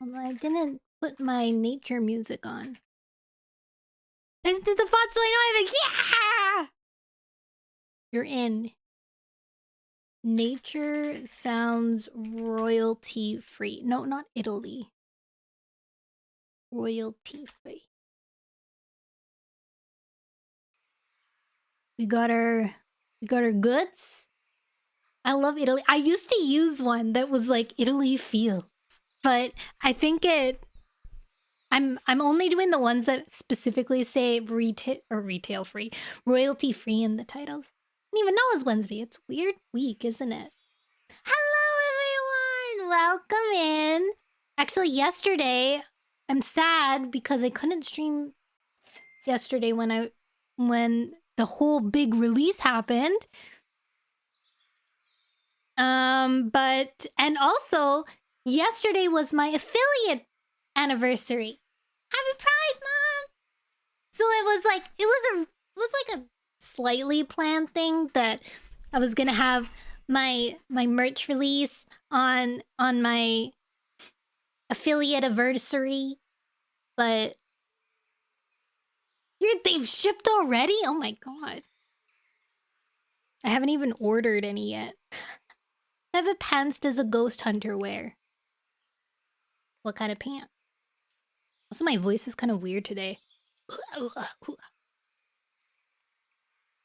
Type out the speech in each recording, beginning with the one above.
Well, I didn't put my nature music on. I just did the font so I know I have a yeah! You're in. Nature sounds royalty free. No, not Italy. Royalty free. We got our goods. I love Italy. I used to use one that was like Italy feels, but I think I'm only doing the ones that specifically say retail free, royalty free in the titles. I didn't even know it was Wednesday. It's a weird week, isn't it? Hello everyone! Welcome in. Actually, yesterday I'm sad because I couldn't stream yesterday when the whole big release happened. And also yesterday was my affiliate anniversary. Happy Pride Month! So it was like a slightly planned thing that I was gonna have my merch release on my affiliate anniversary, but they've shipped already? Oh my god. I haven't even ordered any yet. What type of pants does a ghost hunter wear? What kind of pants? Also, my voice is kind of weird today.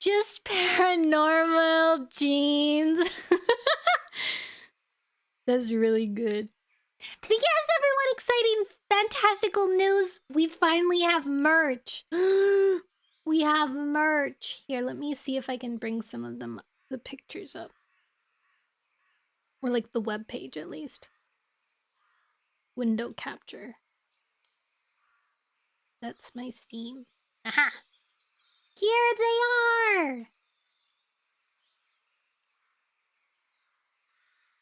Just paranormal jeans. That's really good. But yes, everyone, exciting, fantastical news. We finally have merch. We have merch. Here, let me see if I can bring some of the pictures up. Or like the web page at least. Window capture. That's my Steam. Aha! Here they are!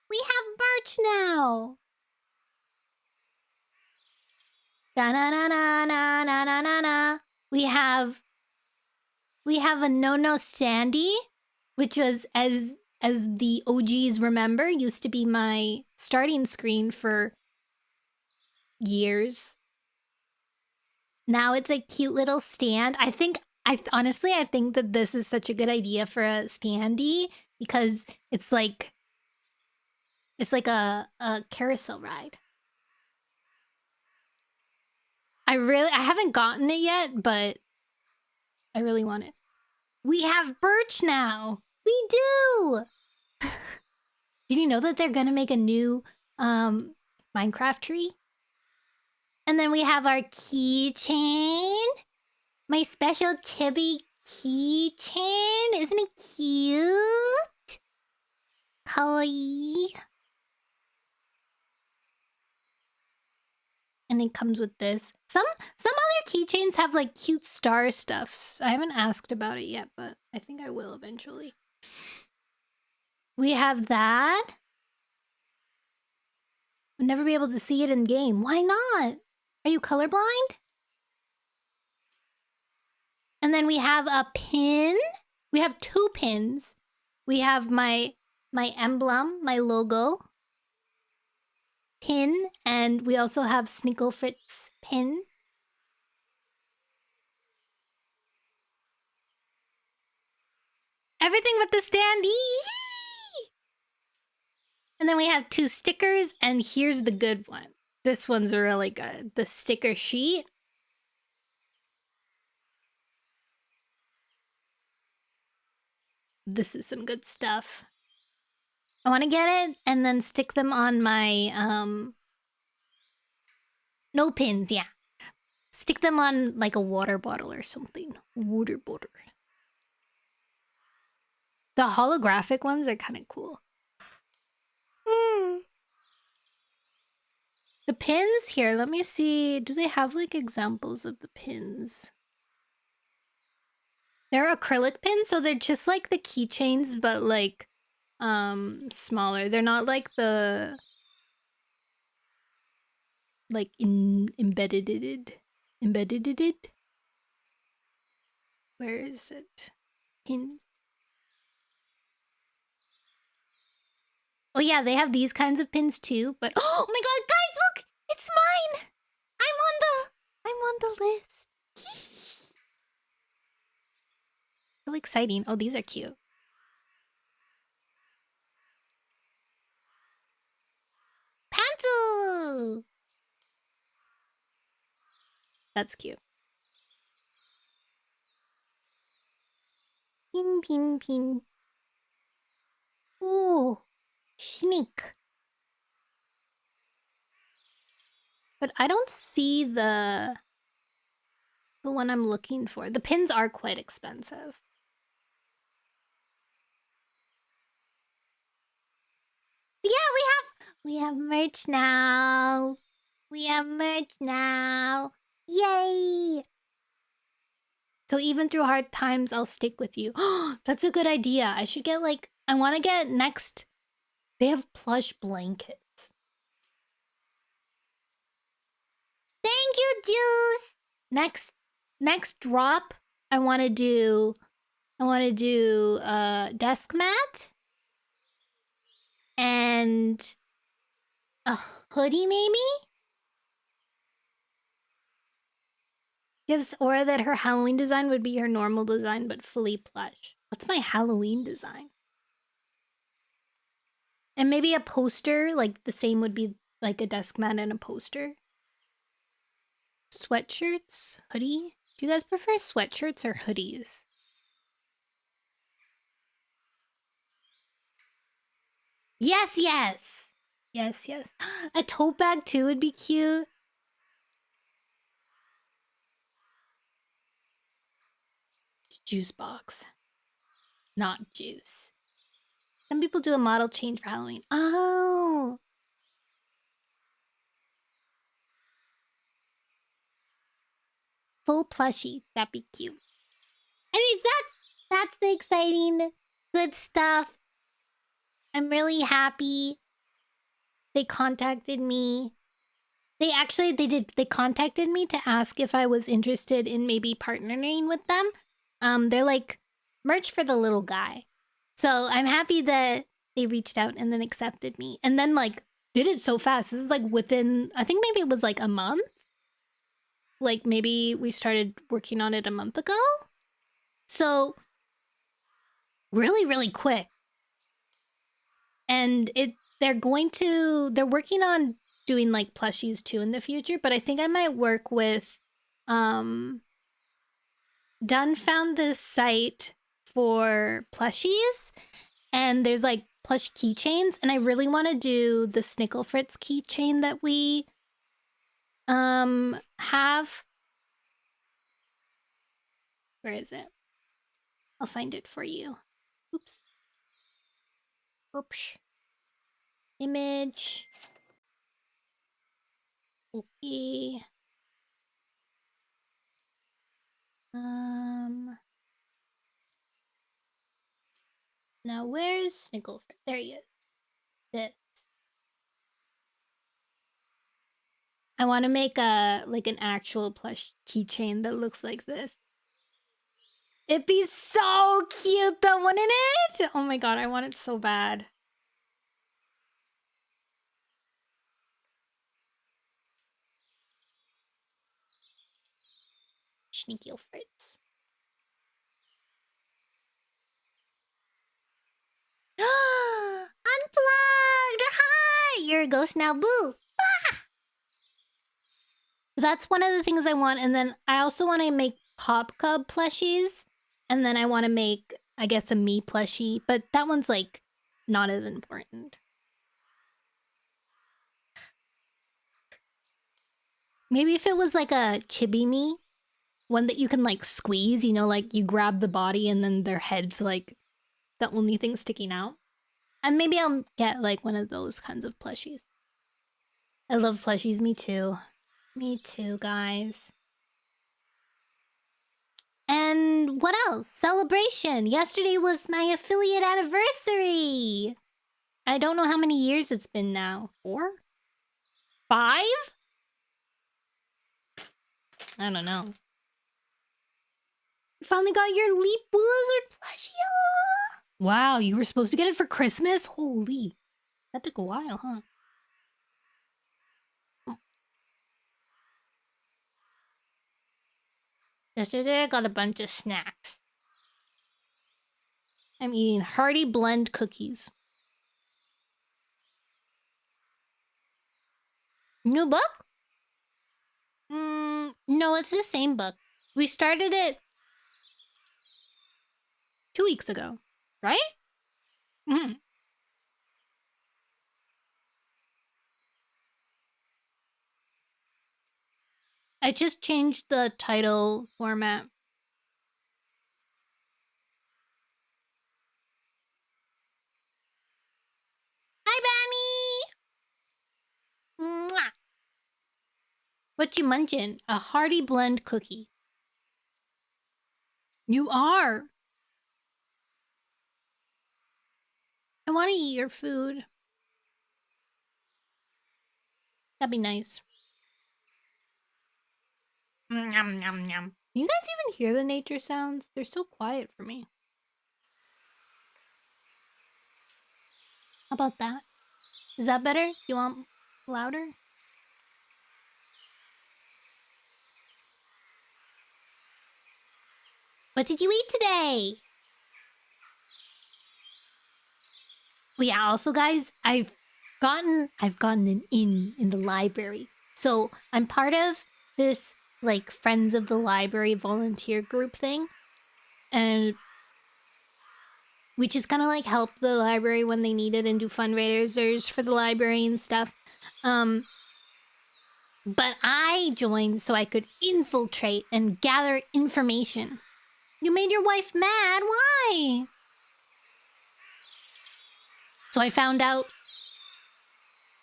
We have merch now! Da na na na na na na na na. We have a Nono Sandy, which was as the OGs remember, used to be my starting screen for years. Now it's a cute little stand. Honestly, I think that this is such a good idea for a standee because it's like a carousel ride. I haven't gotten it yet, but I really want it. We have birch now. We do. Did you know that they're gonna make a new Minecraft tree? And then we have our keychain. My special chibi keychain. Isn't it cute? Kawaii. And it comes with this. Some other keychains have like cute star stuffs. I haven't asked about it yet, but I think I will eventually. We have that. We'll never be able to see it in game. Why not? Are you colorblind? And then we have a pin. We have 2 pins. We have my emblem, my logo pin, and we also have Snicklefritz pin. Everything but the standee! And then we have 2 stickers, and here's the good one. This one's really good. The sticker sheet. This is some good stuff. I want to get it and then stick them on my, no pins, yeah. Stick them on like a water bottle or something. Water bottle. The holographic ones are kind of cool. The pins here, let me see. Do they have like examples of the pins? They're acrylic pins, so they're just like the keychains, but like smaller. They're not like the like embedded. Where is it? Pins. Oh yeah, they have these kinds of pins too, but oh my god, guys, look! It's on the list. So exciting. Oh, these are cute. Pencil! That's cute. Pin, pin, pin. Ooh, sneak. But I don't see the one I'm looking for. The pins are quite expensive. But yeah, we have merch now. We have merch now. Yay! So even through hard times, I'll stick with you. That's a good idea. I should get like, I want to get next. They have plush blankets. Thank you, Juice. Next drop, I want to do desk mat and a hoodie maybe? Gives Aura that her Halloween design would be her normal design but fully plush. What's my Halloween design? And maybe a poster, like the same would be like a desk mat and a poster. Sweatshirts, hoodie. Do you guys prefer sweatshirts or hoodies? Yes, yes. Yes, yes. A tote bag too would be cute. Juice box. Not juice. Some people do a model change for Halloween. Oh. Full plushie. That'd be cute. Anyways, that's the exciting good stuff. I'm really happy they contacted me. They contacted me to ask if I was interested in maybe partnering with them. They're like merch for the little guy. So I'm happy that they reached out and then accepted me. And then like did it so fast. This is like within, I think maybe it was like a month. Like maybe we started working on it a month ago. So really, really quick. And they're working on doing like plushies too in the future, but I think I might work with Dunn found this site for plushies and there's like plush keychains and I really want to do the Snickle Fritz keychain that we have. Where is it? I'll find it for you. Oops. Oops. Image. Okay. Now where's Snickle Fritz? There he is. This. I want to make an actual plush keychain that looks like this. It'd be so cute though, wouldn't it? Oh my god, I want it so bad. Sneaky Fritz. Unplugged! Hi! You're a ghost now, boo! Ah! That's one of the things I want, and then I also want to make Pop Cub plushies, and then I want to make, I guess, a me plushie, but that one's like not as important. Maybe if it was like a chibi me, one that you can like squeeze, you know, like you grab the body and then their head's like the only thing sticking out. And maybe I'll get like one of those kinds of plushies. I love plushies, me too. Me too, guys. And what else? Celebration! Yesterday was my affiliate anniversary! I don't know how many years it's been now. 4? 5? I don't know. You finally got your Leap Blizzard plushie! Wow, you were supposed to get it for Christmas? Holy. That took a while, huh? Yesterday I got a bunch of snacks. I'm eating hearty blend cookies. New book? No, it's the same book. We started it 2 weeks ago, right? I just changed the title format. Hi, Banny! Mwah! What you munchin'? A hearty blend cookie. You are. I want to eat your food. That'd be nice. Yum, yum, yum. You guys even hear the nature sounds? They're so quiet for me. How about that? Is that better? You want louder? What did you eat today? Well, yeah, also guys, I've gotten an in the library. So I'm part of this like Friends of the Library volunteer group thing. And we just kind of like help the library when they need it and do fundraisers for the library and stuff. But I joined so I could infiltrate and gather information. You made your wife mad? Why? So I found out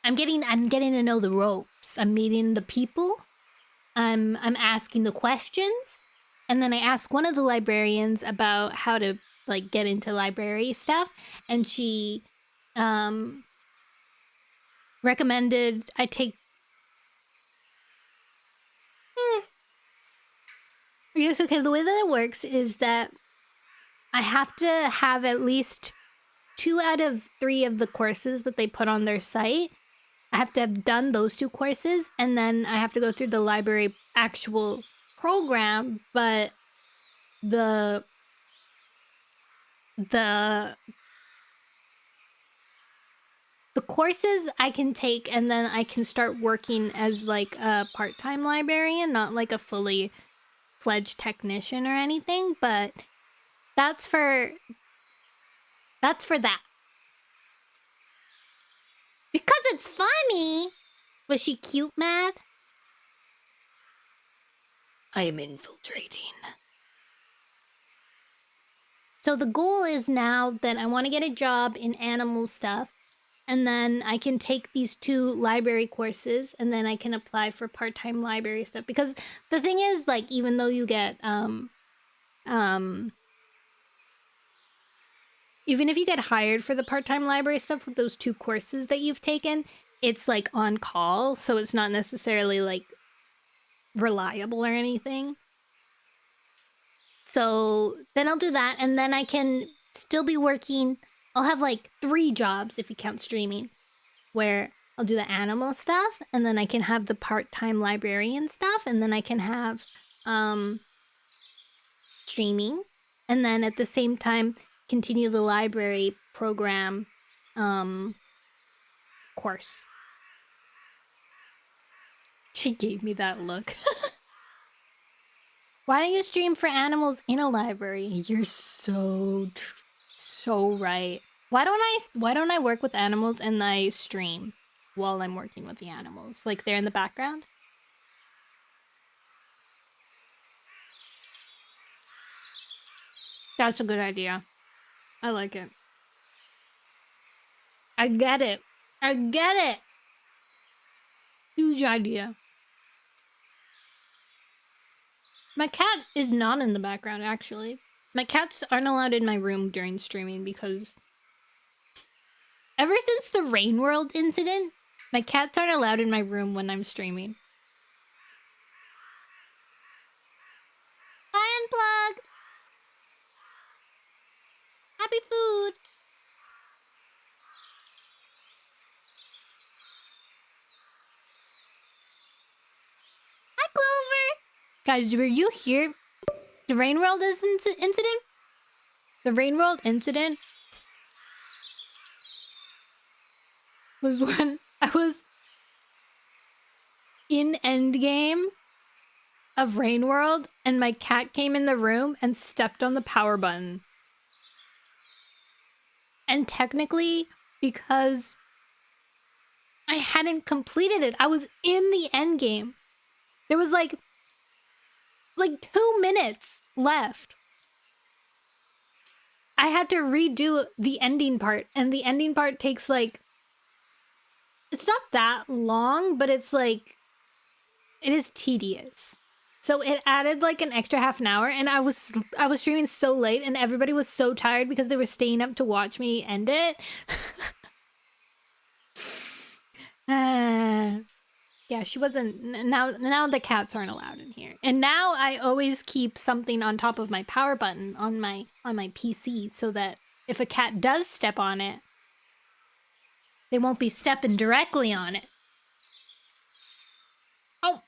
I'm getting to know the ropes. I'm meeting the people. I'm asking the questions. And then I asked one of the librarians about how to like get into library stuff, and she recommended I take Yes, okay, the way that it works is that I have to have at least 2 out of 3 of the courses that they put on their site. I have to have done those 2 courses, and then I have to go through the library actual program, but the courses I can take, and then I can start working as like a part-time librarian, not like a fully fledged technician or anything, but that's for that. Because it's funny. Was she cute, Mad? I am infiltrating. So the goal is now that I want to get a job in animal stuff, and then I can take these 2 library courses, and then I can apply for part-time library stuff. Because the thing is, like, even though you get even if you get hired for the part-time library stuff with those 2 courses that you've taken, it's like on call, so it's not necessarily like reliable or anything. So then I'll do that, and then I can still be working. I'll have like 3 jobs if you count streaming, where I'll do the animal stuff, and then I can have the part-time librarian stuff, and then I can have streaming, and then at the same time continue the library program course. She gave me that look. Why don't you stream for animals in a library? You're so right. Why don't I work with animals and I stream while I'm working with the animals? Like they're in the background? That's a good idea. I like it. I get it. I get it. Huge idea. My cat is not in the background, actually. My cats aren't allowed in my room during streaming because ever since the Rain World incident, my cats aren't allowed in my room when I'm streaming. Hi, Unplugged! Happy food! Hi, Clover! Guys, were you here The Rain World incident? The Rain World incident was when I was in endgame of Rain World and my cat came in the room and stepped on the power button. And technically, because I hadn't completed it, I was in the endgame. There was like 2 minutes left. I had to redo the ending part, and the ending part takes like, it's not that long, but it's like, it is tedious. So it added like an extra half an hour, and I was streaming so late, and everybody was so tired because they were staying up to watch me end it. Yeah, she wasn't. Now the cats aren't allowed in here, and now I always keep something on top of my power button on my PC so that if a cat does step on it, they won't be stepping directly on it. Oh.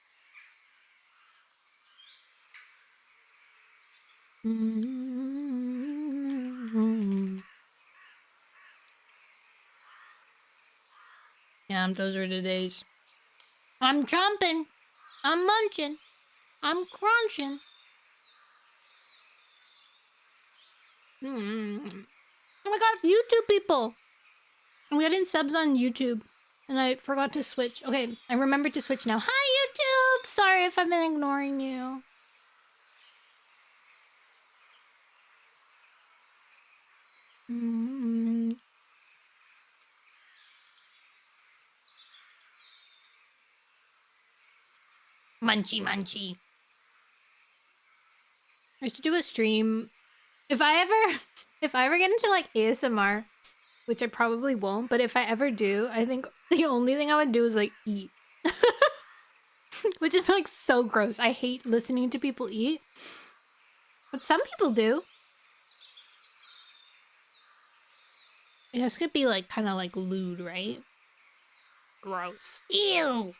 Yeah, those are the days. I'm chomping. I'm munching. I'm crunching. Oh my god, YouTube people! I'm getting subs on YouTube. And I forgot to switch. Okay, I remembered to switch now. Hi, YouTube! Sorry if I've been ignoring you. Munchy, munchy. I should do a stream. If I ever get into like ASMR, which I probably won't, but if I ever do, I think the only thing I would do is like eat. Which is like so gross. I hate listening to people eat. But some people do. This could be like kind of like lewd, right? Gross. Ew!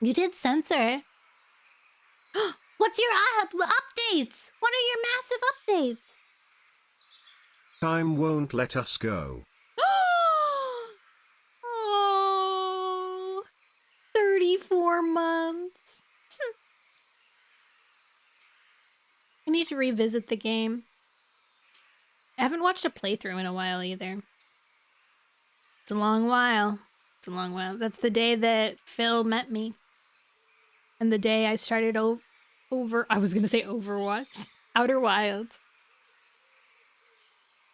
You did censor it. What's your updates? What are your massive updates? Time won't let us go. Oh, 34 months. I need to revisit the game. I haven't watched a playthrough in a while either. It's a long while. It's a long while. That's the day that Phil met me. And the day I started I was gonna say Overwatch. Outer Wilds.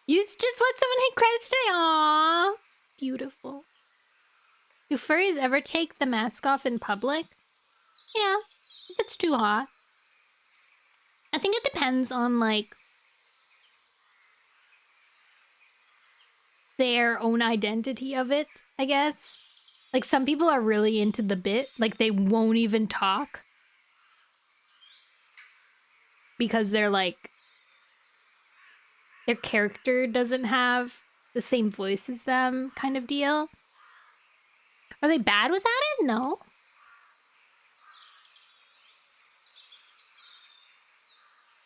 You just want someone to hit credits today? Aww. Beautiful. Do furries ever take the mask off in public? Yeah, if it's too hot. I think it depends on, like, their own identity of it, I guess. Like, some people are really into the bit. Like, they won't even talk. Because they're, like, their character doesn't have the same voice as them kind of deal. Are they bad without it? No.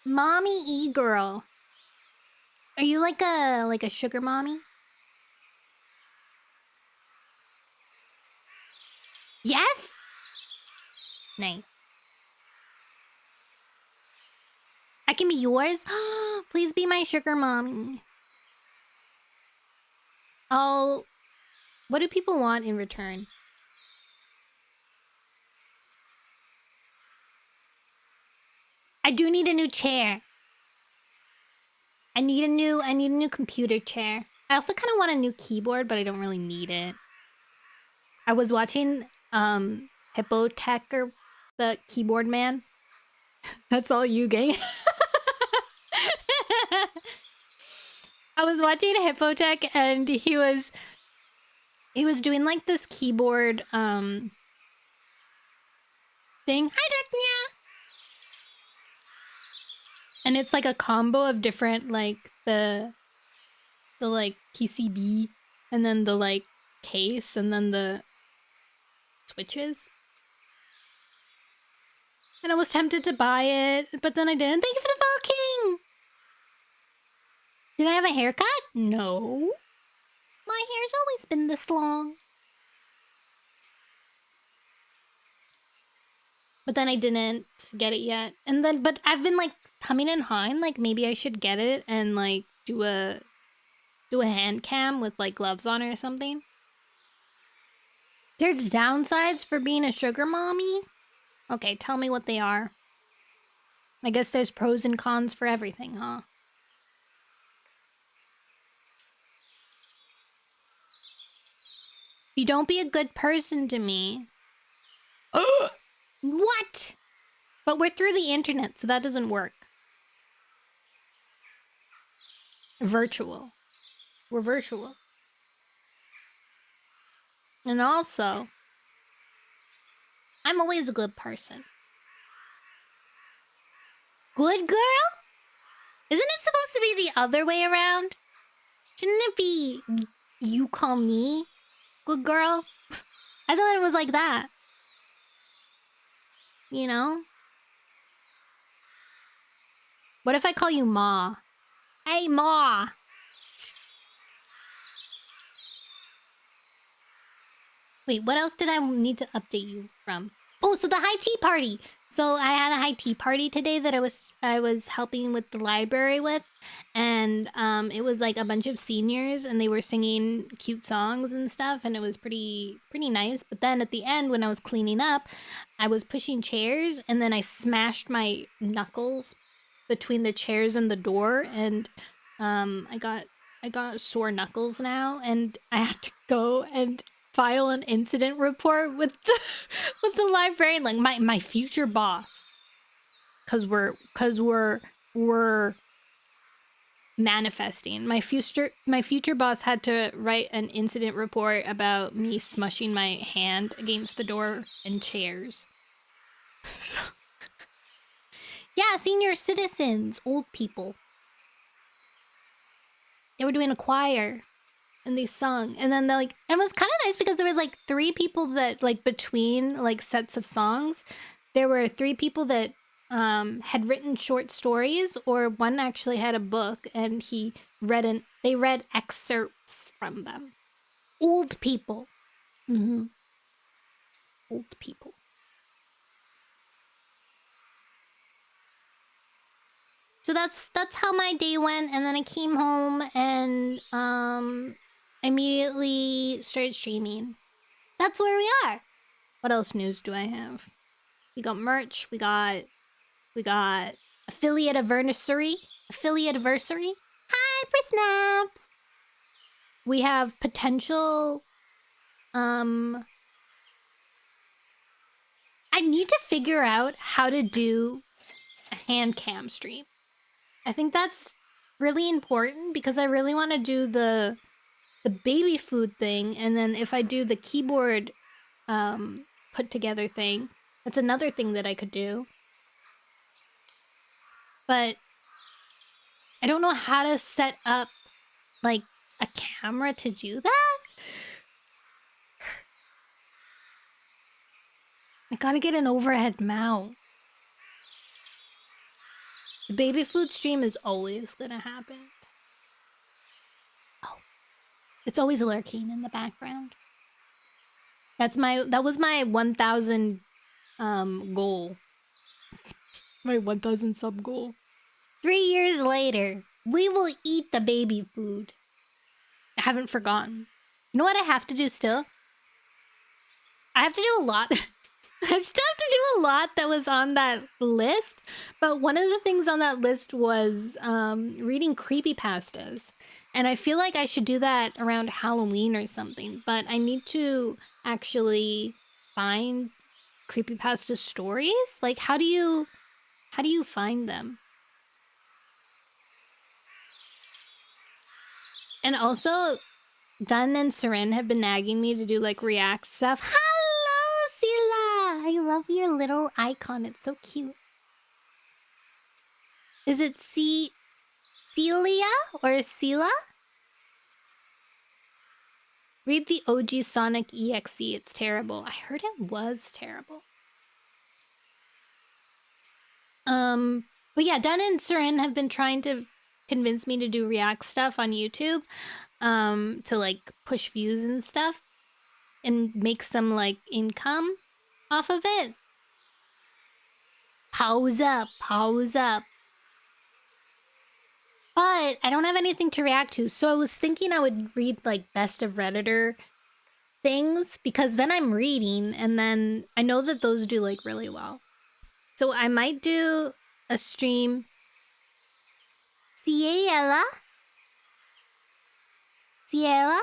Mommy e-girl. Are you like a sugar mommy? Yes? Nice. I can be yours? Please be my sugar mommy. What do people want in return? I do need a new chair. I need a new computer chair. I also kind of want a new keyboard, but I don't really need it. I was watching Hippotech, or the keyboard man. That's all you, gang. I was watching Hippotech, and he was doing like this keyboard thing. Hi, Darknya. And it's like a combo of different, like the like PCB and then the like case, and then the switches. And I was tempted to buy it, but then I didn't. Thank you for the follow, King! Did I have a haircut? No. My hair's always been this long. But then I didn't get it yet. And then, but I've been like coming in behind, like maybe I should get it and like do a hand cam with like gloves on or something. There's downsides for being a sugar mommy? Okay, tell me what they are. I guess there's pros and cons for everything, huh? You don't be a good person to me. What? But we're through the internet, so that doesn't work. Virtual. We're virtual. And also, I'm always a good person. Good girl? Isn't it supposed to be the other way around? Shouldn't it be you call me good girl? I thought it was like that. You know? What if I call you Ma? Hey, Ma! Wait, what else did I need to update you from? Oh, so the high tea party! So I had a high tea party today that I was helping with the library with, and it was like a bunch of seniors, and they were singing cute songs and stuff, and it was pretty nice. But then at the end, when I was cleaning up, I was pushing chairs, and then I smashed my knuckles between the chairs and the door, and I got sore knuckles now, and I have to go and file an incident report with the librarian, like my future boss, because we're manifesting. My future boss had to write an incident report about me smushing my hand against the door and chairs. So, yeah, senior citizens, old people. They were doing a choir. And they sung, and then and it was kind of nice because there were like 3 people that, like, between like sets of songs, there were 3 people that had written short stories, or one actually had a book, and they read excerpts from them. Old people. Old people. So that's how my day went, and then I came home and immediately started streaming. That's where we are. What else news do I have? We got merch. We got affiliate anniversary. Hi, for snaps. We have potential. I need to figure out how to do a hand cam stream. I think that's really important because I really want to do the baby food thing, and then if I do the keyboard put together thing, that's another thing that I could do. But I don't know how to set up like a camera to do that. I gotta get an overhead mount. The baby food stream is always gonna happen. Oh, it's always lurking in the background. That was my 1,000 goal. My 1,000 sub goal. 3 years later, we will eat the baby food. I haven't forgotten. You know what I have to do still? I have to do a lot. I still have to do a lot that was on that list, but one of the things on that list was reading creepypastas. And I feel like I should do that around Halloween or something, but I need to actually find creepypasta stories. Like, how do you find them? And also, Dun and Seren have been nagging me to do like react stuff. Hello, Sila! I love your little icon. It's so cute. Is it Celia or Sila? Read the OG Sonic EXE. It's terrible. I heard it was terrible. But yeah, Dan and Surin have been trying to convince me to do React stuff on YouTube, to like push views and stuff and make some like income off of it. Pause up, pause up. But I don't have anything to react to, so I was thinking I would read like best of Redditor things, because then I'm reading, and then I know that those do like really well. So I might do a stream. Ciela? Ciela?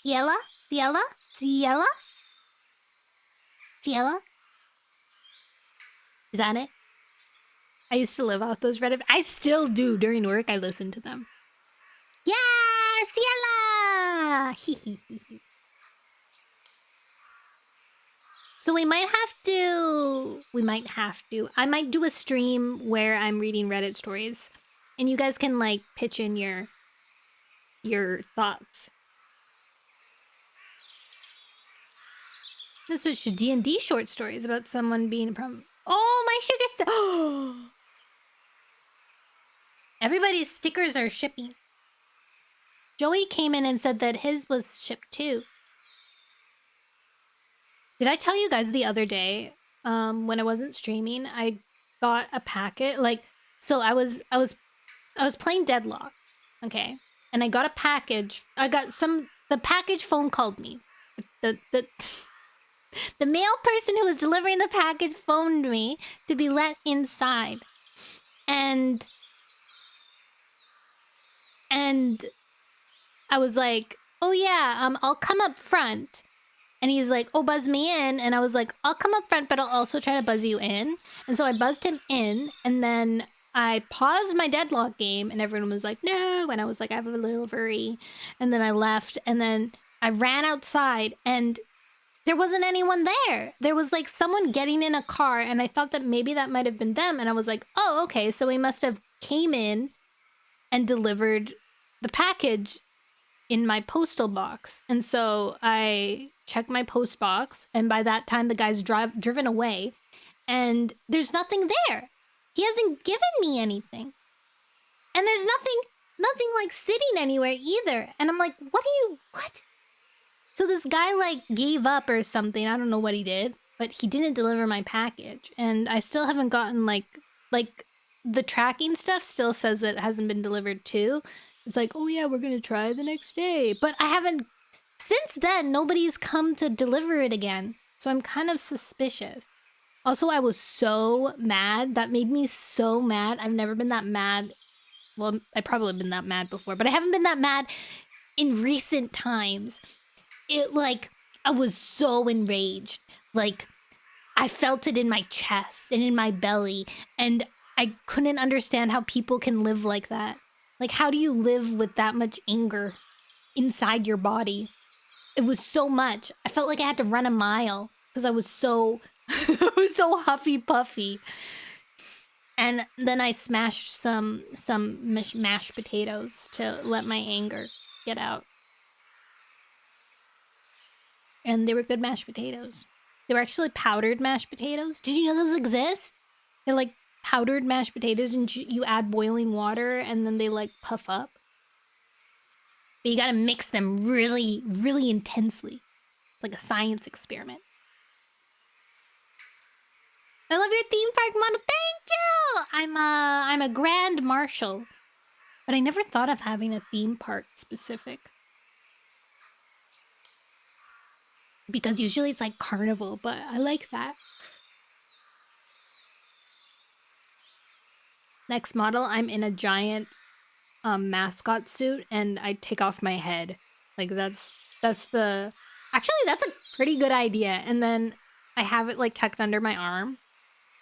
Ciela? Ciela? Ciela? Ciela? Is that it? I used to live off those Reddit. I still do. During work, I listen to them. Yeah! Ciela! So we might have to... I might do a stream where I'm reading Reddit stories. And you guys can, like, pitch in your thoughts. Let's switch to D&D short stories about someone being a problem. Oh, my sugar Everybody's stickers are shipping. Joey came in and said that his was shipped too. Did I tell you guys the other day, when I wasn't streaming, I got a packet? Like, so I was playing Deadlock, okay, and I got a package. The package phone called me. The mail person who was delivering the package phoned me to be let inside, and I was like, oh yeah, I'll come up front. And he's like, oh, buzz me in. And I was like, I'll come up front, but I'll also try to buzz you in. And so I buzzed him in, and then I paused my Deadlock game, and everyone was like, no. And I was like, I have a little worry. And then I left, and then I ran outside, and there wasn't anyone there. There was like someone getting in a car, and I thought that maybe that might have been them. And I was like, oh, okay, so he must have came in and delivered the package in my postal box. And so I checked my post box, and by that time the guy's driven away, and there's nothing there. He hasn't given me anything. And there's nothing like sitting anywhere either. And I'm like, what? So this guy like gave up or something. I don't know what he did, but he didn't deliver my package. And I still haven't gotten like the tracking stuff still says that it hasn't been delivered too. It's like, oh yeah, we're gonna try the next day. But I haven't... Since then, nobody's come to deliver it again. So I'm kind of suspicious. Also, I was so mad. That made me so mad. I've never been that mad. Well, I've probably been that mad before, but I haven't been that mad in recent times. I was so enraged. Like, I felt it in my chest and in my belly. And I couldn't understand how people can live like that. Like, how do you live with that much anger inside your body? It was so much. I felt like I had to run a mile because I was so huffy puffy. And then I smashed some mashed potatoes to let my anger get out. And they were good mashed potatoes. They were actually powdered mashed potatoes. Did you know those exist? They're like powdered mashed potatoes, and you add boiling water, and then they like puff up. But you gotta mix them really, really intensely. It's like a science experiment. I love your theme park model. Thank you! I'm a grand marshal. But I never thought of having a theme park specific. Because usually it's like carnival, but I like that. Next model, I'm in a giant mascot suit, and I take off my head. Like that's the... Actually, that's a pretty good idea. And then I have it like tucked under my arm.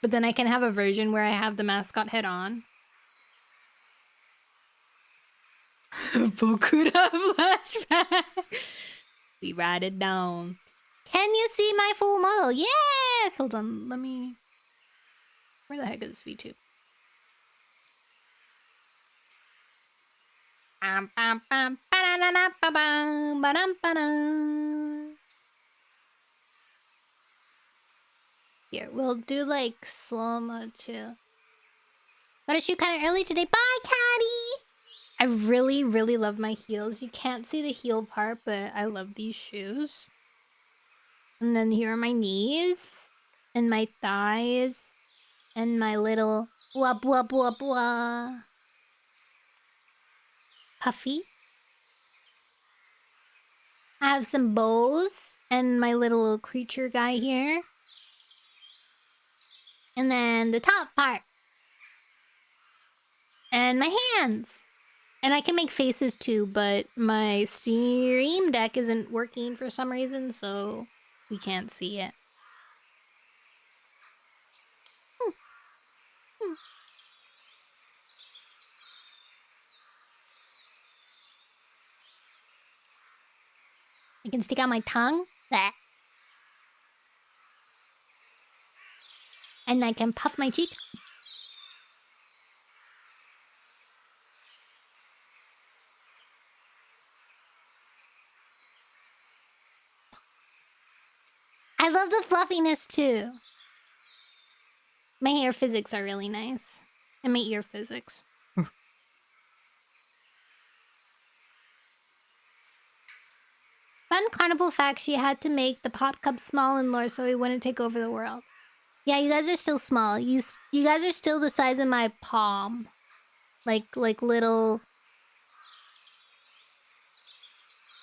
But then I can have a version where I have the mascot head on. Bokura flashback. We write it down. Can you see my full model? Yes! Hold on, let me... Where the heck is VTube? Here, we'll do like slow-mo too. Gotta shoot kind of early today. Bye, Caddy! I really, really love my heels. You can't see the heel part, but I love these shoes. And then here are my knees. And my thighs. And my little blah blah blah blah. Puffy. I have some bows. And my little creature guy here. And then the top part. And my hands. And I can make faces too, but my Stream Deck isn't working for some reason, so we can't see it. I can stick out my tongue. Bleh. And I can puff my cheek. I love the fluffiness too. My hair physics are really nice. And my ear physics. Fun carnival fact, she had to make the pop cup small and lower so he wouldn't take over the world. Yeah, you guys are still small. You guys are still the size of my palm. Like little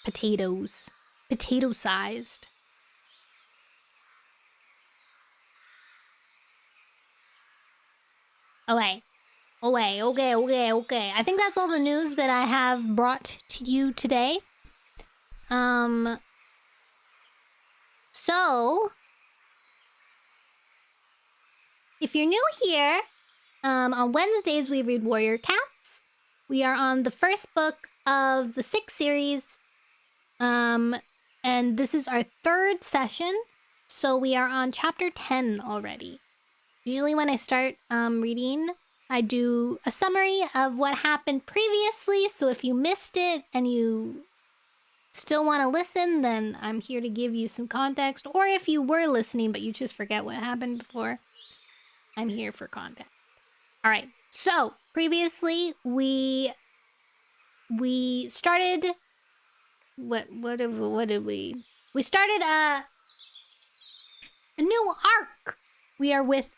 potatoes. Potato-sized. Okay. Okay. I think that's all the news that I have brought to you today. So if you're new here, on Wednesdays we read Warrior Cats. We are on the first book of the 6th series. And this is our 3rd session. So we are on chapter 10 already. Usually when I start reading, I do a summary of what happened previously. So if you missed it and you still want to listen, then I'm here to give you some context. Or if you were listening but you just forget what happened before, I'm here for context. All right. So previously we started. What did we? We started a new arc. We are with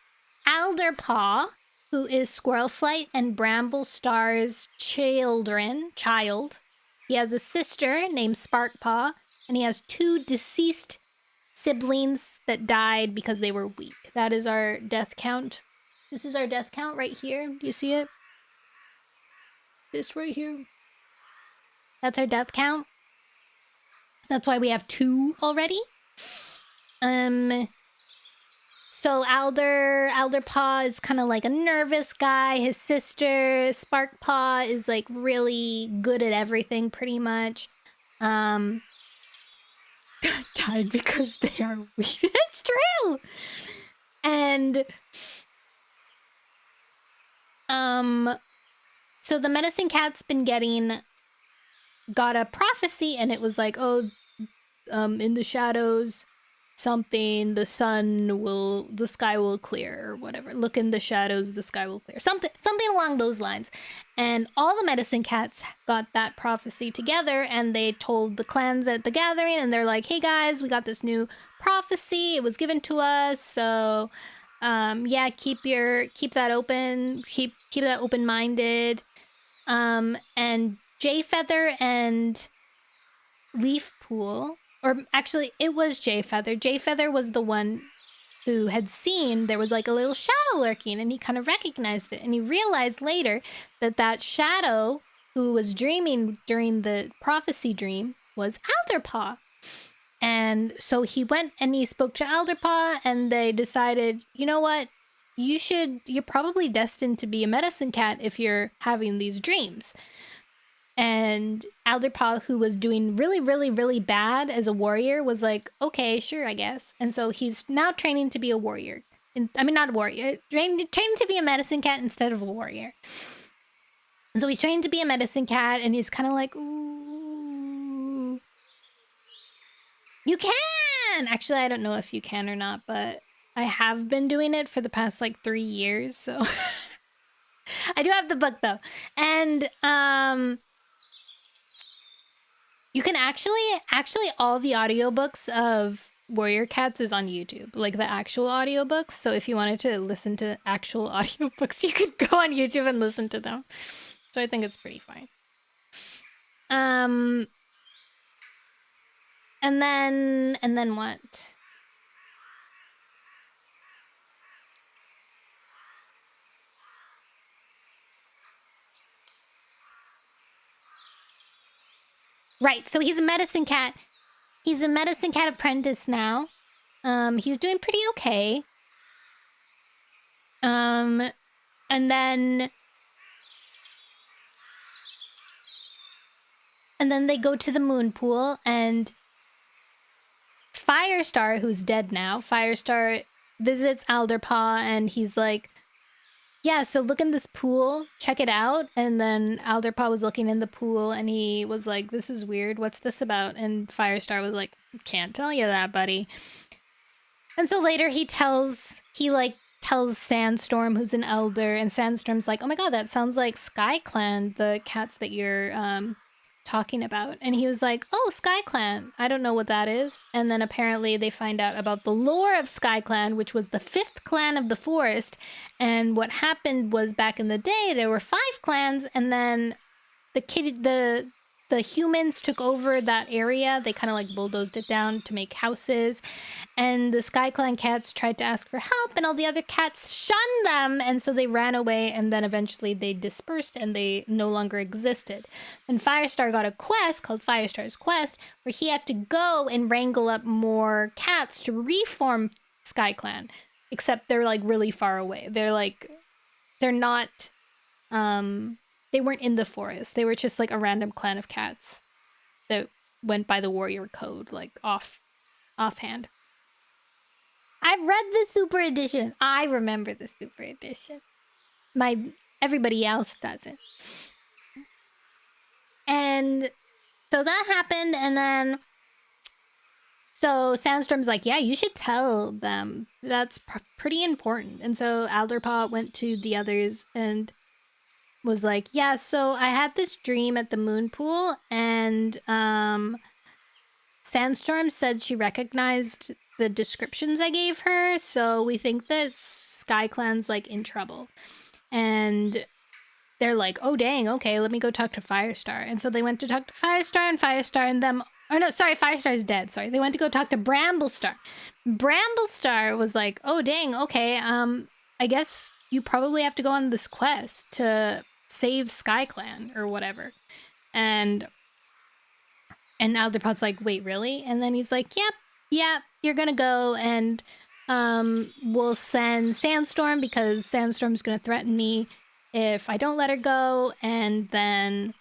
Alderpaw, who is Squirrelflight and Bramblestar's child. He has a sister named Sparkpaw, and he has 2 deceased siblings that died because they were weak. That is our death count. This is our death count right here. Do you see it? This right here. That's our death count. That's why we have 2 already. So Alderpaw is kind of like a nervous guy. His sister, Sparkpaw, is like really good at everything pretty much. Died because they are weak. That's true. And so the medicine cat's been got a prophecy, and it was like, oh, in the shadows, the sky will clear, or whatever. Look in the shadows, the sky will clear. Something along those lines. And all the medicine cats got that prophecy together, and they told the clans at the gathering, and they're like, hey guys, we got this new prophecy. It was given to us, so yeah, keep that open. Keep that open-minded. And Jayfeather and Leafpool, or actually it was Jayfeather. Jayfeather was the one who had seen there was like a little shadow lurking, and he kind of recognized it, and he realized later that shadow who was dreaming during the prophecy dream was Alderpaw. And so he went and he spoke to Alderpaw, and they decided, you know what, you're probably destined to be a medicine cat if you're having these dreams. And Alderpaw, who was doing really, really, really bad as a warrior, was like, okay, sure, I guess. And so he's now training to be a warrior. Not a warrior. Training to be a medicine cat instead of a warrior. And so he's training to be a medicine cat, and he's kind of like, ooh, You can! Actually, I don't know if you can or not, but I have been doing it for the past like 3 years, so I do have the book though. And you can actually all the audiobooks of Warrior Cats is on YouTube, like the actual audiobooks. So if you wanted to listen to actual audiobooks, you could go on YouTube and listen to them. So I think it's pretty fine. And then what? Right, so he's a medicine cat. He's a medicine cat apprentice now. He's doing pretty okay. And then they go to the moon pool, and Firestar, who's dead now, Firestar visits Alderpaw, and he's like, yeah, so look in this pool, check it out. And then Alderpaw was looking in the pool, and he was like, this is weird, what's this about? And Firestar was like, can't tell you that, buddy. And so later he tells Sandstorm, who's an elder, and Sandstorm's like, oh my god, that sounds like Sky Clan, the cats that you're talking about. And he was like, oh, Sky Clan, I don't know what that is. And then apparently they find out about the lore of Sky Clan, which was the 5th clan of the forest. And what happened was, back in the day, there were 5 clans, and then the humans took over that area. They kind of like bulldozed it down to make houses, and the Sky Clan cats tried to ask for help, and all the other cats shunned them, and so they ran away, and then eventually they dispersed and they no longer existed. And Firestar got a quest called Firestar's Quest, where he had to go and wrangle up more cats to reform Sky Clan, except they're like really far away. They're not they weren't in the forest. They were just like a random clan of cats that went by the warrior code, like offhand. I've read the Super Edition. I remember the Super Edition. Everybody else doesn't. And so that happened, and then so Sandstorm's like, yeah, you should tell them. That's pretty important. And so Alderpaw went to the others and was like, yeah, so I had this dream at the moon pool, and Sandstorm said she recognized the descriptions I gave her, so we think that Sky Clan's like in trouble. And they're like, oh dang, okay, let me go talk to Firestar. And so they went to talk to Firestar, and Firestar and them, oh no, sorry, Firestar's dead, sorry. They went to go talk to Bramblestar. Bramblestar was like, oh dang, okay, I guess you probably have to go on this quest to save Sky Clan or whatever. And Alderpaw's like, wait, really? And then he's like, yep, you're gonna go, and we'll send Sandstorm, because Sandstorm's gonna threaten me if I don't let her go, and then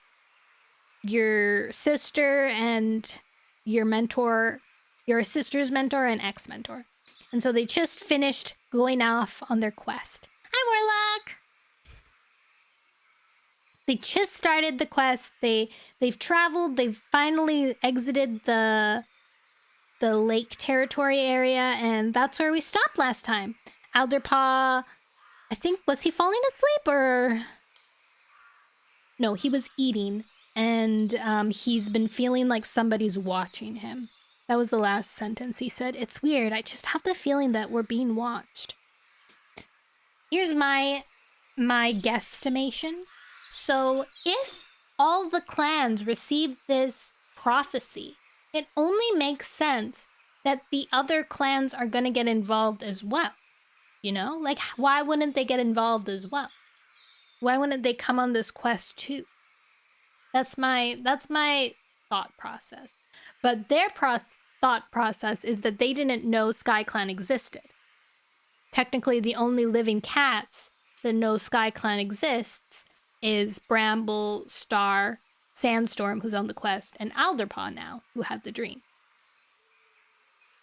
your sister and your mentor, your sister's mentor and ex-mentor. And so they just finished going off on their quest. Hi, Warlock! They just started the quest. They've traveled. They've finally exited the lake territory area, and that's where we stopped last time. Alderpaw, I think, was he falling asleep, or no? He was eating, and he's been feeling like somebody's watching him. That was the last sentence he said. It's weird. I just have the feeling that we're being watched. Here's my guesstimation. So if all the clans received this prophecy, it only makes sense that the other clans are going to get involved as well. You know? Like, why wouldn't they get involved as well? Why wouldn't they come on this quest too? That's my thought process. But their thought process is that they didn't know Sky Clan existed. Technically, the only living cats that know Sky Clan exists is Bramble, Star, Sandstorm, who's on the quest, and Alderpaw now, who had the dream.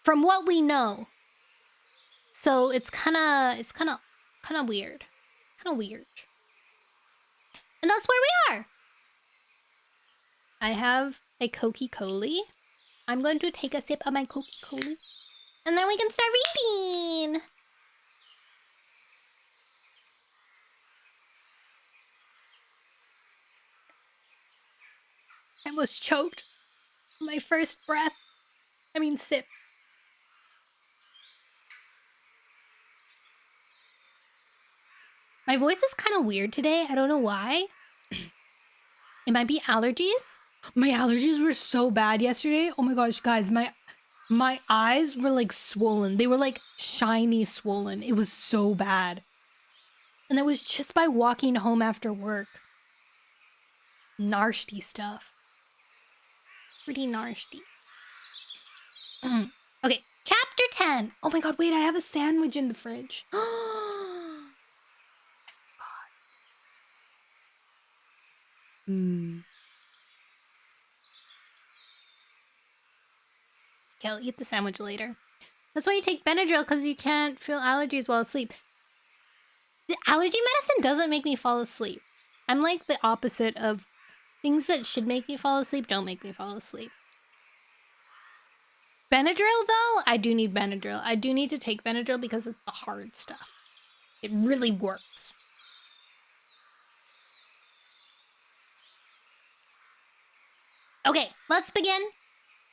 From what we know. So it's kind of weird. Kind of weird. And that's where we are. I have a Cokie Coley. I'm going to take a sip of my Coca-Cola. And then we can start reading. I almost choked. My first breath. I mean sip. My voice is kind of weird today. I don't know why. It might be allergies. My allergies were so bad yesterday. Oh my gosh, guys, my eyes were like swollen. They were like shiny swollen. It was so bad. And it was just by walking home after work. Nasty stuff. Pretty nasty. Okay, chapter 10. Oh my god, wait, I have a sandwich in the fridge. Okay, I'll eat the sandwich later. That's why you take Benadryl, because you can't feel allergies while asleep. The allergy medicine doesn't make me fall asleep. I'm like the opposite of things that should make me fall asleep don't make me fall asleep. Benadryl, though, I do need Benadryl. I do need to take Benadryl because it's the hard stuff. It really works. Okay, let's begin.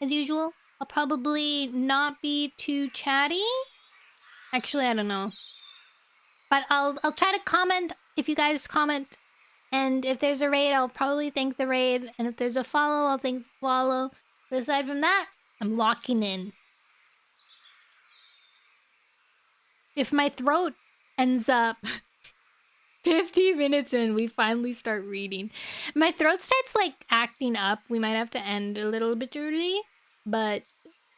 As usual, I'll probably not be too chatty. Actually, I don't know. But I'll try to comment if you guys comment. And if there's a raid, I'll probably thank the raid. And if there's a follow, I'll thank the follow. But aside from that, I'm locking in. If my throat ends up 50 minutes in, we finally start reading. My throat starts like acting up. We might have to end a little bit early, but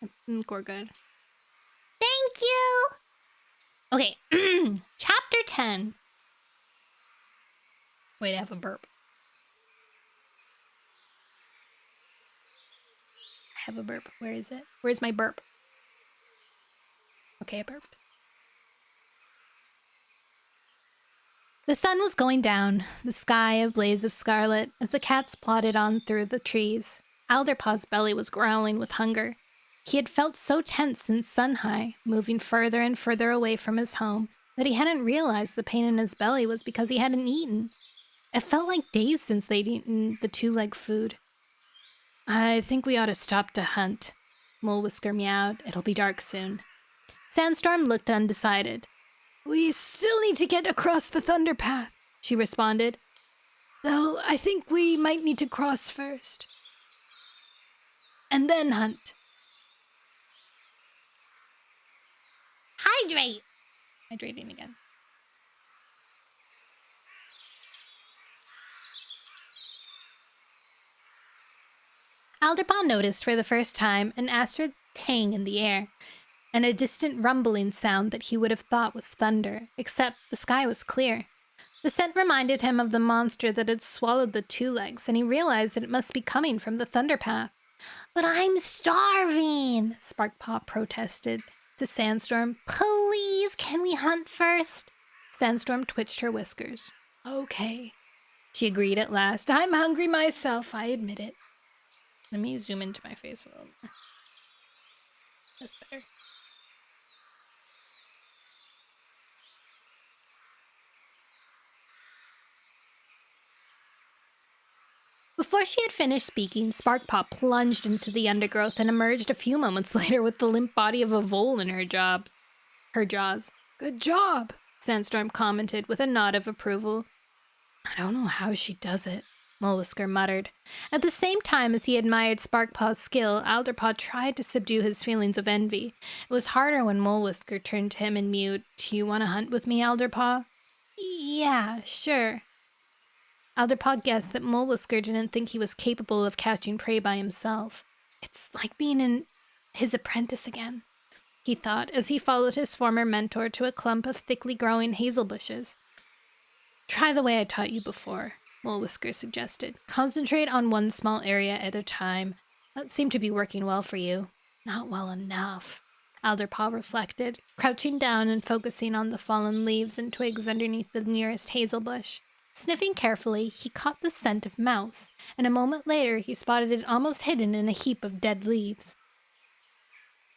I think we're good. Thank you! Okay, chapter 10. Wait, I have a burp. I have a burp. Where is it? Where's my burp? Okay, I burped. The sun was going down, the sky a blaze of scarlet, as the cats plodded on through the trees. Alderpaw's belly was growling with hunger. He had felt so tense since Sunhigh, moving further and further away from his home, that he hadn't realized the pain in his belly was because he hadn't eaten. It felt like days since they'd eaten the two-leg food. I think we ought to stop to hunt. Mole Whisker meowed. It'll be dark soon. Sandstorm looked undecided. We still need to get across the Thunder Path, she responded. Though I think we might need to cross first. And then hunt. Hydrate! Hydrating again. Alderpaw noticed for the first time an acrid tang in the air, and a distant rumbling sound that he would have thought was thunder, except the sky was clear. The scent reminded him of the monster that had swallowed the two legs, and he realized that it must be coming from the Thunder Path. But I'm starving, Sparkpaw protested to Sandstorm. Please, can we hunt first? Sandstorm twitched her whiskers. Okay, she agreed at last. I'm hungry myself, I admit it. Let me zoom into my face a little more. That's better. Before she had finished speaking, Sparkpaw plunged into the undergrowth and emerged a few moments later with the limp body of a vole in her jaws. Good job, Sandstorm commented with a nod of approval. I don't know how she does it, Mole Whisker muttered. At the same time as he admired Sparkpaw's skill, Alderpaw tried to subdue his feelings of envy. It was harder when Mole Whisker turned to him and mewed. Do you want to hunt with me, Alderpaw? Yeah, sure. Alderpaw guessed that Mole Whisker didn't think he was capable of catching prey by himself. It's like being his apprentice again, he thought, as he followed his former mentor to a clump of thickly growing hazel bushes. Try the way I taught you before, Mole Whisker suggested. Concentrate on one small area at a time. That seemed to be working well for you. Not well enough, Alderpaw reflected, crouching down and focusing on the fallen leaves and twigs underneath the nearest hazel bush. Sniffing carefully, he caught the scent of mouse, and a moment later he spotted it almost hidden in a heap of dead leaves.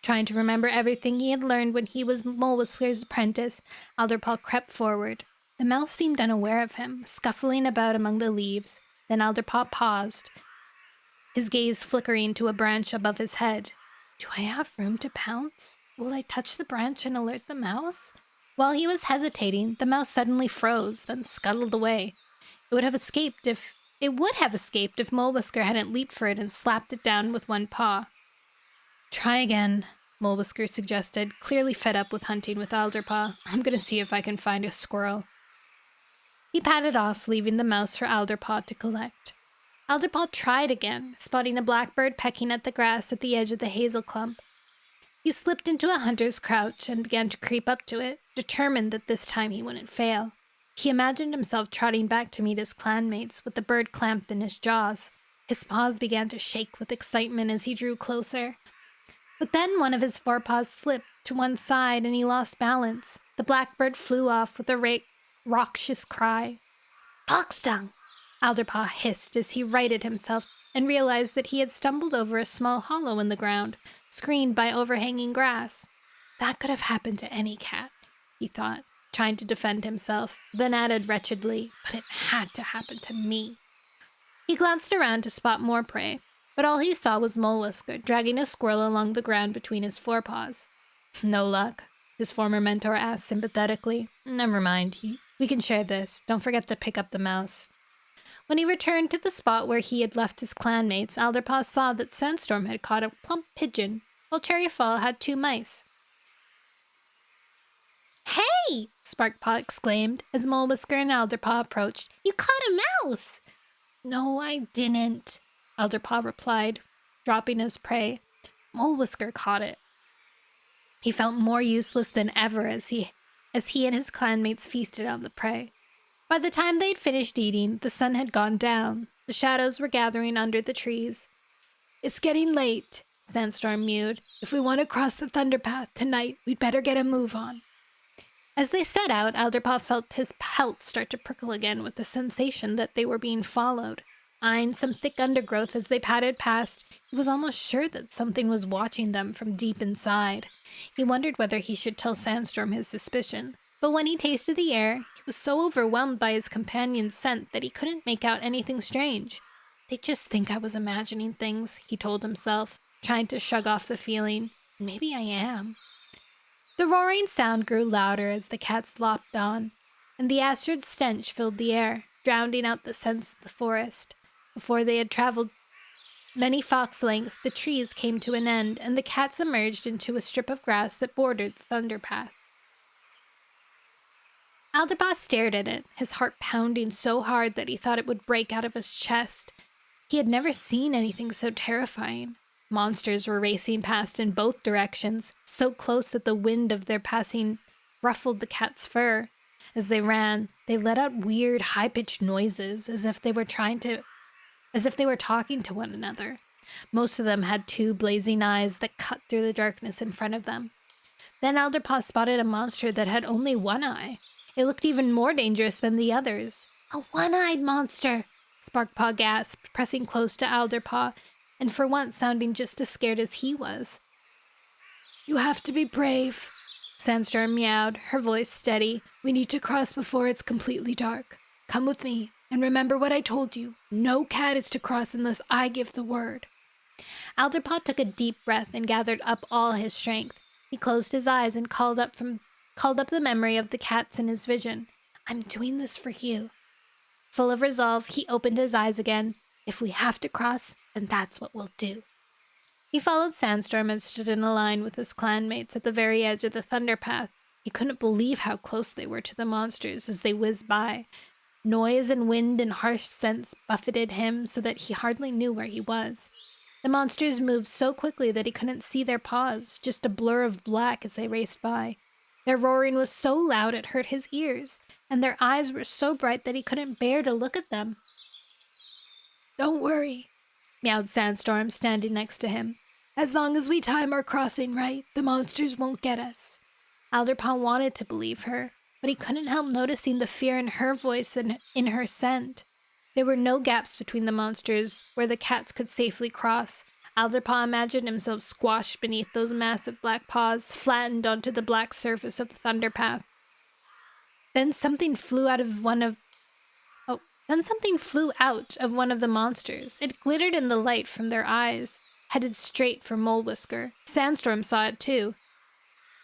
Trying to remember everything he had learned when he was Mole Whisker's apprentice, Alderpaw crept forward. The mouse seemed unaware of him, scuffling about among the leaves. Then Alderpaw paused, his gaze flickering to a branch above his head. Do I have room to pounce? Will I touch the branch and alert the mouse? While he was hesitating, the mouse suddenly froze, then scuttled away. It would have escaped if Mole Whisker hadn't leaped for it and slapped it down with one paw. Try again, Mole Whisker suggested, clearly fed up with hunting with Alderpaw. I'm gonna see if I can find a squirrel. He padded off, leaving the mouse for Alderpaw to collect. Alderpaw tried again, spotting a blackbird pecking at the grass at the edge of the hazel clump. He slipped into a hunter's crouch and began to creep up to it, determined that this time he wouldn't fail. He imagined himself trotting back to meet his clanmates with the bird clamped in his jaws. His paws began to shake with excitement as he drew closer. But then one of his forepaws slipped to one side and he lost balance. The blackbird flew off with a raucous cry. Foxtongue! Alderpaw hissed as he righted himself and realized that he had stumbled over a small hollow in the ground, screened by overhanging grass. That could have happened to any cat, he thought, trying to defend himself, then added wretchedly, but it had to happen to me. He glanced around to spot more prey, but all he saw was Mole Whisker dragging a squirrel along the ground between his forepaws. No luck, his former mentor asked sympathetically. Never mind, we can share this. Don't forget to pick up the mouse. When he returned to the spot where he had left his clanmates, Alderpaw saw that Sandstorm had caught a plump pigeon, while Cherryfall had 2 mice. Hey! Sparkpaw exclaimed as Mole Whisker and Alderpaw approached. You caught a mouse! No, I didn't, Alderpaw replied, dropping his prey. Mole Whisker caught it. He felt more useless than ever as he and his clanmates feasted on the prey. By the time they'd finished eating, the sun had gone down. The shadows were gathering under the trees. It's getting late, Sandstorm mewed. If we want to cross the Thunderpath tonight, we'd better get a move on. As they set out, Alderpaw felt his pelt start to prickle again with the sensation that they were being followed. Eyeing some thick undergrowth as they padded past, he was almost sure that something was watching them from deep inside. He wondered whether he should tell Sandstorm his suspicion. But when he tasted the air, he was so overwhelmed by his companion's scent that he couldn't make out anything strange. They just think I was imagining things, he told himself, trying to shrug off the feeling. Maybe I am. The roaring sound grew louder as the cats lopped on, and the acrid stench filled the air, drowning out the scents of the forest. Before they had traveled many fox lengths, the trees came to an end, and the cats emerged into a strip of grass that bordered the Thunderpath. Alderpaw stared at it, his heart pounding so hard that he thought it would break out of his chest. He had never seen anything so terrifying. Monsters were racing past in both directions, so close that the wind of their passing ruffled the cat's fur. As they ran, they let out weird, high-pitched noises, as if they were talking to one another. Most of them had 2 blazing eyes that cut through the darkness in front of them. Then Alderpaw spotted a monster that had only 1 eye. It looked even more dangerous than the others. A one-eyed monster, Sparkpaw gasped, pressing close to Alderpaw, and for once sounding just as scared as he was. You have to be brave, Sandstorm meowed, her voice steady. We need to cross before it's completely dark. Come with me, and remember what I told you. No cat is to cross unless I give the word. Alderpaw took a deep breath and gathered up all his strength. He closed his eyes and called up the memory of the cats in his vision. I'm doing this for you. Full of resolve, he opened his eyes again. If we have to cross, then that's what we'll do. He followed Sandstorm and stood in a line with his clanmates at the very edge of the Thunderpath. He couldn't believe how close they were to the monsters as they whizzed by. Noise and wind and harsh scents buffeted him so that he hardly knew where he was. The monsters moved so quickly that he couldn't see their paws, just a blur of black as they raced by. Their roaring was so loud it hurt his ears, and their eyes were so bright that he couldn't bear to look at them. Don't worry, meowed Sandstorm, standing next to him. As long as we time our crossing right, the monsters won't get us. Alderpaw wanted to believe her, but he couldn't help noticing the fear in her voice and in her scent. There were no gaps between the monsters where the cats could safely cross. Alderpaw imagined himself squashed beneath those massive black paws, flattened onto the black surface of the Thunderpath. Then something flew out of one of the monsters. It glittered in the light from their eyes, headed straight for Mole Whisker. Sandstorm saw it too.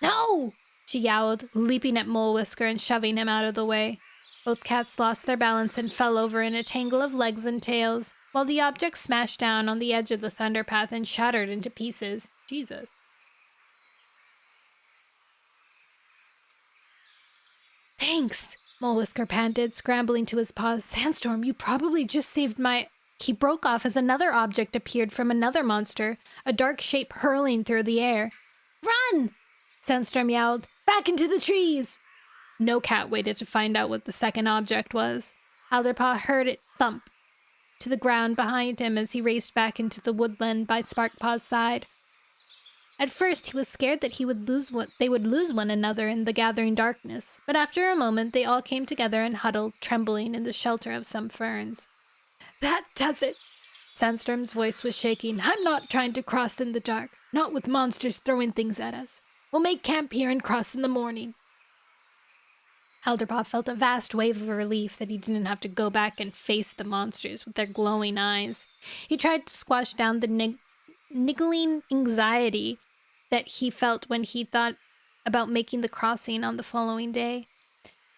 "No!" she yowled, leaping at Mole Whisker and shoving him out of the way. Both cats lost their balance and fell over in a tangle of legs and tails, while the object smashed down on the edge of the Thunderpath and shattered into pieces. Jesus. "Thanks," Mole Whisker panted, scrambling to his paws. "Sandstorm, you probably just saved my—" He broke off as another object appeared from another monster, a dark shape hurling through the air. "Run!" Sandstorm yelled. "Back into the trees!" No cat waited to find out what the second object was. Alderpaw heard it thump to the ground behind him as he raced back into the woodland by Sparkpaw's side. At first, he was scared that they would lose one another in the gathering darkness, but after a moment, they all came together and huddled, trembling in the shelter of some ferns. "That does it!" Sandstorm's voice was shaking. "I'm not trying to cross in the dark, not with monsters throwing things at us. We'll make camp here and cross in the morning." Alderpaw felt a vast wave of relief that he didn't have to go back and face the monsters with their glowing eyes. He tried to squash down the niggling anxiety that he felt when he thought about making the crossing on the following day.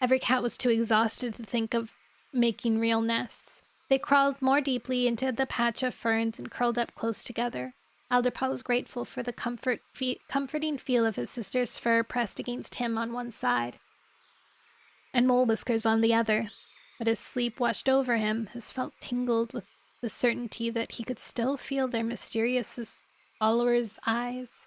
Every cat was too exhausted to think of making real nests. They crawled more deeply into the patch of ferns and curled up close together. Alderpaw was grateful for the comforting feel of his sister's fur pressed against him on one side, and Mole Whiskers on the other, but as sleep washed over him, his felt tingled with the certainty that he could still feel their mysterious followers' eyes.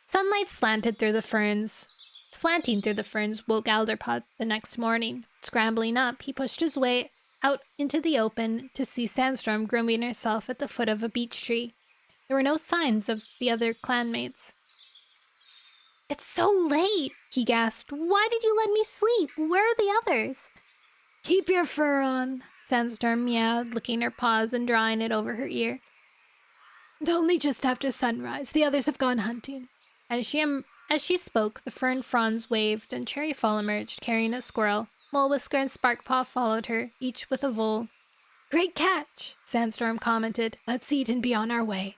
Sunlight slanting through the ferns woke Alderpaw the next morning. Scrambling up, he pushed his way out into the open to see Sandstorm grooming herself at the foot of a beech tree. There were no signs of the other clanmates. "It's so late," he gasped. "Why did you let me sleep? Where are the others?" "Keep your fur on," Sandstorm meowed, licking her paws and drawing it over her ear. "Only just after sunrise. The others have gone hunting." As she spoke, the fern fronds waved and Cherryfall emerged, carrying a squirrel. Mole Whisker and Sparkpaw followed her, each with a vole. "Great catch," Sandstorm commented. "Let's eat and be on our way."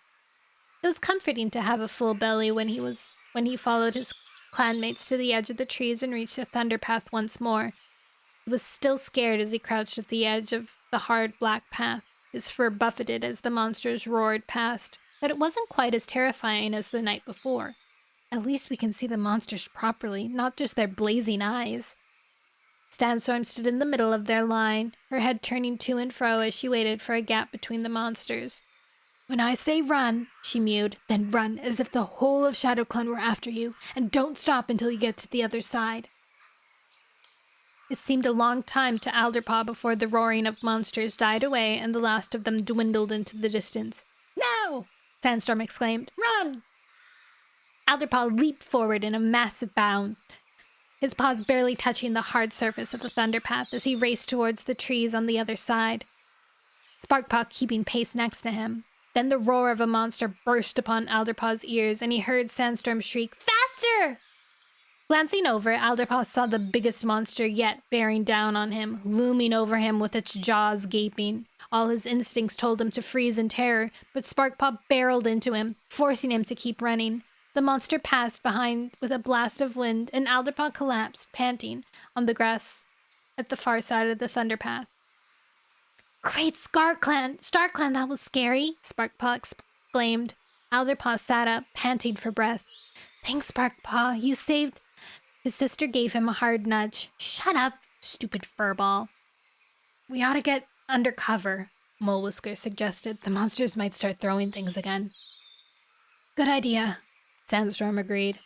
It was comforting to have a full belly when he followed his clanmates to the edge of the trees and reached the Thunderpath once more. He was still scared as he crouched at the edge of the hard black path, his fur buffeted as the monsters roared past, but it wasn't quite as terrifying as the night before. "At least we can see the monsters properly, not just their blazing eyes." Sandstorm stood in the middle of their line, her head turning to and fro as she waited for a gap between the monsters. "When I say run," she mewed, "then run as if the whole of ShadowClan were after you, and don't stop until you get to the other side." It seemed a long time to Alderpaw before the roaring of monsters died away and the last of them dwindled into the distance. "Now!" Sandstorm exclaimed. "Run!" Alderpaw leaped forward in a massive bound, his paws barely touching the hard surface of the Thunderpath as he raced towards the trees on the other side, Sparkpaw keeping pace next to him. Then the roar of a monster burst upon Alderpaw's ears, and he heard Sandstorm shriek, "Faster!" Glancing over, Alderpaw saw the biggest monster yet bearing down on him, looming over him with its jaws gaping. All his instincts told him to freeze in terror, but Sparkpaw barreled into him, forcing him to keep running. The monster passed behind with a blast of wind, and Alderpaw collapsed, panting, on the grass at the far side of the Thunderpath. "Great StarClan, that was scary," Sparkpaw exclaimed. Alderpaw sat up, panting for breath. "Thanks, Sparkpaw, you saved—" His sister gave him a hard nudge. "Shut up, stupid furball." "We ought to get under cover," Mole Whisker suggested. "The monsters might start throwing things again." "Good idea," Sandstorm agreed.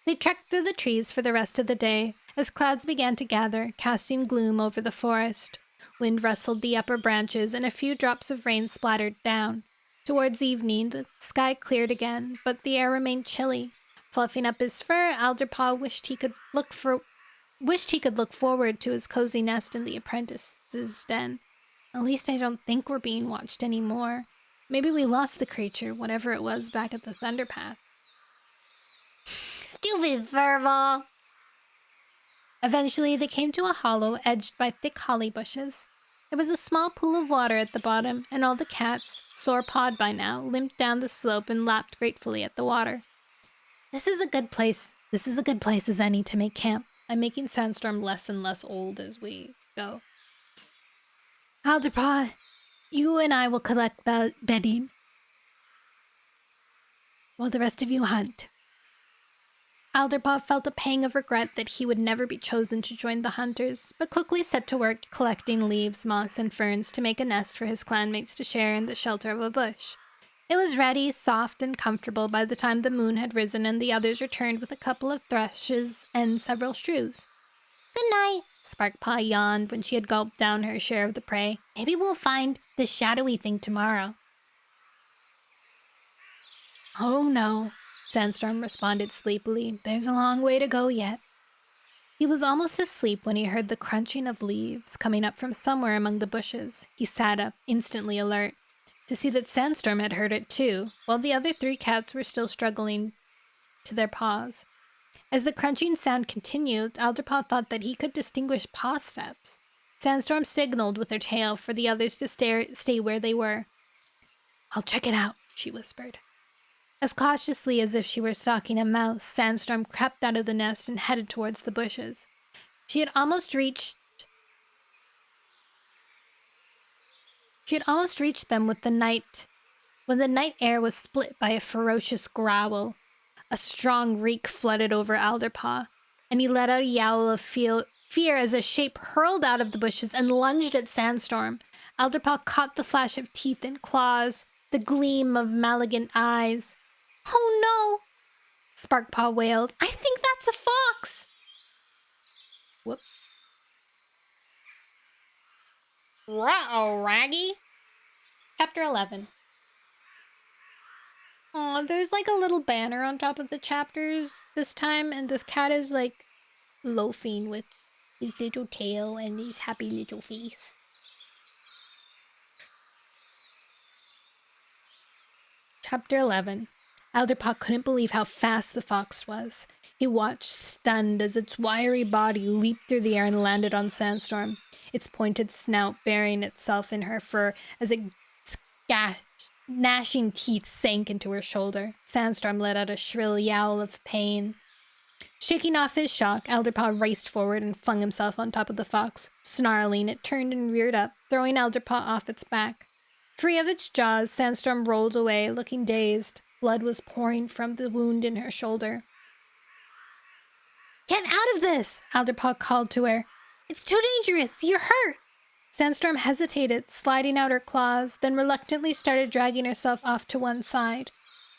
They trekked through the trees for the rest of the day, as clouds began to gather, casting gloom over the forest. Wind rustled the upper branches, and a few drops of rain splattered down. Towards evening, the sky cleared again, but the air remained chilly. Fluffing up his fur, Alderpaw wished he could look forward to his cozy nest in the Apprentice'S den. "At least I don't think we're being watched anymore." Maybe we lost the creature, whatever it was, back at the Thunderpath. Stupid furball! Eventually, they came to a hollow edged by thick holly bushes. There was a small pool of water at the bottom, and all the cats, sore-pawed by now, limped down the slope and lapped gratefully at the water. This is a good place. This is a good place as any to make camp. I'm making Sandstorm less and less old as we go. Alderpaw, you and I will collect bedding, while the rest of you hunt. Alderpaw felt a pang of regret that he would never be chosen to join the hunters, but quickly set to work collecting leaves, moss, and ferns to make a nest for his clanmates to share in the shelter of a bush. It was ready, soft, and comfortable by the time the moon had risen and the others returned with a couple of thrushes and several shrews. Good night, Sparkpaw yawned when she had gulped down her share of the prey. Maybe we'll find the shadowy thing tomorrow. Oh no, Sandstorm responded sleepily. There's a long way to go yet. He was almost asleep when he heard the crunching of leaves coming up from somewhere among the bushes. He sat up, instantly alert, to see that Sandstorm had heard it too, while the other 3 cats were still struggling to their paws. As the crunching sound continued, Alderpaw thought that he could distinguish paw steps. Sandstorm signaled with her tail for the others to stay where they were. I'll check it out, she whispered. As cautiously as if she were stalking a mouse, Sandstorm crept out of the nest and headed towards the bushes. She had almost reached them when the night air was split by a ferocious growl. A strong reek flooded over Alderpaw, and he let out a yowl of fear as a shape hurled out of the bushes and lunged at Sandstorm. Alderpaw caught the flash of teeth and claws, the gleam of malignant eyes. Oh no! Sparkpaw wailed. I think that's a fox! Whoop. Ruh-oh, Raggy! Chapter 11. Aw, there's like a little banner on top of the chapters this time, and this cat is like loafing with his little tail and his happy little face. Chapter 11. Alderpaw couldn't believe how fast the fox was. He watched, stunned, as its wiry body leaped through the air and landed on Sandstorm, its pointed snout burying itself in her fur as its gnashing teeth sank into her shoulder. Sandstorm let out a shrill yowl of pain. Shaking off his shock, Alderpaw raced forward and flung himself on top of the fox. Snarling, it turned and reared up, throwing Alderpaw off its back. Free of its jaws, Sandstorm rolled away, looking dazed. Blood was pouring from the wound in her shoulder. Get out of this! Alderpaw called to her. It's too dangerous! You're hurt! Sandstorm hesitated, sliding out her claws, then reluctantly started dragging herself off to one side.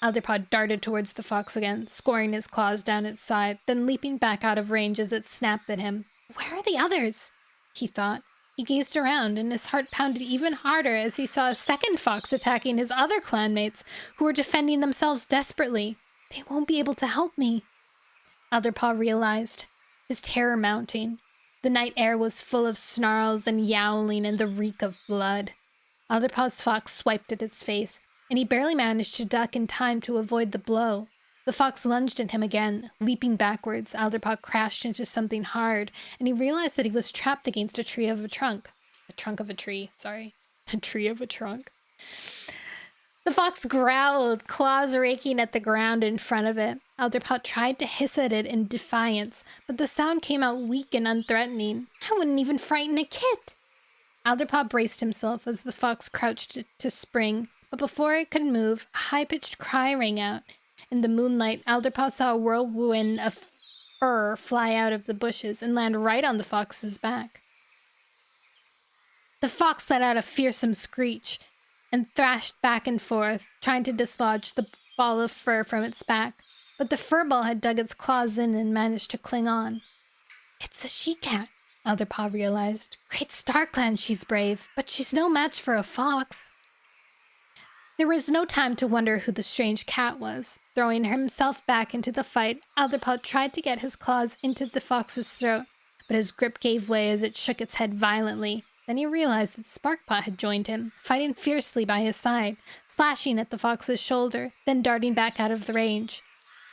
Alderpaw darted towards the fox again, scoring his claws down its side, then leaping back out of range as it snapped at him. Where are the others? He thought. He gazed around, and his heart pounded even harder as he saw a second fox attacking his other clanmates, who were defending themselves desperately. They won't be able to help me, Alderpaw realized, his terror mounting. The night air was full of snarls and yowling and the reek of blood. Alderpaw's fox swiped at his face, and he barely managed to duck in time to avoid the blow. The fox lunged at him again. Leaping backwards, Alderpaw crashed into something hard, and he realized that he was trapped against a tree of a trunk. A trunk of a tree, sorry. A tree of a trunk. The fox growled, claws raking at the ground in front of it. Alderpaw tried to hiss at it in defiance, but the sound came out weak and unthreatening. I wouldn't even frighten a kit. Alderpaw braced himself as the fox crouched to spring, but before it could move, a high-pitched cry rang out. In the moonlight, Alderpaw saw a whirlwind of fur fly out of the bushes and land right on the fox's back. The fox let out a fearsome screech and thrashed back and forth, trying to dislodge the ball of fur from its back, but the furball had dug its claws in and managed to cling on. It's a she-cat, Alderpaw realized. Great StarClan, she's brave, but she's no match for a fox. There was no time to wonder who the strange cat was. Throwing himself back into the fight, Alderpaw tried to get his claws into the fox's throat, but his grip gave way as it shook its head violently. Then he realized that Sparkpot had joined him, fighting fiercely by his side, slashing at the fox's shoulder, then darting back out of the range.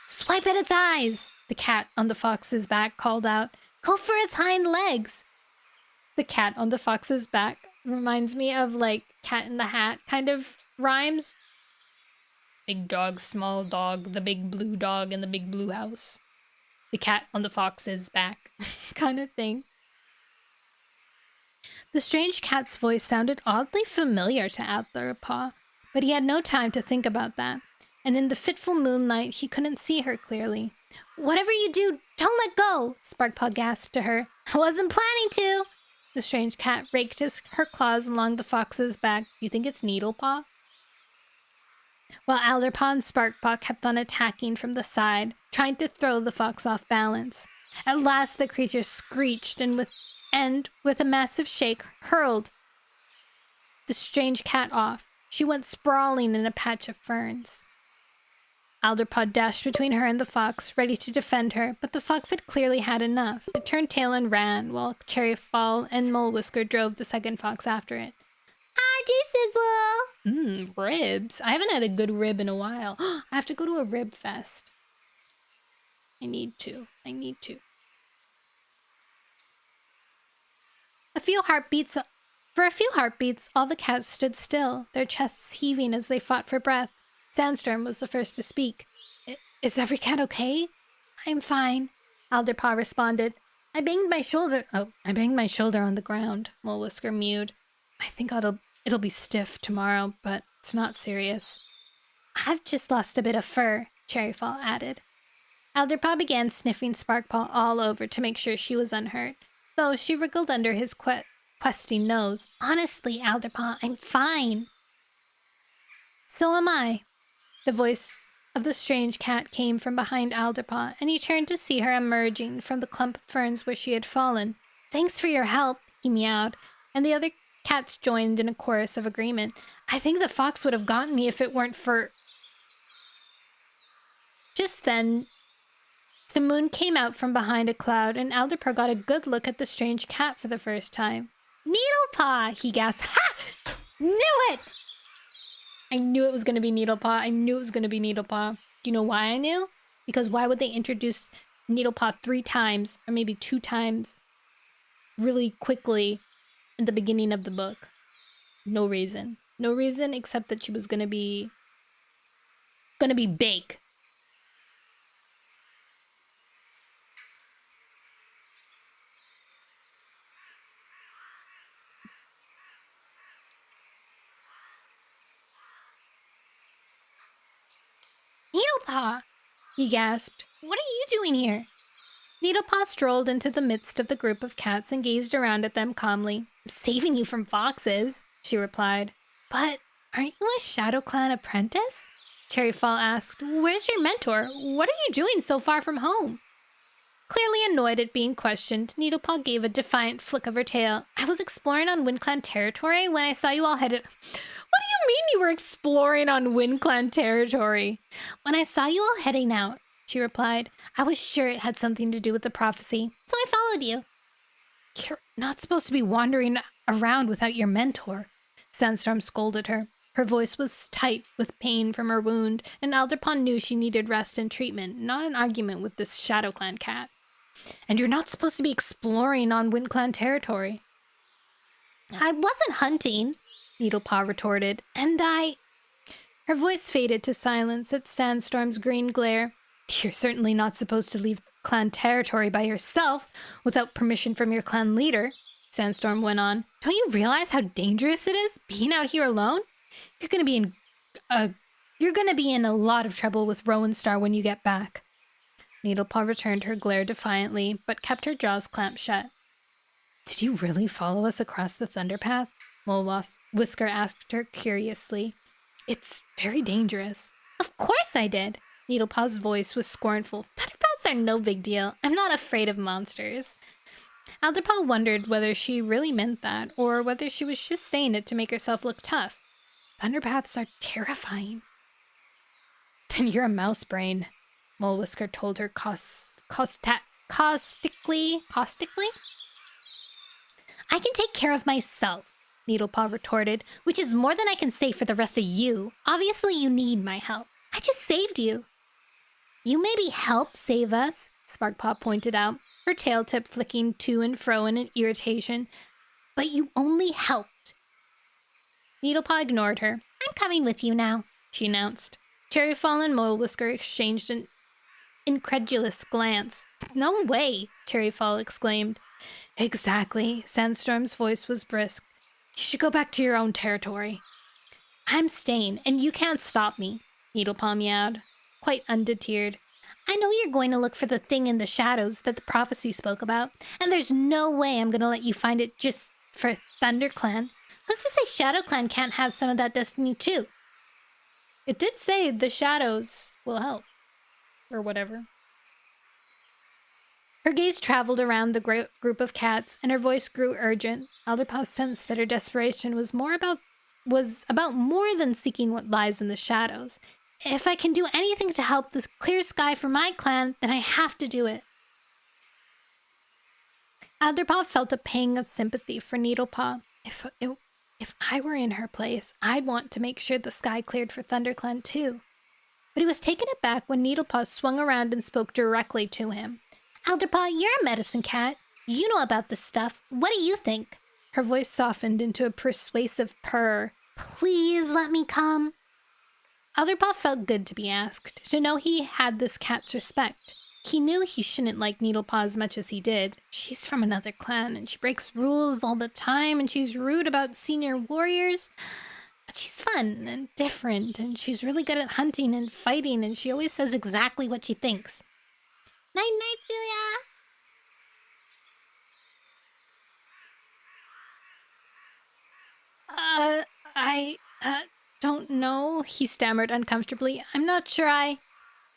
Swipe at its eyes! The cat on the fox's back called out. Go for its hind legs! The cat on the fox's back reminds me of, like, Cat in the Hat kind of rhymes. Big dog, small dog, the big blue dog in the big blue house. The cat on the fox's back kind of thing. The strange cat's voice sounded oddly familiar to Adlerpaw, but he had no time to think about that, and in the fitful moonlight he couldn't see her clearly. Whatever you do, don't let go, Sparkpaw gasped to her. I wasn't planning to. The strange cat raked her claws along the fox's back. You think it's Needlepaw? While Alderpaw and Sparkpaw kept on attacking from the side, trying to throw the fox off balance. At last the creature screeched and with a massive shake hurled the strange cat off. She went sprawling in a patch of ferns. Alderpaw dashed between her and the fox, ready to defend her, but the fox had clearly had enough. It turned tail and ran, while Cherryfall and Mole Whisker drove the second fox after it. Sizzle! Ribs. I haven't had a good rib in a while. I have to go to a rib fest. I need to. For a few heartbeats, all the cats stood still, their chests heaving as they fought for breath. Sandstorm was the first to speak. Is every cat okay? I'm fine, Alderpaw responded. I banged my shoulder on the ground, Mole Whisker mewed. I think it'll be stiff tomorrow, but it's not serious. I've just lost a bit of fur, Cherryfall added. Alderpaw began sniffing Sparkpaw all over to make sure she was unhurt, though she wriggled under his questing nose. Honestly, Alderpaw, I'm fine. So am I. The voice of the strange cat came from behind Alderpaw, and he turned to see her emerging from the clump of ferns where she had fallen. Thanks for your help, he meowed, and the other cats joined in a chorus of agreement. I think the fox would have gotten me if it weren't for... Just then, the moon came out from behind a cloud, and Alderpaw got a good look at the strange cat for the first time. Needlepaw! He gasped. Ha! Knew it! I knew it was going to be Needlepaw. Do you know why I knew? Because why would they introduce Needlepaw 3 times, or maybe 2 times, really quickly in the beginning of the book? No reason. No reason except that she was going to be big. Needlepaw! He gasped. What are you doing here? Needlepaw strolled into the midst of the group of cats and gazed around at them calmly. I'm saving you from foxes, she replied. But aren't you a ShadowClan apprentice? Cherryfall asked. Where's your mentor? What are you doing so far from home? Clearly annoyed at being questioned, Needlepaw gave a defiant flick of her tail. I was exploring on WindClan territory when I saw you all headed... What do you mean you were exploring on WindClan territory? When I saw you all heading out, she replied. I was sure it had something to do with the prophecy, so I followed you. You're not supposed to be wandering around without your mentor, Sandstorm scolded her. Her voice was tight with pain from her wound, and Alderpaw knew she needed rest and treatment, not an argument with this ShadowClan cat. And you're not supposed to be exploring on WindClan territory. I wasn't hunting, Needlepaw retorted, and Her voice faded to silence at Sandstorm's green glare. You're certainly not supposed to leave clan territory by yourself without permission from your clan leader, Sandstorm went on. Don't you realize how dangerous it is being out here alone? You're gonna be in a lot of trouble with Rowan Star when you get back. Needlepaw returned her glare defiantly, but kept her jaws clamped shut. Did you really follow us across the Thunderpath? Mole Whisker asked her curiously. It's very dangerous. Of course I did. Needlepaw's voice was scornful. Thunderpaths are no big deal. I'm not afraid of monsters. Alderpaw wondered whether she really meant that, or whether she was just saying it to make herself look tough. Thunderpaths are terrifying. Then you're a mouse brain, Mole Whisker told her caustically. I can take care of myself, Needlepaw retorted, which is more than I can say for the rest of you. Obviously, you need my help. I just saved you. You maybe help save us, Sparkpaw pointed out, her tail tip flicking to and fro in an irritation. But you only helped. Needlepaw ignored her. I'm coming with you now, she announced. Cherryfall and Mole Whisker exchanged an incredulous glance. No way, Cherryfall exclaimed. Exactly, Sandstorm's voice was brisk. You should go back to your own territory. I'm staying, and you can't stop me, Needlepaw meowed, quite undeterred. I know you're going to look for the thing in the shadows that the prophecy spoke about, and there's no way I'm going to let you find it just for ThunderClan. Who's to say ShadowClan can't have some of that destiny too? It did say the shadows will help. Or whatever. Her gaze traveled around the group of cats, and her voice grew urgent. Alderpaw sensed that her desperation was about more than seeking what lies in the shadows. If I can do anything to help this clear sky for my clan, then I have to do it. Alderpaw felt a pang of sympathy for Needlepaw. If I were in her place, I'd want to make sure the sky cleared for ThunderClan too. But he was taken aback when Needlepaw swung around and spoke directly to him. Alderpaw, you're a medicine cat. You know about this stuff. What do you think? Her voice softened into a persuasive purr. Please let me come. Alderpaw felt good to be asked, to know he had this cat's respect. He knew he shouldn't like Needlepaw as much as he did. She's from another clan, and she breaks rules all the time, and she's rude about senior warriors. But she's fun and different, and she's really good at hunting and fighting, and she always says exactly what she thinks. Night-night, Julia. I don't know, he stammered uncomfortably. I'm not sure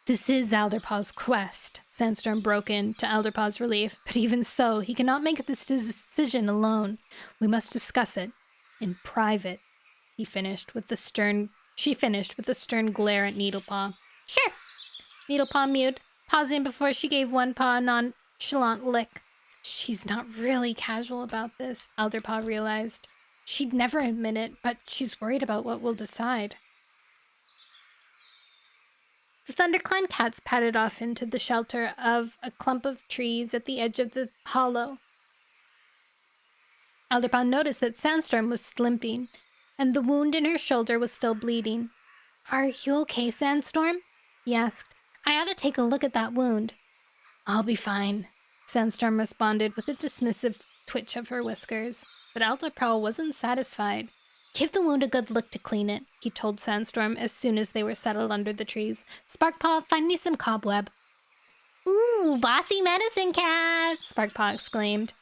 This is Alderpaw's quest, Sandstorm broke in, to Alderpaw's relief. But even so, he cannot make this decision alone. We must discuss it in private. She finished with a stern glare at Needlepaw. Sure, Needlepaw mewed, pausing before she gave one paw a nonchalant lick. She's not really casual about this, Alderpaw realized. She'd never admit it, but she's worried about what we'll decide. The ThunderClan cats padded off into the shelter of a clump of trees at the edge of the hollow. Alderpaw noticed that Sandstorm was limping, and the wound in her shoulder was still bleeding. Are you okay, Sandstorm? He asked. I ought to take a look at that wound. I'll be fine, Sandstorm responded with a dismissive twitch of her whiskers. But Alderpaw wasn't satisfied. Give the wound a good lick to clean it, he told Sandstorm as soon as they were settled under the trees. Sparkpaw, find me some cobweb. Ooh, bossy medicine cat, Sparkpaw exclaimed.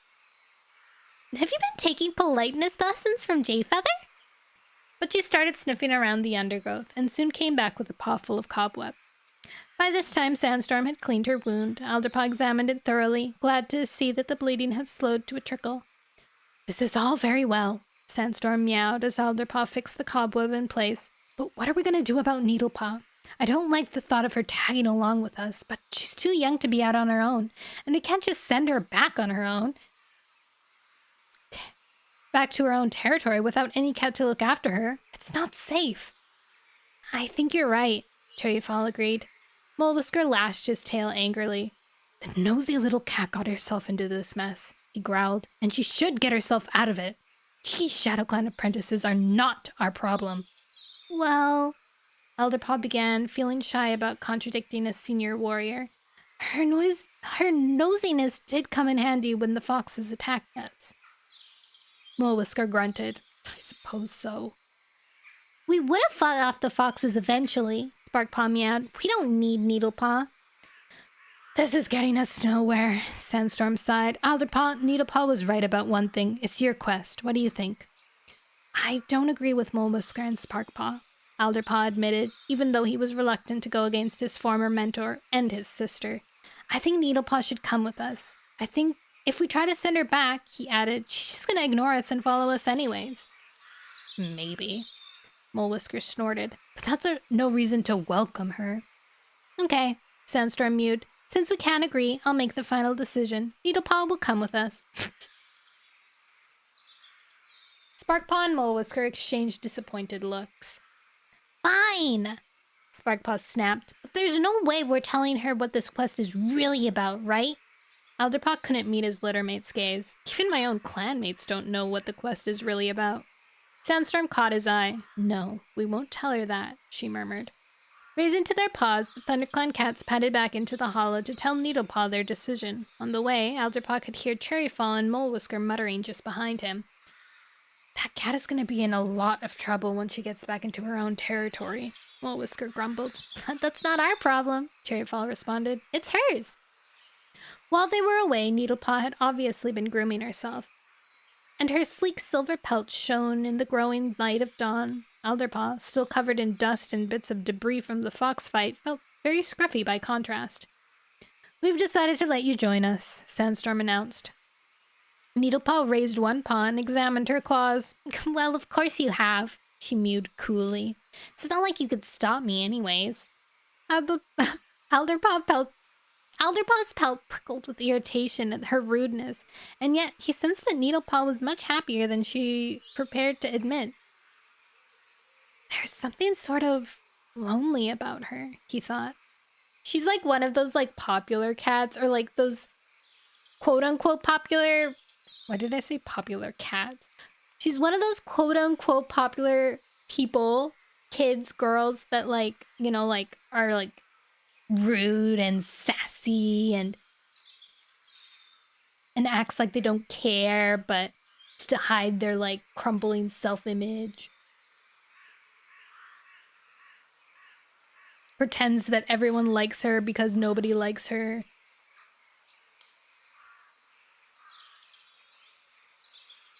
Have you been taking politeness lessons from Jayfeather? But she started sniffing around the undergrowth and soon came back with a paw full of cobweb. By this time, Sandstorm had cleaned her wound. Alderpaw examined it thoroughly, glad to see that the bleeding had slowed to a trickle. This is all very well, Sandstorm meowed as Alderpaw fixed the cobweb in place. But what are we going to do about Needlepaw? I don't like the thought of her tagging along with us, but she's too young to be out on her own, and we can't just send her back on her own. Back to her own territory without any cat to look after her. It's not safe. I think you're right, Cherryfall agreed. Mole Whisker lashed his tail angrily. The nosy little cat got herself into this mess, he growled, and she should get herself out of it. Gee, ShadowClan apprentices are not our problem. Well, Alderpaw began, feeling shy about contradicting a senior warrior. Her nosiness did come in handy when the foxes attacked us. Mole Whisker grunted. I suppose so. We would have fought off the foxes eventually, Sparkpaw meowed. We don't need Needlepaw. This is getting us nowhere, Sandstorm sighed. Needlepaw was right about one thing. It's your quest. What do you think? I don't agree with Mole Whisker and Sparkpaw, Alderpaw admitted, even though he was reluctant to go against his former mentor and his sister. I think Needlepaw should come with us. I think if we try to send her back, he added, she's just gonna ignore us and follow us anyways. Maybe, Mole Whisker snorted, but that's no reason to welcome her. Okay, Sandstorm mewed. Since we can't agree, I'll make the final decision. Needlepaw will come with us. Sparkpaw and Mole Whisker exchanged disappointed looks. Fine, Sparkpaw snapped, but there's no way we're telling her what this quest is really about, right? Alderpaw couldn't meet his littermate's gaze. Even my own clanmates don't know what the quest is really about. Sandstorm caught his eye. No, we won't tell her that, she murmured. Raising to their paws, the ThunderClan cats padded back into the hollow to tell Needlepaw their decision. On the way, Alderpaw could hear Cherryfall and Mole Whisker muttering just behind him. That cat is going to be in a lot of trouble when she gets back into her own territory, Mole Whisker grumbled. That's not our problem, Cherryfall responded. It's hers. While they were away, Needlepaw had obviously been grooming herself, and her sleek silver pelt shone in the growing light of dawn. Alderpaw, still covered in dust and bits of debris from the fox fight, felt very scruffy by contrast. We've decided to let you join us, Sandstorm announced. Needlepaw raised one paw and examined her claws. Well, of course you have, she mewed coolly. It's not like you could stop me anyways. Alderpaw's pelt prickled with irritation at her rudeness, and yet he sensed that Needlepaw was much happier than she prepared to admit. There's something sort of lonely about her, he thought. She's like one of those like popular cats, or like those quote-unquote popular... Why did I say popular cats? She's one of those quote-unquote popular people, kids, girls that like, you know, like are like rude and sassy and acts like they don't care, but just to hide their like crumbling self-image. Pretends that everyone likes her because nobody likes her.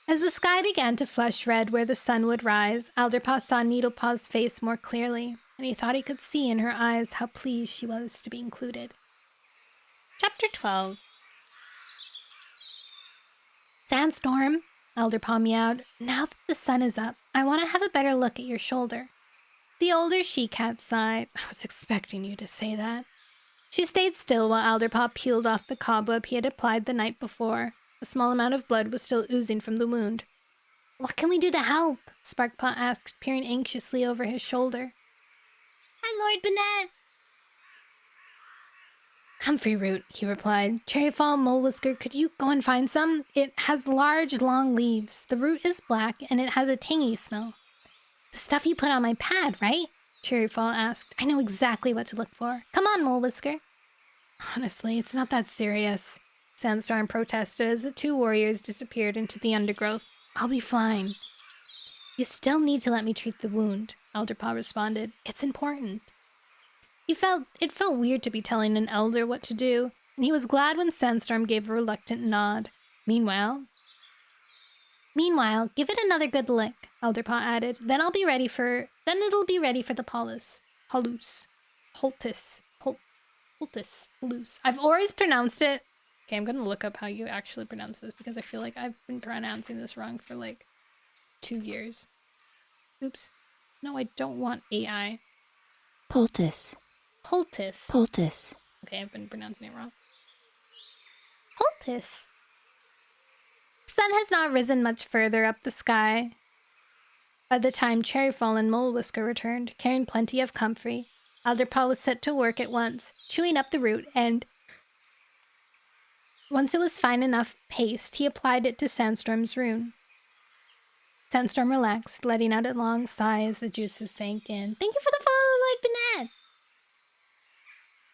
As the sky began to flush red where the sun would rise, Alderpaw saw Needlepaw's face more clearly, and he thought he could see in her eyes how pleased she was to be included. Chapter 12. Sandstorm, Alderpaw meowed. Now that the sun is up, I want to have a better look at your shoulder. The older she-cat sighed. I was expecting you to say that. She stayed still while Alderpaw peeled off the cobweb he had applied the night before. A small amount of blood was still oozing from the wound. What can we do to help? Sparkpaw asked, peering anxiously over his shoulder. Hi, Lord Bennett! Comfrey root, he replied. Cherryfall, Mole Whisker, could you go and find some? It has large, long leaves. The root is black, and it has a tangy smell. The stuff you put on my pad, right? Cherryfall asked. I know exactly what to look for. Come on, Mole Whisker. Honestly, it's not that serious, Sandstorm protested as the two warriors disappeared into the undergrowth. I'll be fine. You still need to let me treat the wound, Alderpaw responded. It's important. It felt weird to be telling an elder what to do, and he was glad when Sandstorm gave a reluctant nod. Meanwhile, give it another good lick, Alderpaw added. Then it'll be ready for the Holtis. I've always pronounced it. Okay, I'm gonna look up how you actually pronounce this because I feel like I've been pronouncing this wrong for like 2 years. Oops. No, I don't want AI. Poultice. Okay, I've been pronouncing it wrong. Poultice. The sun has not risen much further up the sky by the time Cherryfall and Mole Whisker returned, carrying plenty of comfrey. Alderpaw was set to work at once, chewing up the root, and once it was fine enough paste, he applied it to Sandstorm's wound. Sandstorm relaxed, letting out a long sigh as the juices sank in. Thank you for the follow, Lord Bennett!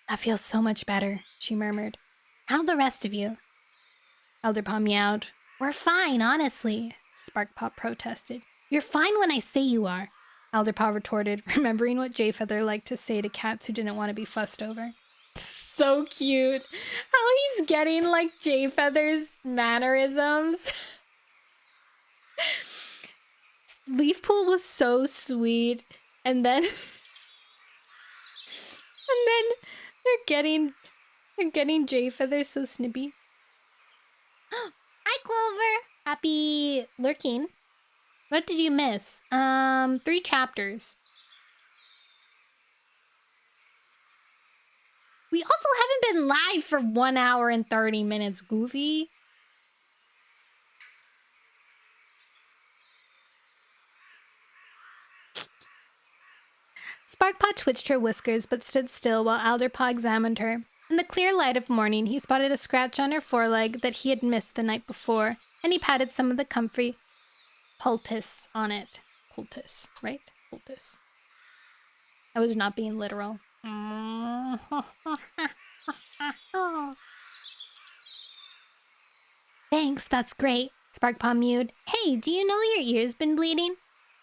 That feels so much better, she murmured. How'd the rest of you? Alderpaw meowed. We're fine, honestly, Sparkpaw protested. You're fine when I say you are, Alderpaw retorted, remembering what Jayfeather liked to say to cats who didn't want to be fussed over. So cute. How he's getting like Jayfeather's mannerisms. Leafpool was so sweet, and then they're getting Jayfeather so snippy. Hi, Clover. Happy lurking. What did you miss? 3 chapters. We also haven't been live for 1 hour and 30 minutes, Goofy. Sparkpaw twitched her whiskers but stood still while Alderpaw examined her. In the clear light of morning, he spotted a scratch on her foreleg that he had missed the night before, and he patted some of the comfrey poultice on it. Poultice, right? Poultice. I was not being literal. Thanks, that's great, Sparkpaw mewed. Hey, do you know your ear's been bleeding?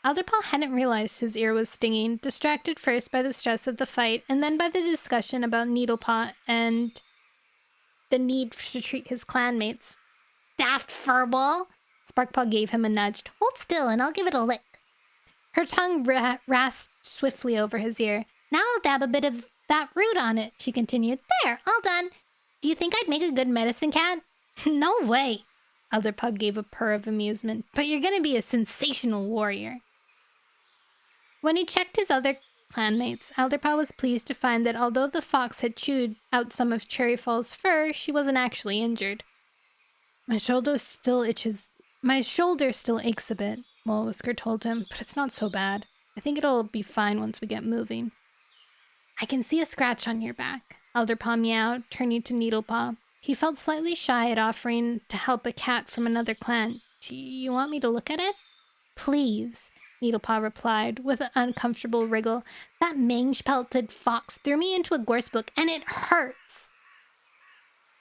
Alderpaw hadn't realized his ear was stinging, distracted first by the stress of the fight, and then by the discussion about Needlepaw and the need to treat his clanmates. Daft furball! Sparkpaw gave him a nudge. Hold still and I'll give it a lick. Her tongue rasped swiftly over his ear. Now I'll dab a bit of that root on it, she continued. There, all done. Do you think I'd make a good medicine cat? No way. Alderpaw gave a purr of amusement. But you're gonna be a sensational warrior. When he checked his other clanmates, Alderpaw was pleased to find that although the fox had chewed out some of Cherryfall's fur, she wasn't actually injured. My shoulder still aches a bit, Mole Whisker told him, but it's not so bad. I think it'll be fine once we get moving. I can see a scratch on your back, Alderpaw meowed, turning to Needlepaw. He felt slightly shy at offering to help a cat from another clan. Do you want me to look at it? Please, Needlepaw replied, with an uncomfortable wriggle. That mange-pelted fox threw me into a gorsebook, and it hurts!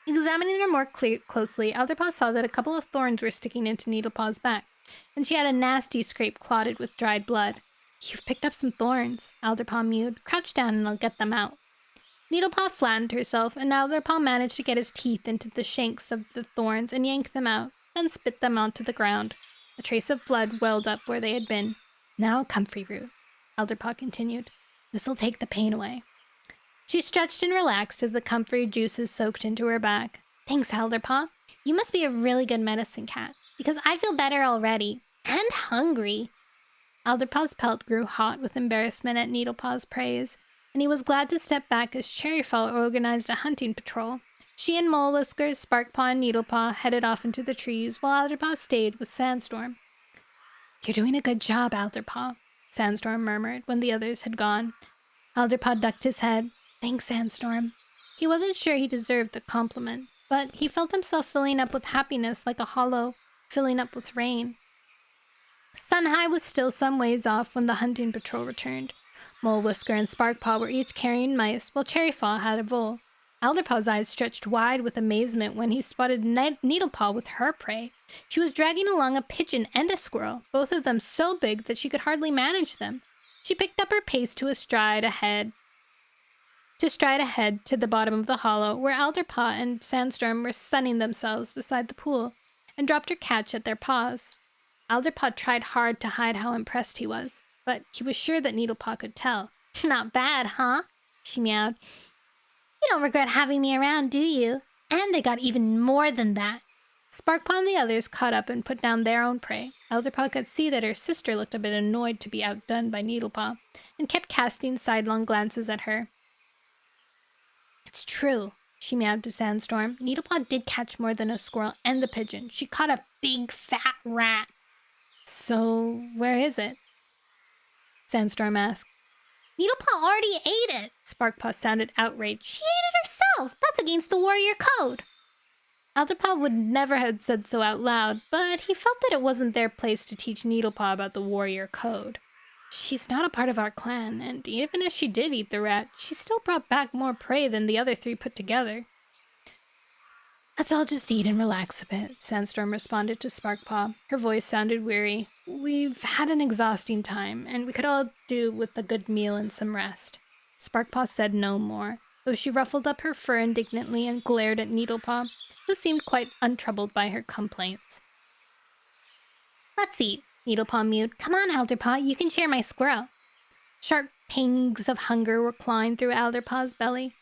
Examining her more closely, Alderpaw saw that a couple of thorns were sticking into Needlepaw's back, and she had a nasty scrape clotted with dried blood. You've picked up some thorns, Alderpaw mewed. Crouch down and I'll get them out. Needlepaw flattened herself, and Alderpaw managed to get his teeth into the shanks of the thorns and yank them out, then spit them onto the ground. A trace of blood welled up where they had been. Now comfrey root, Alderpaw continued. This'll take the pain away. She stretched and relaxed as the comfrey juices soaked into her back. Thanks, Alderpaw. You must be a really good medicine cat, because I feel better already. And hungry. Alderpaw's pelt grew hot with embarrassment at Needlepaw's praise, and he was glad to step back as Cherryfall organized a hunting patrol. She and Mole Whiskers, Sparkpaw, and Needlepaw headed off into the trees, while Alderpaw stayed with Sandstorm. You're doing a good job, Alderpaw, Sandstorm murmured when the others had gone. Alderpaw ducked his head. Thanks, Sandstorm. He wasn't sure he deserved the compliment, but he felt himself filling up with happiness like a hollow filling up with rain. Sunhigh was still some ways off when the hunting patrol returned. Mole Whisker and Sparkpaw were each carrying mice, while Cherryfall had a vole. Alderpaw's eyes stretched wide with amazement when he spotted Needlepaw with her prey. She was dragging along a pigeon and a squirrel, both of them so big that she could hardly manage them. She picked up her pace to stride ahead to the bottom of the hollow, where Alderpaw and Sandstorm were sunning themselves beside the pool, and dropped her catch at their paws. Alderpaw tried hard to hide how impressed he was, but he was sure that Needlepaw could tell. Not bad, huh? She meowed. You don't regret having me around, do you? And I got even more than that. Sparkpaw and the others caught up and put down their own prey. Alderpaw could see that her sister looked a bit annoyed to be outdone by Needlepaw, and kept casting sidelong glances at her. It's true, she meowed to Sandstorm. Needlepaw did catch more than a squirrel and the pigeon. She caught a big fat rat. So, where is it? Sandstorm asked. Needlepaw already ate it, Sparkpaw sounded outraged. She ate it herself! That's against the warrior code! Alderpaw would never have said so out loud, but he felt that it wasn't their place to teach Needlepaw about the warrior code. She's not a part of our clan, and even if she did eat the rat, she still brought back more prey than the other three put together. Let's all just eat and relax a bit, Sandstorm responded to Sparkpaw. Her voice sounded weary. We've had an exhausting time, and we could all do with a good meal and some rest. Sparkpaw said no more, though she ruffled up her fur indignantly and glared at Needlepaw, who seemed quite untroubled by her complaints. Let's eat, Needlepaw mewed. Come on, Alderpaw, you can share my squirrel. Sharp pangs of hunger were clawing through Alderpaw's belly,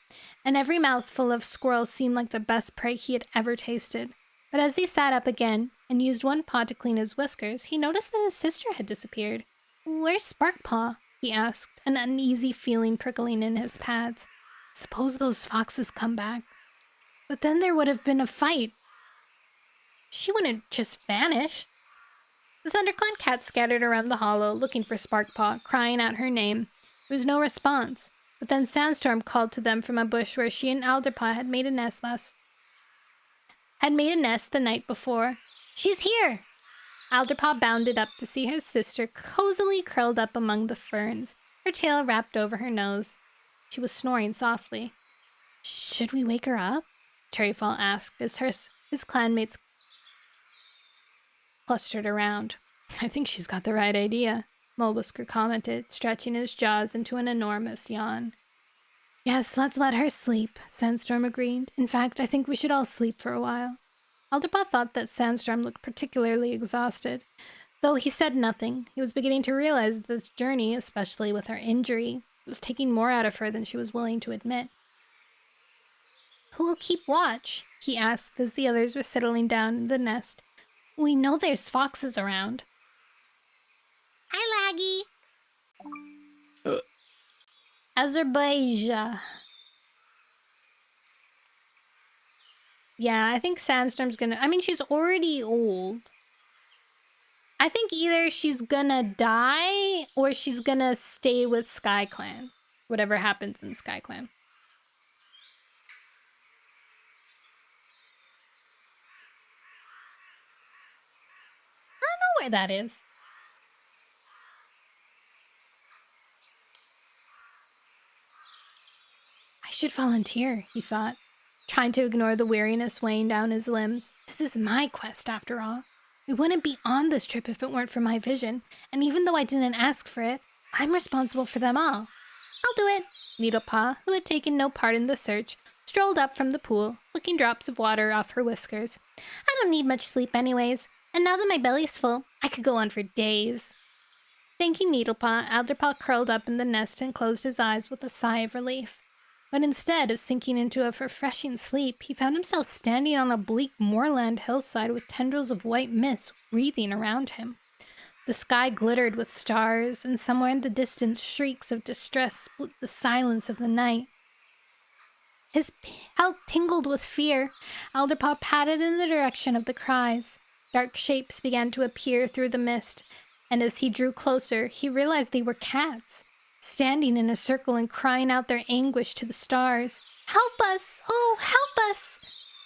and every mouthful of squirrel seemed like the best prey he had ever tasted. But as he sat up again and used one paw to clean his whiskers, he noticed that his sister had disappeared. Where's Sparkpaw? He asked, an uneasy feeling prickling in his pads. Suppose those foxes come back. But then there would have been a fight. She wouldn't just vanish. The ThunderClan cat scattered around the hollow, looking for Sparkpaw, crying out her name. There was no response, but then Sandstorm called to them from a bush where she and Alderpaw had made a nest the night before. "She's here!" Alderpaw bounded up to see his sister cozily curled up among the ferns, her tail wrapped over her nose. She was snoring softly. "Should we wake her up?" Cherryfall asked as his clanmates clustered around. "I think she's got the right idea," Mulwhisker commented, stretching his jaws into an enormous yawn. "Yes, let's let her sleep," Sandstorm agreed. "In fact, I think we should all sleep for a while." Alderpaw thought that Sandstorm looked particularly exhausted. Though he said nothing, he was beginning to realize that this journey, especially with her injury, was taking more out of her than she was willing to admit. "Who will keep watch?" he asked as the others were settling down in the nest. "We know there's foxes around." "Hi, Laggy." Azerbaijan. Yeah, I think Sandstorm's gonna... I mean, she's already old. I think either she's gonna die or she's gonna stay with SkyClan. Whatever happens in SkyClan. I don't know where that is. I should volunteer, he thought, trying to ignore the weariness weighing down his limbs. This is my quest, after all. We wouldn't be on this trip if it weren't for my vision, and even though I didn't ask for it, I'm responsible for them all. I'll do it. Needlepaw, who had taken no part in the search, strolled up from the pool, licking drops of water off her whiskers. I don't need much sleep anyways, and now that my belly's full, I could go on for days. Thanking Needlepaw, Alderpaw curled up in the nest and closed his eyes with a sigh of relief. But instead of sinking into a refreshing sleep, he found himself standing on a bleak moorland hillside with tendrils of white mist wreathing around him. The sky glittered with stars, and somewhere in the distance shrieks of distress split the silence of the night. His pelt tingled with fear. Alderpaw padded in the direction of the cries. Dark shapes began to appear through the mist, and as he drew closer, he realized they were cats, standing in a circle and crying out their anguish to the stars. "Help us! Oh, help us!"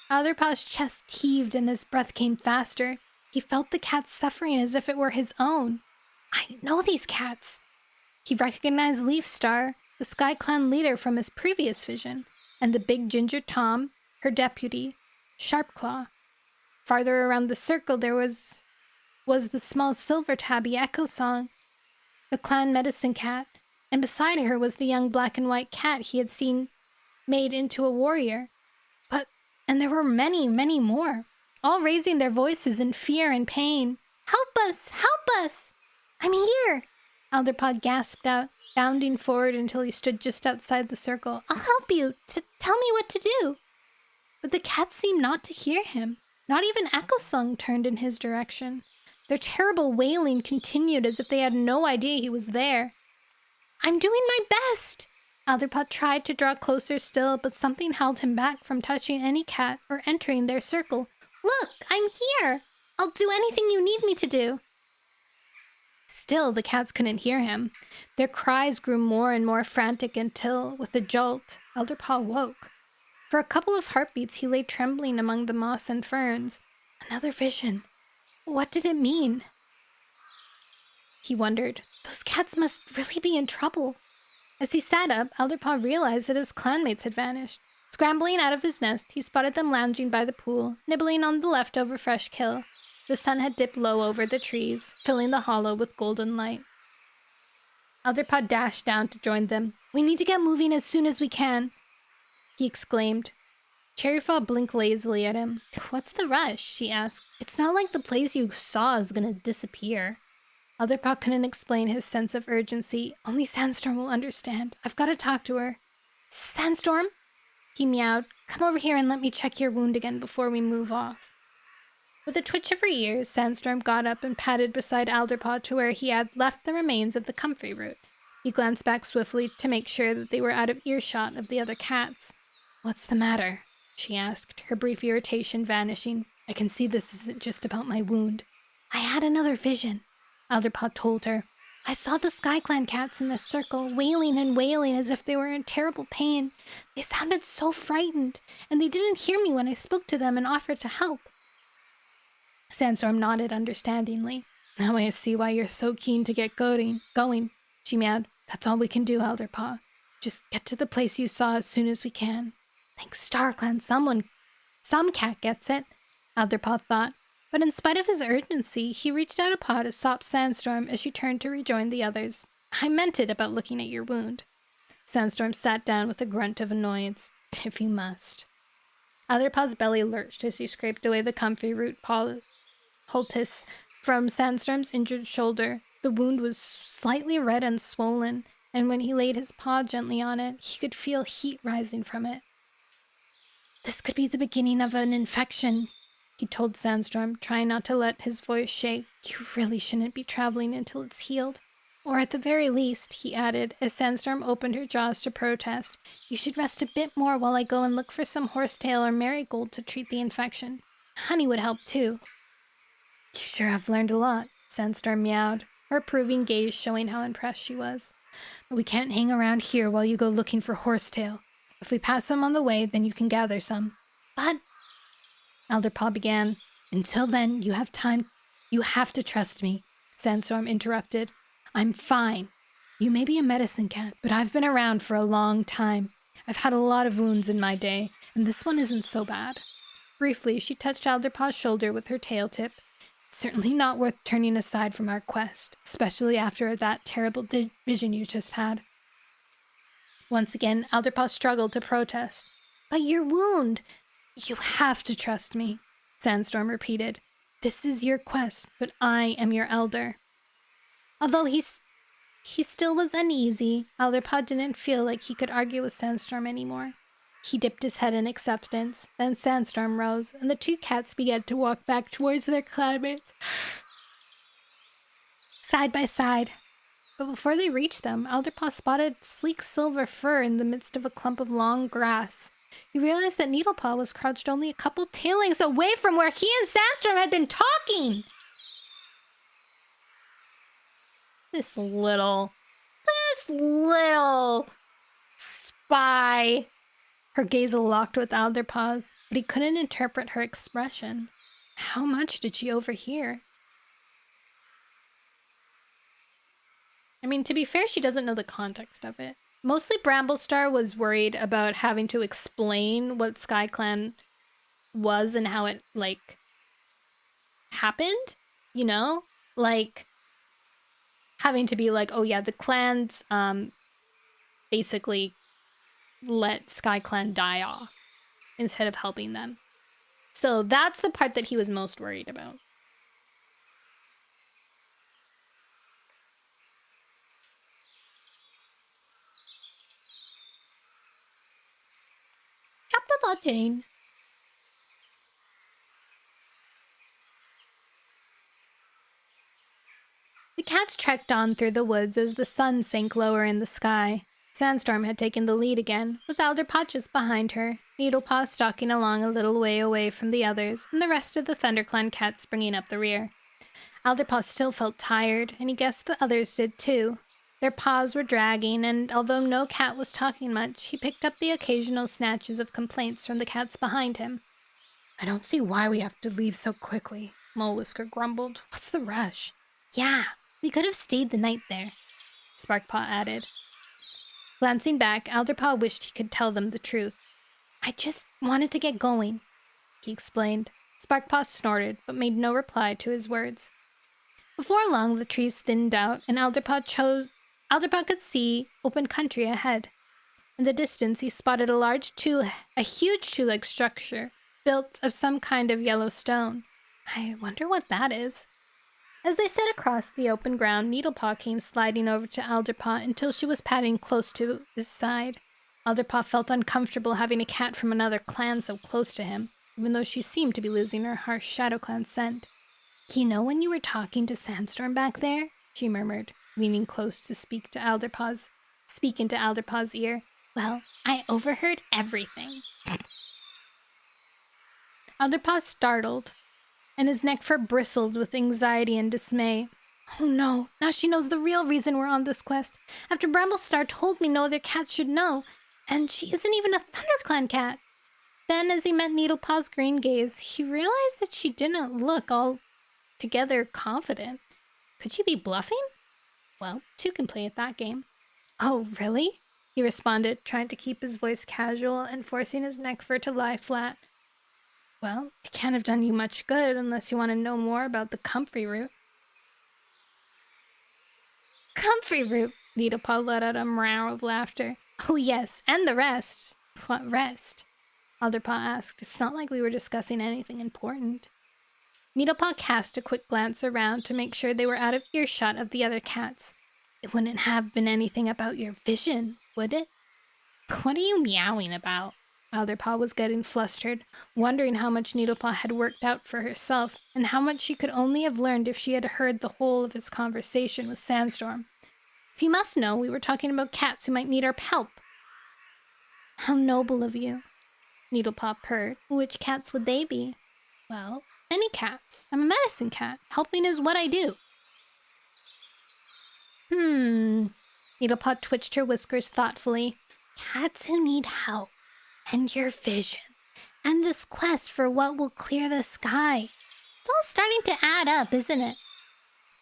Alderpaw's chest heaved and his breath came faster. He felt the cat's suffering as if it were his own. I know these cats. He recognized Leaf Star, the Sky Clan leader from his previous vision, and the big ginger Tom, her deputy, Sharpclaw. Farther around the circle there was the small silver tabby Echo Song, the clan medicine cat, and beside her was the young black and white cat he had seen made into a warrior. And there were many, many more, all raising their voices in fear and pain. "Help us! Help us!" "I'm here!" Alderpaw gasped out, bounding forward until he stood just outside the circle. "I'll help you. Tell me what to do." But the cats seemed not to hear him. Not even Echo Song turned in his direction. Their terrible wailing continued as if they had no idea he was there. "I'm doing my best!" Alderpaw tried to draw closer still, but something held him back from touching any cat or entering their circle. "Look, I'm here! I'll do anything you need me to do." Still, the cats couldn't hear him. Their cries grew more and more frantic until, with a jolt, Alderpaw woke. For a couple of heartbeats, he lay trembling among the moss and ferns. Another vision. What did it mean? He wondered. Those cats must really be in trouble. As he sat up, Alderpaw realized that his clanmates had vanished. Scrambling out of his nest, he spotted them lounging by the pool, nibbling on the leftover fresh kill. The sun had dipped low over the trees, filling the hollow with golden light. Alderpaw dashed down to join them. "We need to get moving as soon as we can," he exclaimed. Cherryfall blinked lazily at him. "What's the rush?" she asked. "It's not like the place you saw is gonna disappear." Alderpaw couldn't explain his sense of urgency. Only Sandstorm will understand. I've got to talk to her. "Sandstorm?" He meowed. "Come over here and let me check your wound again before we move off." With a twitch of her ears, Sandstorm got up and padded beside Alderpaw to where he had left the remains of the comfrey root. He glanced back swiftly to make sure that they were out of earshot of the other cats. "What's the matter?" she asked, her brief irritation vanishing. "I can see this isn't just about my wound." "I had another vision," Alderpaw told her. I saw the Sky Clan cats in the circle, wailing and wailing as if they were in terrible pain. They sounded so frightened, and they didn't hear me when I spoke to them and offered to help. Sandstorm nodded understandingly. Now I see why you're so keen to get going, she meowed. That's all we can do, Elderpaw. Just get to the place you saw as soon as we can. Thanks, StarClan, some cat gets it, Elderpaw thought. But in spite of his urgency, he reached out a paw to stop Sandstorm as she turned to rejoin the others. I meant it about looking at your wound. Sandstorm sat down with a grunt of annoyance. If you must. Elderpaw's belly lurched as he scraped away the comfy root poultice from Sandstorm's injured shoulder. The wound was slightly red and swollen, and when he laid his paw gently on it, he could feel heat rising from it. This could be the beginning of an infection, he told Sandstorm, trying not to let his voice shake. You really shouldn't be traveling until it's healed. Or at the very least, he added, as Sandstorm opened her jaws to protest, you should rest a bit more while I go and look for some horsetail or marigold to treat the infection. Honey would help too. You sure have learned a lot, Sandstorm meowed, her approving gaze showing how impressed she was. But we can't hang around here while you go looking for horsetail. If we pass some on the way, then you can gather some. But, Elderpaw began. Until then, you have time. You have to trust me, Sandstorm interrupted. I'm fine. You may be a medicine cat, but I've been around for a long time. I've had a lot of wounds in my day, and this one isn't so bad. Briefly, she touched Elderpaw's shoulder with her tail tip. It's certainly not worth turning aside from our quest, especially after that terrible vision you just had. Once again, Elderpaw struggled to protest. But your wound! You have to trust me, Sandstorm repeated. This is your quest, but I am your elder. Although he still was uneasy, Elderpaw didn't feel like he could argue with Sandstorm anymore. He dipped his head in acceptance, then Sandstorm rose, and the two cats began to walk back towards their clanmates, side by side. But before they reached them, Elderpaw spotted sleek silver fur in the midst of a clump of long grass. He realized that Needlepaw was crouched only a couple tail lengths away from where he and Sandstorm had been talking! This little spy. Her gaze locked with Elderpaw's, but he couldn't interpret her expression. How much did she overhear? I mean, to be fair, she doesn't know the context of it. Mostly Bramblestar was worried about having to explain what SkyClan was and how it, like, happened, you know? Like, having to be like, oh yeah, the clans, basically let SkyClan die off instead of helping them. So that's the part that he was most worried about. Chapter 13. The cats trekked on through the woods as the sun sank lower in the sky. Sandstorm had taken the lead again, with Elderpaw just behind her, Needlepaw stalking along a little way away from the others, and the rest of the ThunderClan cats bringing up the rear. Elderpaw still felt tired, and he guessed the others did too. Their paws were dragging, and although no cat was talking much, he picked up the occasional snatches of complaints from the cats behind him. I don't see why we have to leave so quickly, Molewhisker grumbled. What's the rush? Yeah, we could have stayed the night there, Sparkpaw added. Glancing back, Elderpaw wished he could tell them the truth. I just wanted to get going, he explained. Sparkpaw snorted, but made no reply to his words. Before long, the trees thinned out, and Elderpaw could see open country ahead. In the distance, he spotted a huge two-legged structure, built of some kind of yellow stone. I wonder what that is. As they sat across the open ground, Needlepaw came sliding over to Elderpaw until she was padding close to his side. Elderpaw felt uncomfortable having a cat from another clan so close to him, even though she seemed to be losing her harsh Shadow Clan scent. You know when you were talking to Sandstorm back there? She murmured, leaning close to speak into Elderpaw's ear. Well, I overheard everything. Elderpaw startled, and his neck fur bristled with anxiety and dismay. Oh no, now she knows the real reason we're on this quest. After Bramblestar told me no other cats should know, and she isn't even a ThunderClan cat. Then, as he met Needlepaw's green gaze, he realized that she didn't look altogether confident. Could she be bluffing? Well, two can play at that game. Oh, really? He responded, trying to keep his voice casual and forcing his neck fur to lie flat. Well, it can't have done you much good unless you want to know more about the comfrey root. Comfrey root! Needlepaw let out a meow of laughter. Oh yes, and the rest. What rest? Alderpaw asked. It's not like we were discussing anything important. Needlepaw cast a quick glance around to make sure they were out of earshot of the other cats. It wouldn't have been anything about your vision, would it? What are you meowing about? Alderpaw was getting flustered, wondering how much Needlepaw had worked out for herself, and how much she could only have learned if she had heard the whole of his conversation with Sandstorm. If you must know, we were talking about cats who might need our help. How noble of you, Needlepaw purred. Which cats would they be? Well, any cats. I'm a medicine cat. Helping is what I do. Needlepaw twitched her whiskers thoughtfully. Cats who need help. And your vision. And this quest for what will clear the sky. It's all starting to add up, isn't it?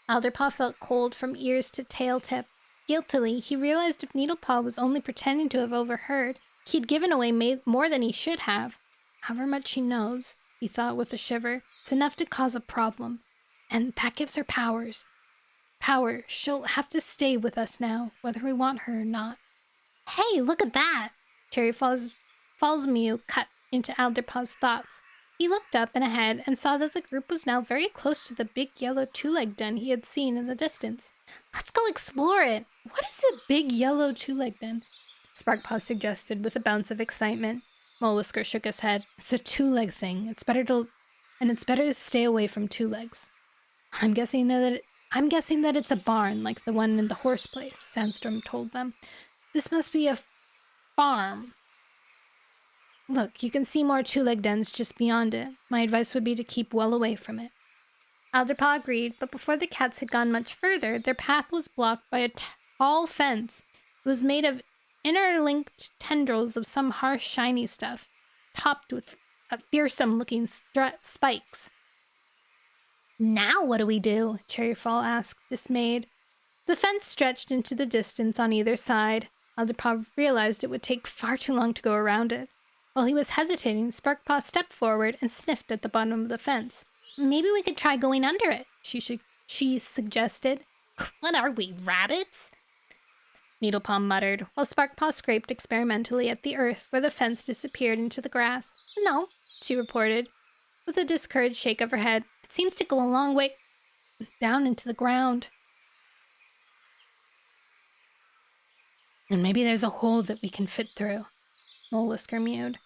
Alderpaw felt cold from ears to tail tip. Guiltily, he realized if Needlepaw was only pretending to have overheard, he'd given away more than he should have. However much she knows, he thought with a shiver, it's enough to cause a problem. And that gives her powers. Power. She'll have to stay with us now, whether we want her or not. Hey, look at that! Cherry Fall's mew cut into Alderpaw's thoughts. He looked up and ahead and saw that the group was now very close to the big yellow two-leg den he had seen in the distance. Let's go explore it! What is a big yellow two-leg den? Sparkpaw suggested with a bounce of excitement. Molewhisker shook his head. It's a two-leg thing. It's better to stay away from two legs. I'm guessing that it's a barn like the one in the horse place, Sandstorm told them. This must be a farm. Look, you can see more two-leg dens just beyond it. My advice would be to keep well away from it. Alderpaw agreed, but before the cats had gone much further, their path was blocked by a tall fence. It was made of interlinked tendrils of some harsh, shiny stuff, topped with fearsome-looking spikes. Now what do we do? Cherryfall asked, dismayed. The fence stretched into the distance on either side. Alderpaw realized it would take far too long to go around it. While he was hesitating, Sparkpaw stepped forward and sniffed at the bottom of the fence. Maybe we could try going under it, she suggested. What are we, rabbits? Needlepaw muttered, while Sparkpaw scraped experimentally at the earth where the fence disappeared into the grass. No, she reported, with a discouraged shake of her head. It seems to go a long way down into the ground. And maybe there's a hole that we can fit through, Molewhisker mewed.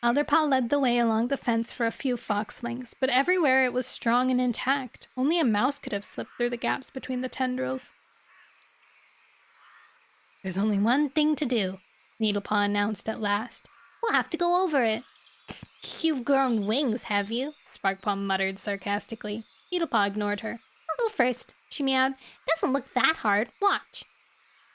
Alderpaw led the way along the fence for a few fox lengths, but everywhere it was strong and intact. Only a mouse could have slipped through the gaps between the tendrils. There's only one thing to do, Needlepaw announced at last. We'll have to go over it. You've grown wings, have you? Sparkpaw muttered sarcastically. Needlepaw ignored her. I'll go first, she meowed. It doesn't look that hard. Watch.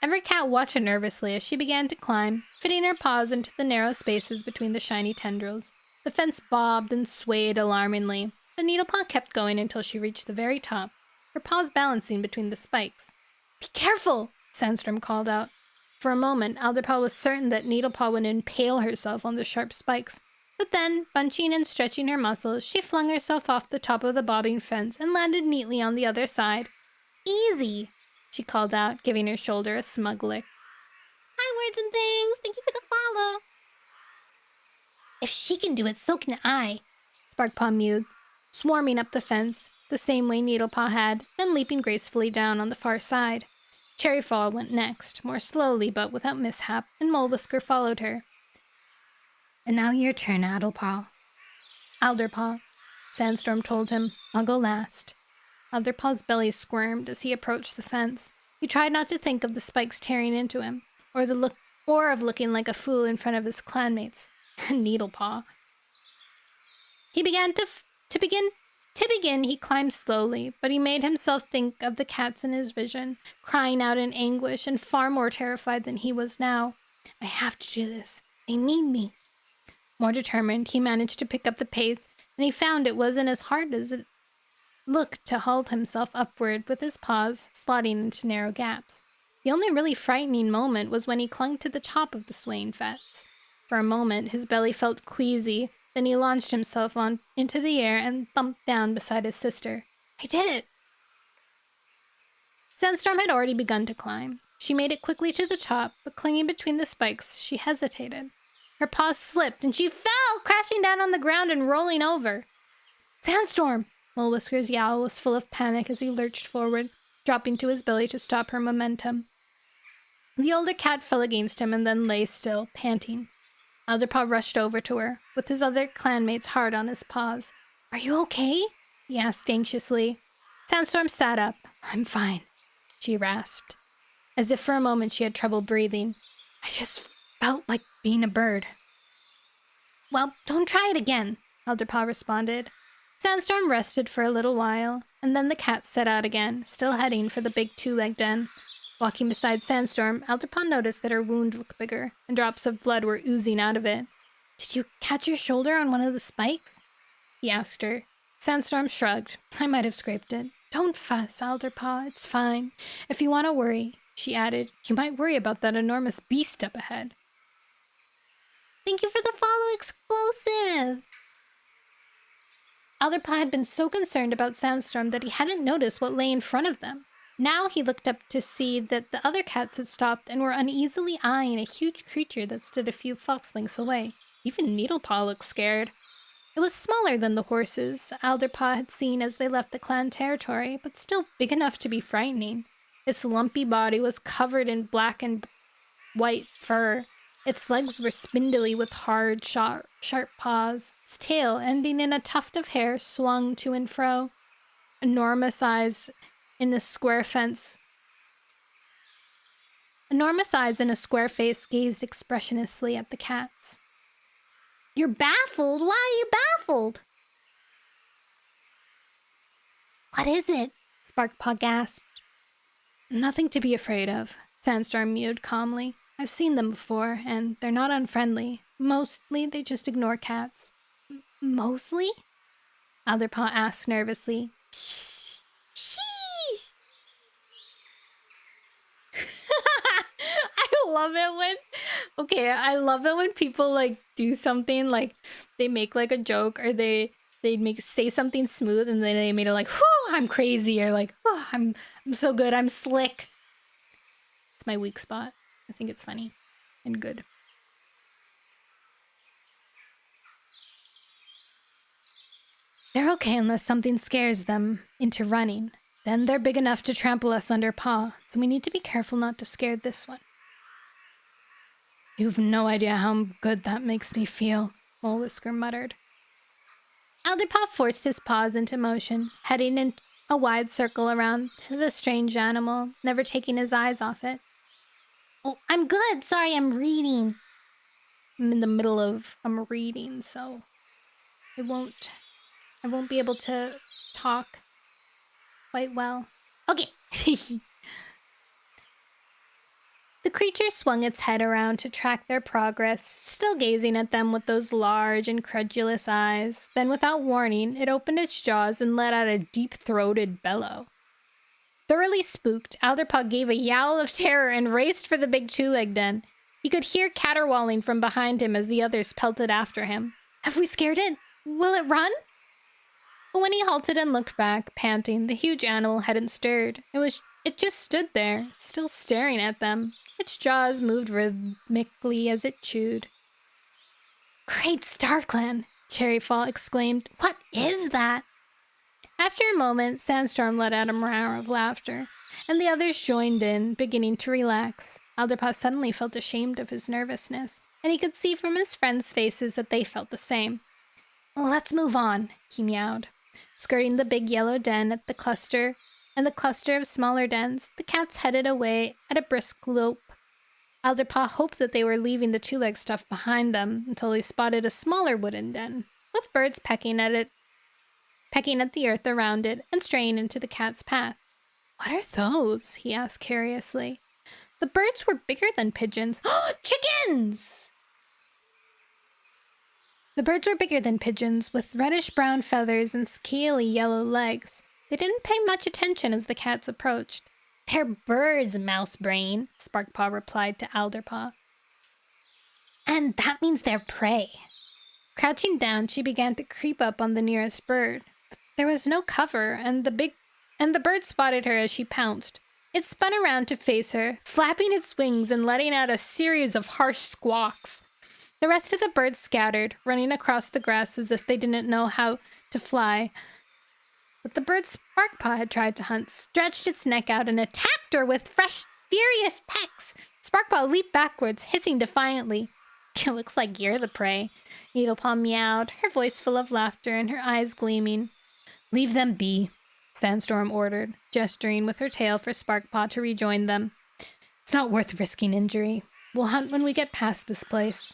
Every cat watched nervously as she began to climb, fitting her paws into the narrow spaces between the shiny tendrils. The fence bobbed and swayed alarmingly, but Needlepaw kept going until she reached the very top, her paws balancing between the spikes. Be careful! Sandstorm called out. For a moment, Alderpaw was certain that Needlepaw would impale herself on the sharp spikes, but then, bunching and stretching her muscles, she flung herself off the top of the bobbing fence and landed neatly on the other side. Easy! She called out, giving her shoulder a smug lick. Hi, words and things! Thank you for the follow! If she can do it, so can I, Sparkpaw mewed, swarming up the fence, the same way Needlepaw had, then leaping gracefully down on the far side. Cherryfall went next, more slowly but without mishap, and Molewhisker followed her. And now your turn, Alderpaw, Sandstorm told him. I'll go last. Alderpaw's belly squirmed as he approached the fence. He tried not to think of the spikes tearing into him, or of looking like a fool in front of his clanmates. Needlepaw. He began To begin, he climbed slowly, but he made himself think of the cats in his vision, crying out in anguish and far more terrified than he was now. I have to do this. They need me. More determined, he managed to pick up the pace, and he found it wasn't as hard as it looked to hold himself upward with his paws slotting into narrow gaps. The only really frightening moment was when he clung to the top of the swaying fence. For a moment, his belly felt queasy, then he launched himself into the air and thumped down beside his sister. I did it! Sandstorm had already begun to climb. She made it quickly to the top, but clinging between the spikes, she hesitated. Her paws slipped, and she fell, crashing down on the ground and rolling over. Sandstorm! Mole Whisker's yowl was full of panic as he lurched forward, dropping to his belly to stop her momentum. The older cat fell against him and then lay still, panting. Elderpaw rushed over to her, with his other clanmates hard on his paws. Are you okay? He asked anxiously. Sandstorm sat up. I'm fine, she rasped, as if for a moment she had trouble breathing. I just felt like being a bird. Well, don't try it again, Elderpaw responded. Sandstorm rested for a little while, and then the cat set out again, still heading for the big two-legged den. Walking beside Sandstorm, Elderpaw noticed that her wound looked bigger, and drops of blood were oozing out of it. Did you catch your shoulder on one of the spikes? He asked her. Sandstorm shrugged. I might have scraped it. Don't fuss, Elderpaw. It's fine. If you want to worry, she added, you might worry about that enormous beast up ahead. Thank you for the follow explosive! Elderpaw had been so concerned about Sandstorm that he hadn't noticed what lay in front of them. Now he looked up to see that the other cats had stopped and were uneasily eyeing a huge creature that stood a few fox lengths away. Even Needlepaw looked scared. It was smaller than the horses Elderpaw had seen as they left the clan territory, but still big enough to be frightening. Its lumpy body was covered in black and white fur. Its legs were spindly with hard, sharp paws. Its tail, ending in a tuft of hair, swung to and fro. Enormous eyes in a square face gazed expressionlessly at the cats. You're baffled? Why are you baffled? What is it? Sparkpaw gasped. Nothing to be afraid of, Sandstorm mewed calmly. I've seen them before, and they're not unfriendly. Mostly, they just ignore cats. Mostly? Elderpaw asked nervously. Shh. Sheesh. I love it when people like do something like they make like a joke or they say something smooth and then they made it like, whew, I'm crazy, or like, oh, I'm so good, I'm slick. It's my weak spot. I think it's funny and good. They're okay unless something scares them into running. Then they're big enough to trample us under paw, so we need to be careful not to scare this one. You've no idea how good that makes me feel, Mole Whisker muttered. Elderpaw forced his paws into motion, heading in a wide circle around the strange animal, never taking his eyes off it. Oh, I'm good. Sorry, I'm reading. I'm in the middle of reading, so I won't be able to talk quite well. Okay. The creature swung its head around to track their progress, still gazing at them with those large, incredulous eyes. Then, without warning, it opened its jaws and let out a deep-throated bellow. Thoroughly spooked, Elderpaw gave a yowl of terror and raced for the big two-legged den. He could hear caterwauling from behind him as the others pelted after him. Have we scared it? Will it run? But when he halted and looked back, panting, the huge animal hadn't stirred. It just stood there, still staring at them. Its jaws moved rhythmically as it chewed. Great Starclan! Cherryfall exclaimed. What is that? After a moment, Sandstorm let out a roar of laughter, and the others joined in, beginning to relax. Elderpaw suddenly felt ashamed of his nervousness, and he could see from his friends' faces that they felt the same. Let's move on, he meowed. Skirting the big yellow den at the cluster of smaller dens, the cats headed away at a brisk lope. Elderpaw hoped that they were leaving the two-leg stuff behind them until they spotted a smaller wooden den, with birds pecking at it pecking at the earth around it and straying into the cat's path. What are those? He asked curiously. The birds were bigger than pigeons. Chickens! The birds were bigger than pigeons, with reddish-brown feathers and scaly yellow legs. They didn't pay much attention as the cats approached. They're birds, Mouse Brain, Sparkpaw replied to Alderpaw. And that means they're prey. Crouching down, she began to creep up on the nearest bird. There was no cover, and the bird spotted her as she pounced. It spun around to face her, flapping its wings and letting out a series of harsh squawks. The rest of the birds scattered, running across the grass as if they didn't know how to fly. But the bird Sparkpaw had tried to hunt stretched its neck out and attacked her with fresh, furious pecks. Sparkpaw leaped backwards, hissing defiantly. It looks like you're the prey, Needlepaw meowed, her voice full of laughter and her eyes gleaming. Leave them be, Sandstorm ordered, gesturing with her tail for Sparkpaw to rejoin them. It's not worth risking injury. We'll hunt when we get past this place.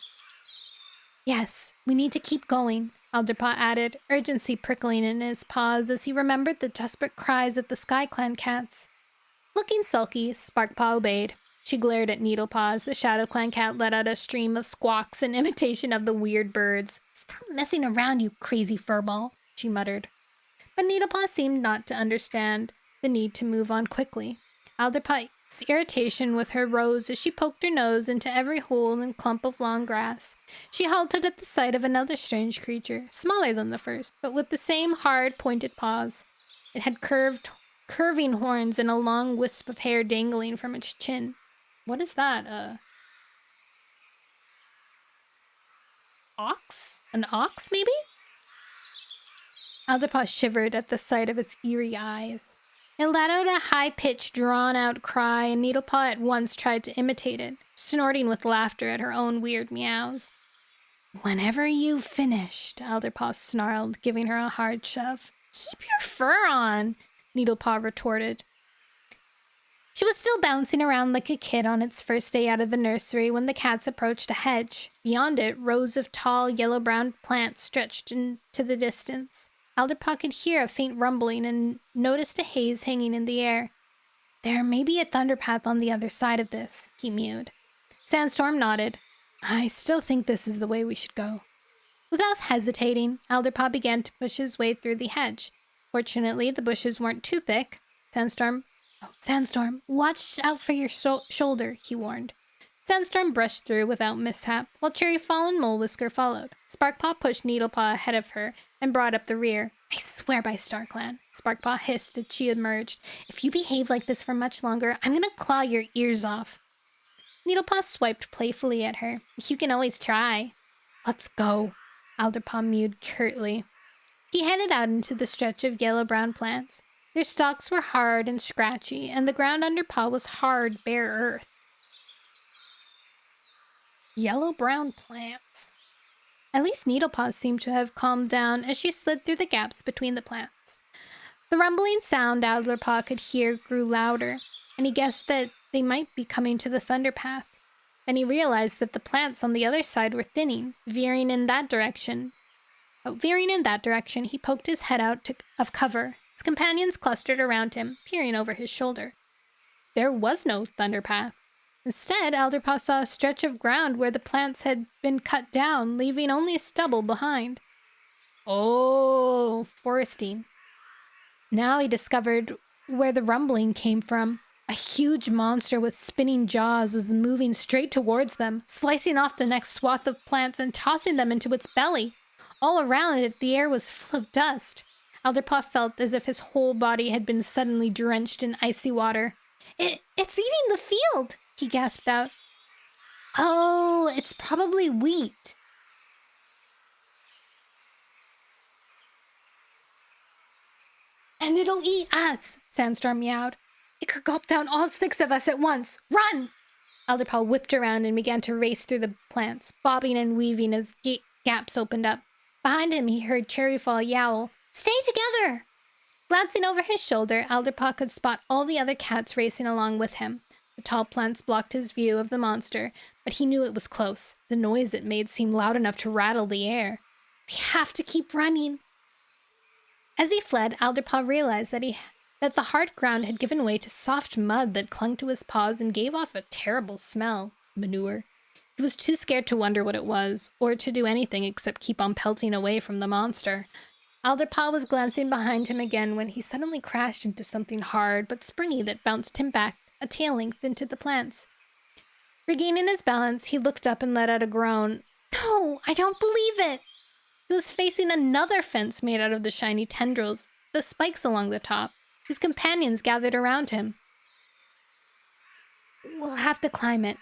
Yes, we need to keep going, Alderpaw added, urgency prickling in his paws as he remembered the desperate cries of the SkyClan cats. Looking sulky, Sparkpaw obeyed. She glared at Needlepaw as the ShadowClan cat let out a stream of squawks in imitation of the weird birds. Stop messing around, you crazy furball, she muttered. But Needlepaw seemed not to understand the need to move on quickly. Alderpaw's irritation with her rose as she poked her nose into every hole and clump of long grass. She halted at the sight of another strange creature, smaller than the first, but with the same hard, pointed paws. It had curving horns and a long wisp of hair dangling from its chin. What is that? Ox? An ox, maybe? Alderpaw shivered at the sight of its eerie eyes. It let out a high-pitched, drawn-out cry, and Needlepaw at once tried to imitate it, snorting with laughter at her own weird meows. Whenever you've finished, Alderpaw snarled, giving her a hard shove. Keep your fur on, Needlepaw retorted. She was still bouncing around like a kid on its first day out of the nursery when the cats approached a hedge. Beyond it, rows of tall, yellow-brown plants stretched into the distance. Alderpaw could hear a faint rumbling and noticed a haze hanging in the air. There may be a thunderpath on the other side of this, he mewed. Sandstorm nodded. I still think this is the way we should go. Without hesitating, Alderpaw began to push his way through the hedge. Fortunately, the bushes weren't too thick. Sandstorm, watch out for your shoulder, he warned. Sandstorm brushed through without mishap, while Cherryfall and Molewhisker followed. Sparkpaw pushed Needlepaw ahead of her and brought up the rear. I swear by StarClan, Sparkpaw hissed as she emerged. If you behave like this for much longer, I'm gonna claw your ears off. Needlepaw swiped playfully at her. You can always try. Let's go, Alderpaw mewed curtly. He headed out into the stretch of yellow-brown plants. Their stalks were hard and scratchy, and the ground under Paw was hard, bare earth. Yellow-brown plants. At least Needlepaw seemed to have calmed down as she slid through the gaps between the plants. The rumbling sound Alderpaw could hear grew louder, and he guessed that they might be coming to the thunderpath. Then he realized that the plants on the other side were thinning, veering in that direction, he poked his head out of cover. His companions clustered around him, peering over his shoulder. There was no thunderpath. Instead, Alderpaw saw a stretch of ground where the plants had been cut down, leaving only stubble behind. Oh, foresting. Now he discovered where the rumbling came from. A huge monster with spinning jaws was moving straight towards them, slicing off the next swath of plants and tossing them into its belly. All around it, the air was full of dust. Alderpaw felt as if his whole body had been suddenly drenched in icy water. It's eating the field, he gasped out. Oh, it's probably wheat. And it'll eat us, Sandstorm meowed. It could gulp down all 6 of us at once. Run! Alderpaw whipped around and began to race through the plants, bobbing and weaving as gaps opened up. Behind him, he heard Cherryfall yowl, Stay together! Glancing over his shoulder, Alderpaw could spot all the other cats racing along with him. The tall plants blocked his view of the monster, but he knew it was close. The noise it made seemed loud enough to rattle the air. We have to keep running. As he fled, Alderpaw realized that the hard ground had given way to soft mud that clung to his paws and gave off a terrible smell. Manure. He was too scared to wonder what it was, or to do anything except keep on pelting away from the monster. Alderpaw was glancing behind him again when he suddenly crashed into something hard but springy that bounced him back a tail length into the plants. Regaining his balance, he looked up and let out a groan. No, I don't believe it! He was facing another fence made out of the shiny tendrils, the spikes along the top. His companions gathered around him. We'll have to climb it.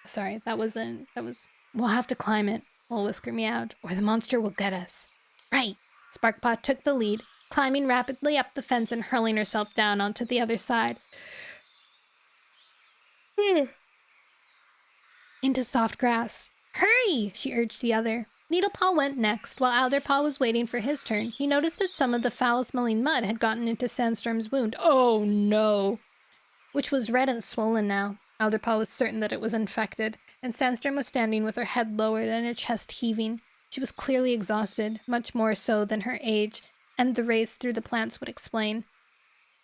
Sorry, we'll have to climb it, Old Whisker meowed, or the monster will get us. Right. Sparkpaw took the lead, climbing rapidly up the fence and hurling herself down onto the other side. Into soft grass. Hurry, she urged the other. Needlepaw went next. While Alderpaw was waiting for his turn, he noticed that some of the foul-smelling mud had gotten into Sandstorm's wound. Oh, no! Which was red and swollen now. Alderpaw was certain that it was infected, and Sandstorm was standing with her head lowered and her chest heaving. She was clearly exhausted, much more so than her age, and the race through the plants would explain.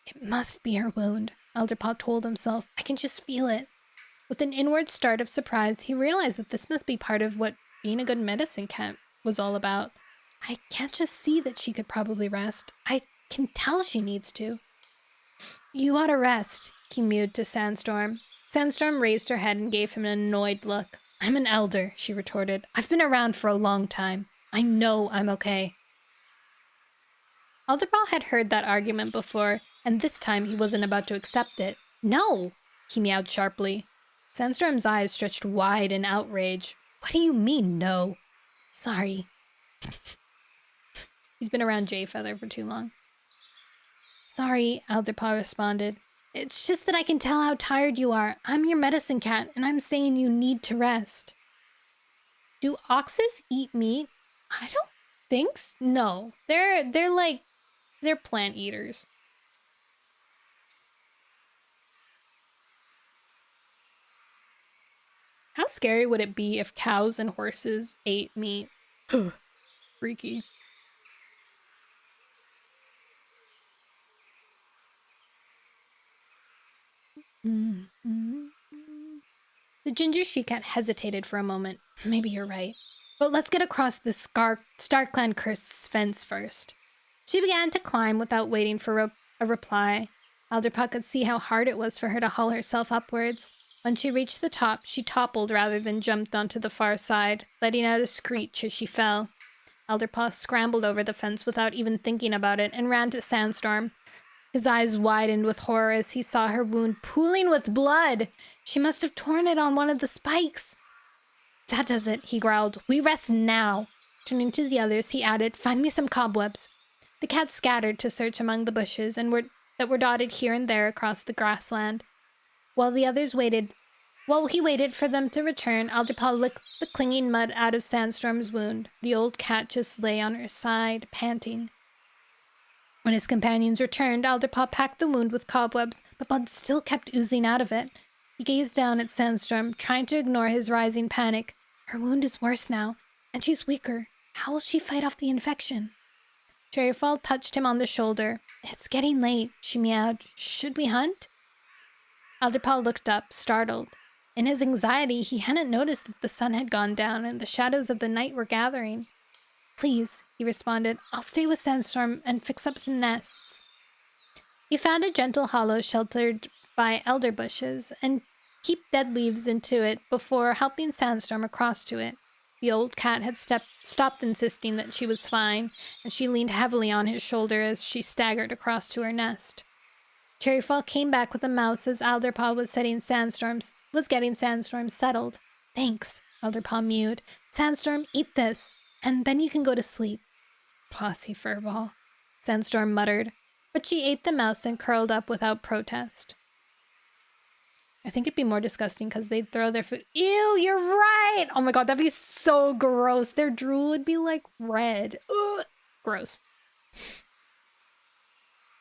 It must be her wound, Alderpaw told himself. I can just feel it. With an inward start of surprise, he realized that this must be part of what being a good medicine cat was all about. I can't just see that she could probably rest. I can tell she needs to. You ought to rest, he mewed to Sandstorm. Sandstorm raised her head and gave him an annoyed look. I'm an elder, she retorted. I've been around for a long time. I know I'm okay. Alderpaw had heard that argument before, and this time he wasn't about to accept it. No, he meowed sharply. Sandstorm's eyes stretched wide in outrage. What do you mean, no? Sorry. He's been around Jayfeather for too long. Sorry, Alderpaw responded. It's just that I can tell how tired you are. I'm your medicine cat, and I'm saying you need to rest. Do oxes eat meat? I don't think so. No. They're plant eaters. How scary would it be if cows and horses ate meat? Freaky. The ginger she-cat hesitated for a moment. Maybe you're right. But let's get across this StarClan cursed fence first. She began to climb without waiting for a reply. Alderpaw could see how hard it was for her to haul herself upwards. When she reached the top, she toppled rather than jumped onto the far side, letting out a screech as she fell. Alderpaw scrambled over the fence without even thinking about it and ran to Sandstorm. His eyes widened with horror as he saw her wound pooling with blood. She must have torn it on one of the spikes. That does it, he growled. We rest now. Turning to the others, he added, Find me some cobwebs. The cats scattered to search among the bushes that were dotted here and there across the grassland. While he waited for them to return, Alderpaw licked the clinging mud out of Sandstorm's wound. The old cat just lay on her side, panting. When his companions returned, Alderpaw packed the wound with cobwebs, but blood still kept oozing out of it. He gazed down at Sandstorm, trying to ignore his rising panic. Her wound is worse now, and she's weaker. How will she fight off the infection? Cherryfall touched him on the shoulder. It's getting late, she meowed. Should we hunt? Alderpaw looked up, startled. In his anxiety, he hadn't noticed that the sun had gone down and the shadows of the night were gathering. Please, he responded. I'll stay with Sandstorm and fix up some nests. He found a gentle hollow sheltered by elder bushes and heaped dead leaves into it before helping Sandstorm across to it. The old cat had stopped insisting that she was fine, and she leaned heavily on his shoulder as she staggered across to her nest. Cherryfall came back with a mouse as Alderpaw was getting Sandstorm settled. Thanks, Alderpaw mewed. Sandstorm, eat this, and then you can go to sleep. Bossy furball, Sandstorm muttered, but she ate the mouse and curled up without protest. I think it'd be more disgusting because they'd throw their food. Ew, you're right! Oh my god, that'd be so gross. Their drool would be like red. Ugh, gross.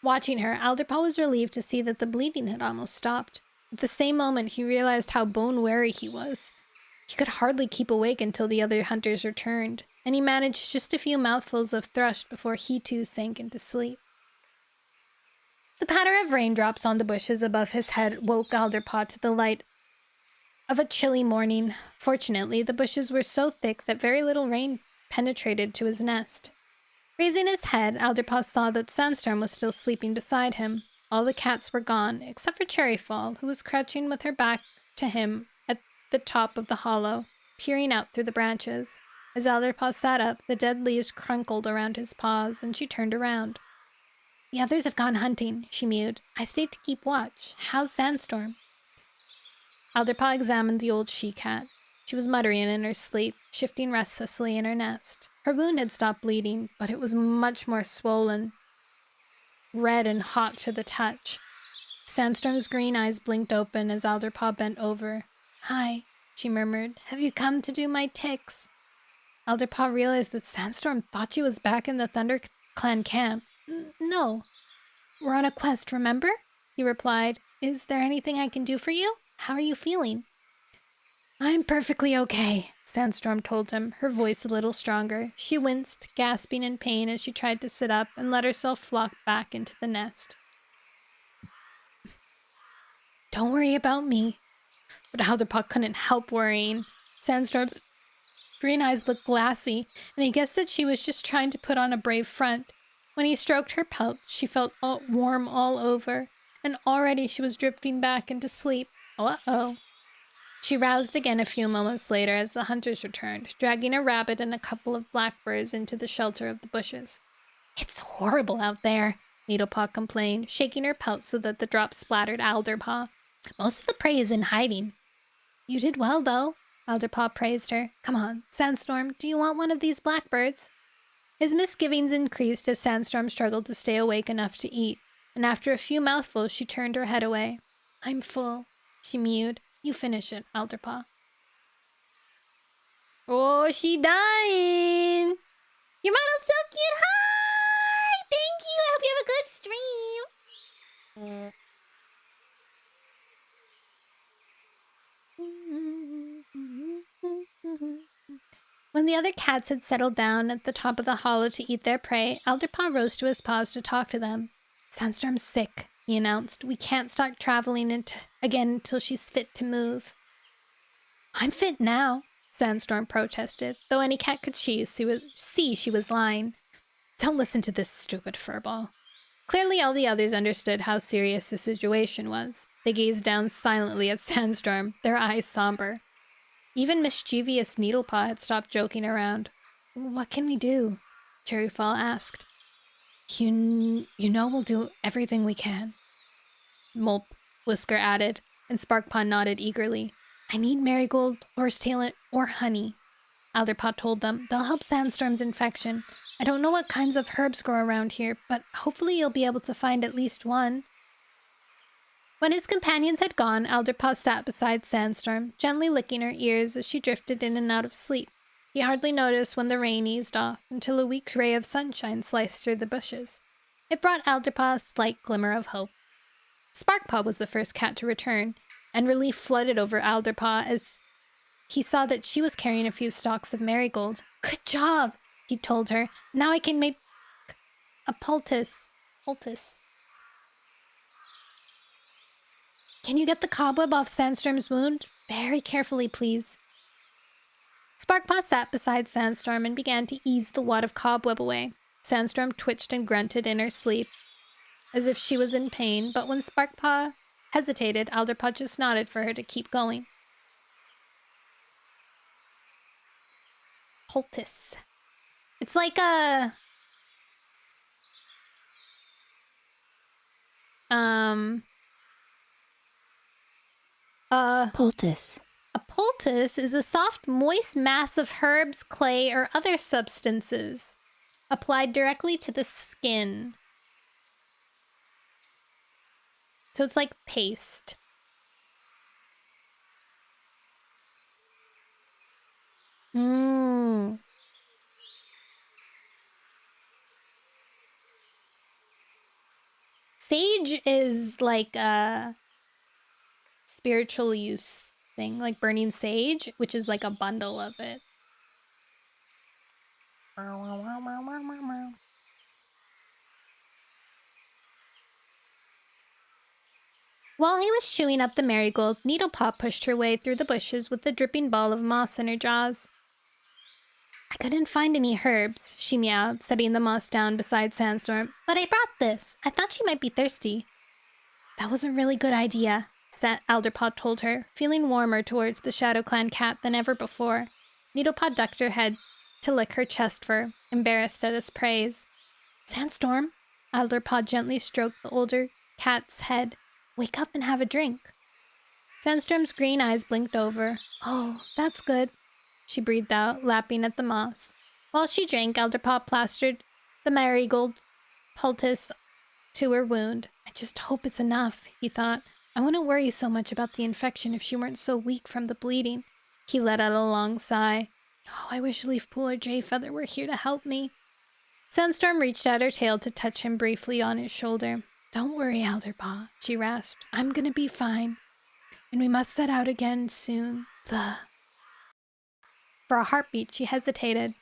Watching her, Alderpaw was relieved to see that the bleeding had almost stopped. At the same moment, he realized how bone-weary he was. He could hardly keep awake until the other hunters returned. and he managed just a few mouthfuls of thrush before he too sank into sleep. The patter of raindrops on the bushes above his head woke Alderpaw to the light of a chilly morning. Fortunately, the bushes were so thick that very little rain penetrated to his nest. Raising his head, Alderpaw saw that Sandstorm was still sleeping beside him. All the cats were gone, except for Cherryfall, who was crouching with her back to him at the top of the hollow, peering out through the branches. As Alderpaw sat up, the dead leaves crunkled around his paws, and she turned around. The others have gone hunting, she mewed. I stayed to keep watch. How's Sandstorm? Alderpaw examined the old she-cat. She was muttering in her sleep, shifting restlessly in her nest. Her wound had stopped bleeding, but it was much more swollen, red and hot to the touch. Sandstorm's green eyes blinked open as Alderpaw bent over. Hi, she murmured. Have you come to do my ticks? Alderpaw realized that Sandstorm thought she was back in the ThunderClan camp. No. We're on a quest, remember? He replied. Is there anything I can do for you? How are you feeling? I'm perfectly okay, Sandstorm told him, her voice a little stronger. She winced, gasping in pain as she tried to sit up and let herself flop back into the nest. Don't worry about me. But Alderpaw couldn't help worrying. Sandstorm's green eyes looked glassy, and he guessed that she was just trying to put on a brave front. When he stroked her pelt, she felt warm all over, and already she was drifting back into sleep. Uh-oh. She roused again a few moments later as the hunters returned, dragging a rabbit and a couple of blackbirds into the shelter of the bushes. It's horrible out there, Needlepaw complained, shaking her pelt so that the drops splattered Alderpaw. Most of the prey is in hiding. You did well, though, Alderpaw praised her. Come on, Sandstorm, do you want one of these blackbirds? His misgivings increased as Sandstorm struggled to stay awake enough to eat, and after a few mouthfuls she turned her head away. I'm full, she mewed. You finish it, Alderpaw. Oh, she dying! Your model's so cute! Hi! Thank you! I hope you have a good stream! When the other cats had settled down at the top of the hollow to eat their prey, Alderpaw rose to his paws to talk to them. Sandstorm's sick, he announced. We can't start traveling again until she's fit to move. I'm fit now, Sandstorm protested, though any cat could see she was lying. Don't listen to this stupid furball. Clearly all the others understood how serious the situation was. They gazed down silently at Sandstorm, their eyes somber. Even mischievous Needlepaw had stopped joking around. What can we do? Cherryfall asked. You know we'll do everything we can. Mulp, Whisker added, and Sparkpaw nodded eagerly. I need Marigold, Horsetail, or honey, Alderpaw told them. They'll help Sandstorm's infection. I don't know what kinds of herbs grow around here, but hopefully you'll be able to find at least one. When his companions had gone, Alderpaw sat beside Sandstorm, gently licking her ears as she drifted in and out of sleep. He hardly noticed when the rain eased off, until a weak ray of sunshine sliced through the bushes. It brought Alderpaw a slight glimmer of hope. Sparkpaw was the first cat to return, and relief flooded over Alderpaw as he saw that she was carrying a few stalks of marigold. Good job, he told her. Now I can make a poultice. Can you get the cobweb off Sandstorm's wound? Very carefully, please. Sparkpaw sat beside Sandstorm and began to ease the wad of cobweb away. Sandstorm twitched and grunted in her sleep, as if she was in pain, but when Sparkpaw hesitated, Alderpaw just nodded for her to keep going. Poultice. It's like a... Poultice. A poultice is a soft, moist mass of herbs, clay, or other substances applied directly to the skin. So it's like paste. Sage is like a spiritual use thing, like burning sage, which is like a bundle of it. While he was chewing up the marigold, Needlepaw pushed her way through the bushes with the dripping ball of moss in her jaws. I couldn't find any herbs, she meowed, setting the moss down beside Sandstorm, but I brought this. I thought she might be thirsty. That was a really good idea, Elderpaw told her, feeling warmer towards the Shadow Clan cat than ever before. Needlepaw ducked her head to lick her chest fur, embarrassed at his praise. Sandstorm, Elderpaw gently stroked the older cat's head. Wake up and have a drink. Sandstorm's green eyes blinked over. Oh, that's good, she breathed out, lapping at the moss. While she drank, Elderpaw plastered the marigold poultice to her wound. I just hope it's enough, he thought. I wouldn't worry so much about the infection if she weren't so weak from the bleeding. He let out a long sigh. Oh, I wish Leafpool or Jayfeather were here to help me. Sandstorm reached out her tail to touch him briefly on his shoulder. Don't worry, Elderpaw, she rasped. I'm gonna be fine. And we must set out again soon. For a heartbeat, she hesitated.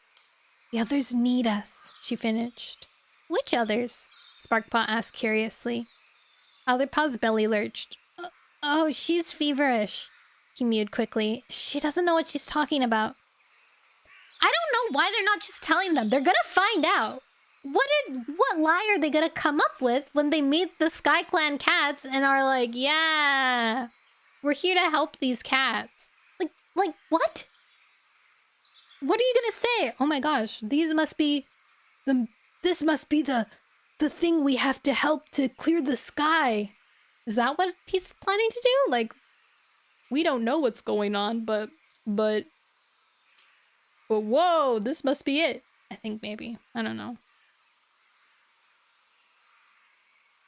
The others need us, she finished. Which others? Sparkpaw asked curiously. Elderpaw's belly lurched. Oh, she's feverish, he mewed quickly. She doesn't know what she's talking about. I don't know why they're not just telling them. They're gonna find out. What lie are they gonna come up with when they meet the Sky Clan cats and are like, yeah, we're here to help these cats? Like what? What are you gonna say? Oh my gosh, this must be the thing we have to help to clear the sky. Is that what he's planning to do? Like, we don't know what's going on, but whoa, this must be it. I think maybe. I don't know.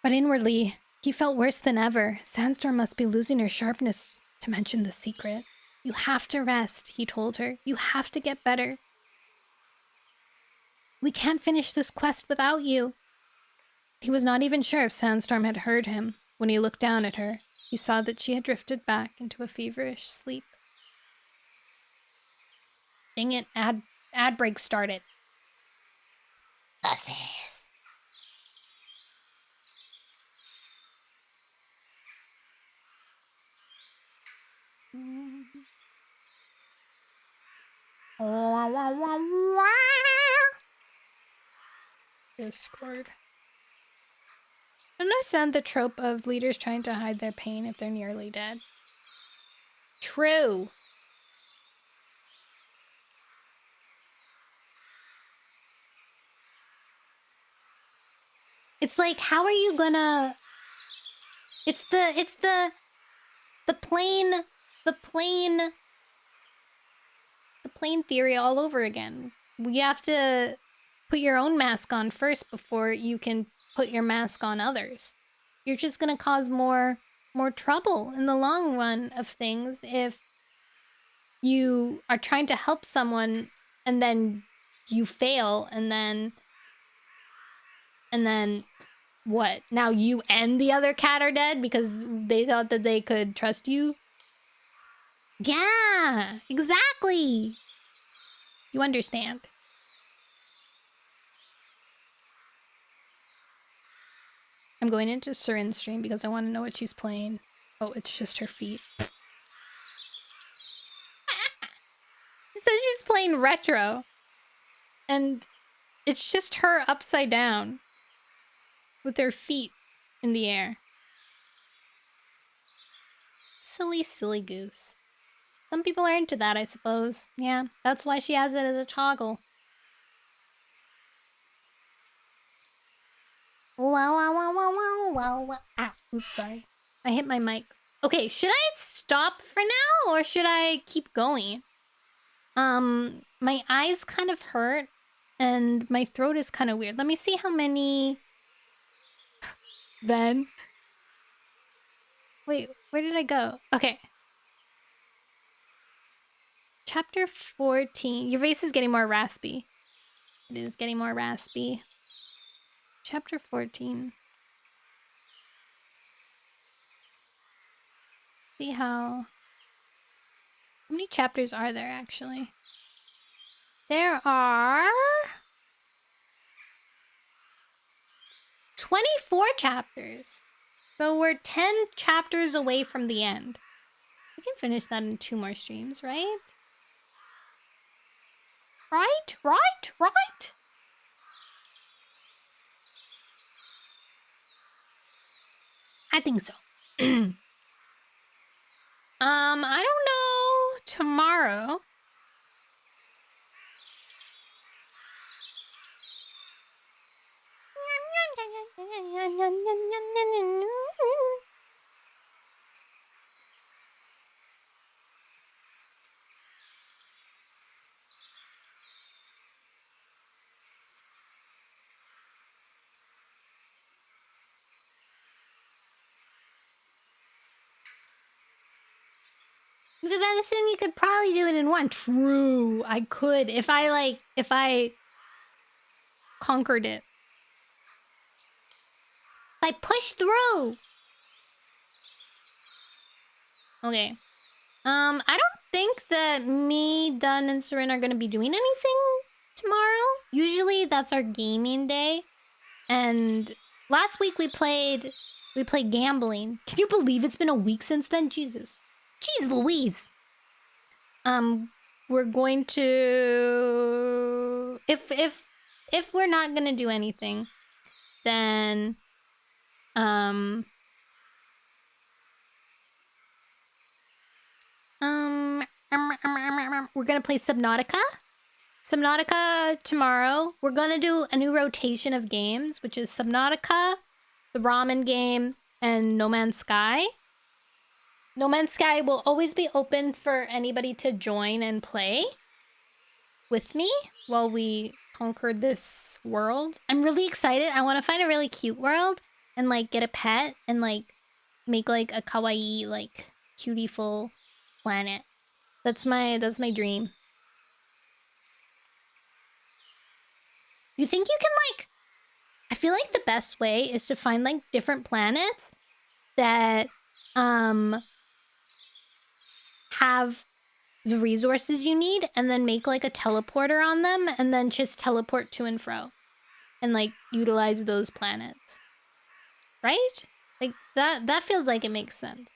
But inwardly, he felt worse than ever. Sandstorm must be losing her sharpness to mention the secret. You have to rest, he told her. You have to get better. We can't finish this quest without you. He was not even sure if Sandstorm had heard him. When he looked down at her, he saw that she had drifted back into a feverish sleep. Dang it, ad break started. Buses. Discord. Understand the trope of leaders trying to hide their pain if they're nearly dead. True. It's like, how are you gonna... It's the plain theory all over again. You have to put your own mask on first before you can put your mask on others. You're just gonna cause more trouble in the long run of things if you are trying to help someone and then you fail and then what? Now you and the other cat are dead because they thought that they could trust you? Yeah, exactly. You understand. I'm going into Surin's stream because I want to know what she's playing. Oh, it's just her feet. She says she's playing retro. And it's just her upside down. With her feet in the air. Silly, silly goose. Some people are into that, I suppose. Yeah, that's why she has it as a toggle. Wow, wow, wow, wow, wow, wow, wow. Ah, oops, sorry. I hit my mic. Okay, should I stop for now or should I keep going? My eyes kind of hurt and my throat is kind of weird. Let me see how many... Then... Wait, where did I go? Okay. Chapter 14. Your voice is getting more raspy. It is getting more raspy. Chapter 14. See how many chapters are there, actually? There are 24 chapters. So we're 10 chapters away from the end. We can finish that in 2 more streams, right? Right? I think so. I don't know tomorrow. With the medicine, you could probably do it in 1. True, I could if I conquered it. If I push through. Okay. I don't think that me, Dun, and Seren are gonna be doing anything tomorrow. Usually that's our gaming day. And last week we played gambling. Can you believe it's been a week since then? Jesus. Jeez Louise. We're going to if we're not gonna do anything, then we're gonna play Subnautica. Subnautica tomorrow. We're gonna do a new rotation of games, which is Subnautica, the ramen game, and No Man's Sky. No Man's Sky will always be open for anybody to join and play with me while we conquer this world. I'm really excited. I want to find a really cute world and like get a pet and like make like a kawaii like cutieful planet. That's my dream. You think you can like I feel like the best way is to find like different planets that have the resources you need and then make like a teleporter on them and then just teleport to and fro and like utilize those planets. Right? Like that feels like it makes sense.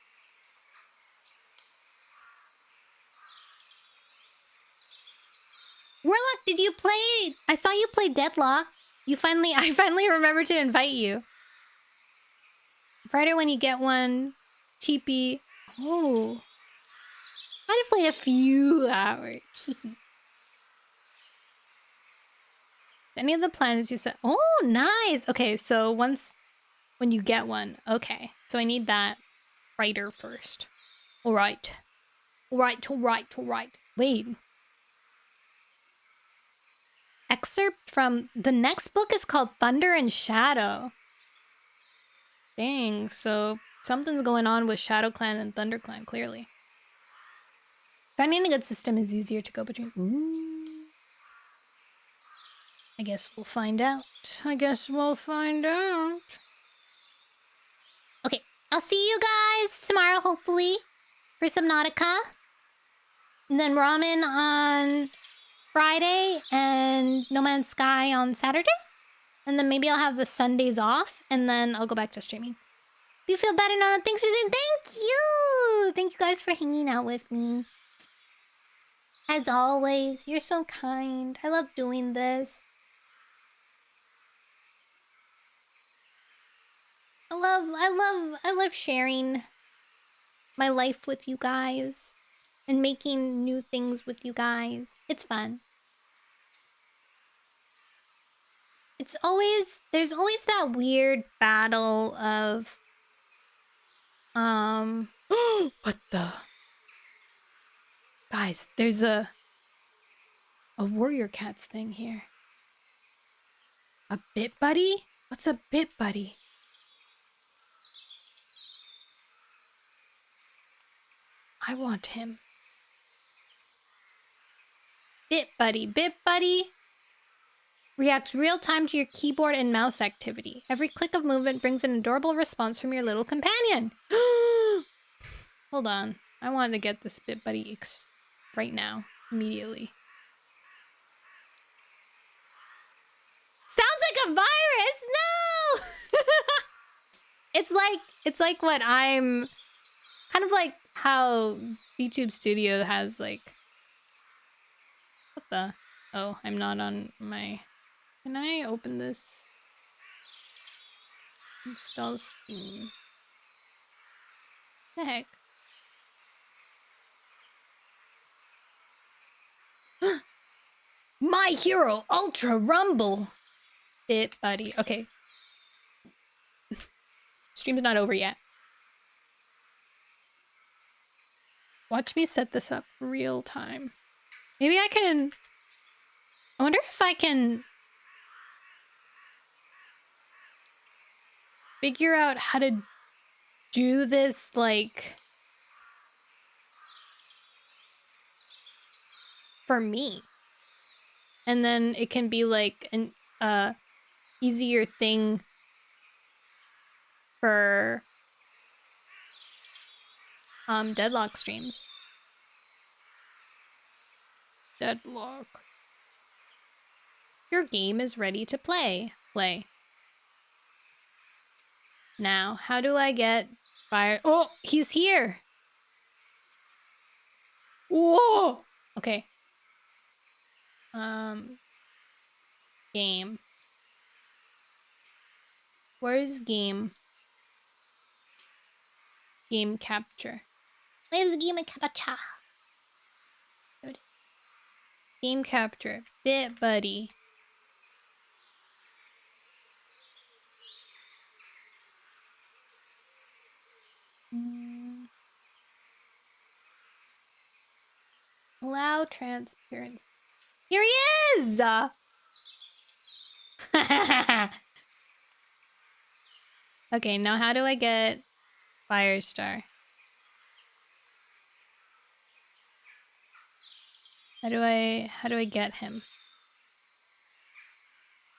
Warlock, did you play? I saw you play Deadlock. I finally remembered to invite you. Friday when you get one. TP. Oh. I'd have played a few hours. Any of the planets you said? Oh, nice. Okay, so when you get one. Okay, so I need that writer first. All right. Wait. Excerpt from the next book is called Thunder and Shadow. Dang, so something's going on with Shadow Clan and Thunder Clan, clearly. Finding a good system is easier to go between. Ooh. I guess we'll find out. Okay, I'll see you guys tomorrow, hopefully, for Subnautica. And then ramen on Friday and No Man's Sky on Saturday. And then maybe I'll have the Sundays off and then I'll go back to streaming. If you feel better, Nono, thanks for the thank you! Thank you guys for hanging out with me. As always, you're so kind. I love doing this. I love sharing my life with you guys and making new things with you guys. It's fun. There's always that weird battle of what the guys, there's a warrior cats thing here. A bit buddy? What's a bit buddy? I want him. Bit buddy reacts real time to your keyboard and mouse activity. Every click of movement brings an adorable response from your little companion. Hold on. I wanted to get this bit buddy right now. Immediately. a virus! No! It's like what I'm kind of like how YouTube Studio has like what the oh, I'm not on my can I open this? Install Steam. The heck? My Hero Ultra Rumble! It, buddy. Okay. Stream's not over yet. Watch me set this up real time. Maybe I can... I wonder if I can... figure out how to do this, like... for me. And then it can be like an easier thing for Deadlock streams. Deadlock. Your game is ready to play. Play. Now, how do I get fire? Oh, he's here. Whoa. Okay. Game. Where's game? Game capture. Where's game capture? Game capture. Bit buddy. Allow transparency. Here he is! Okay, now how do I get Firestar? How do I get him?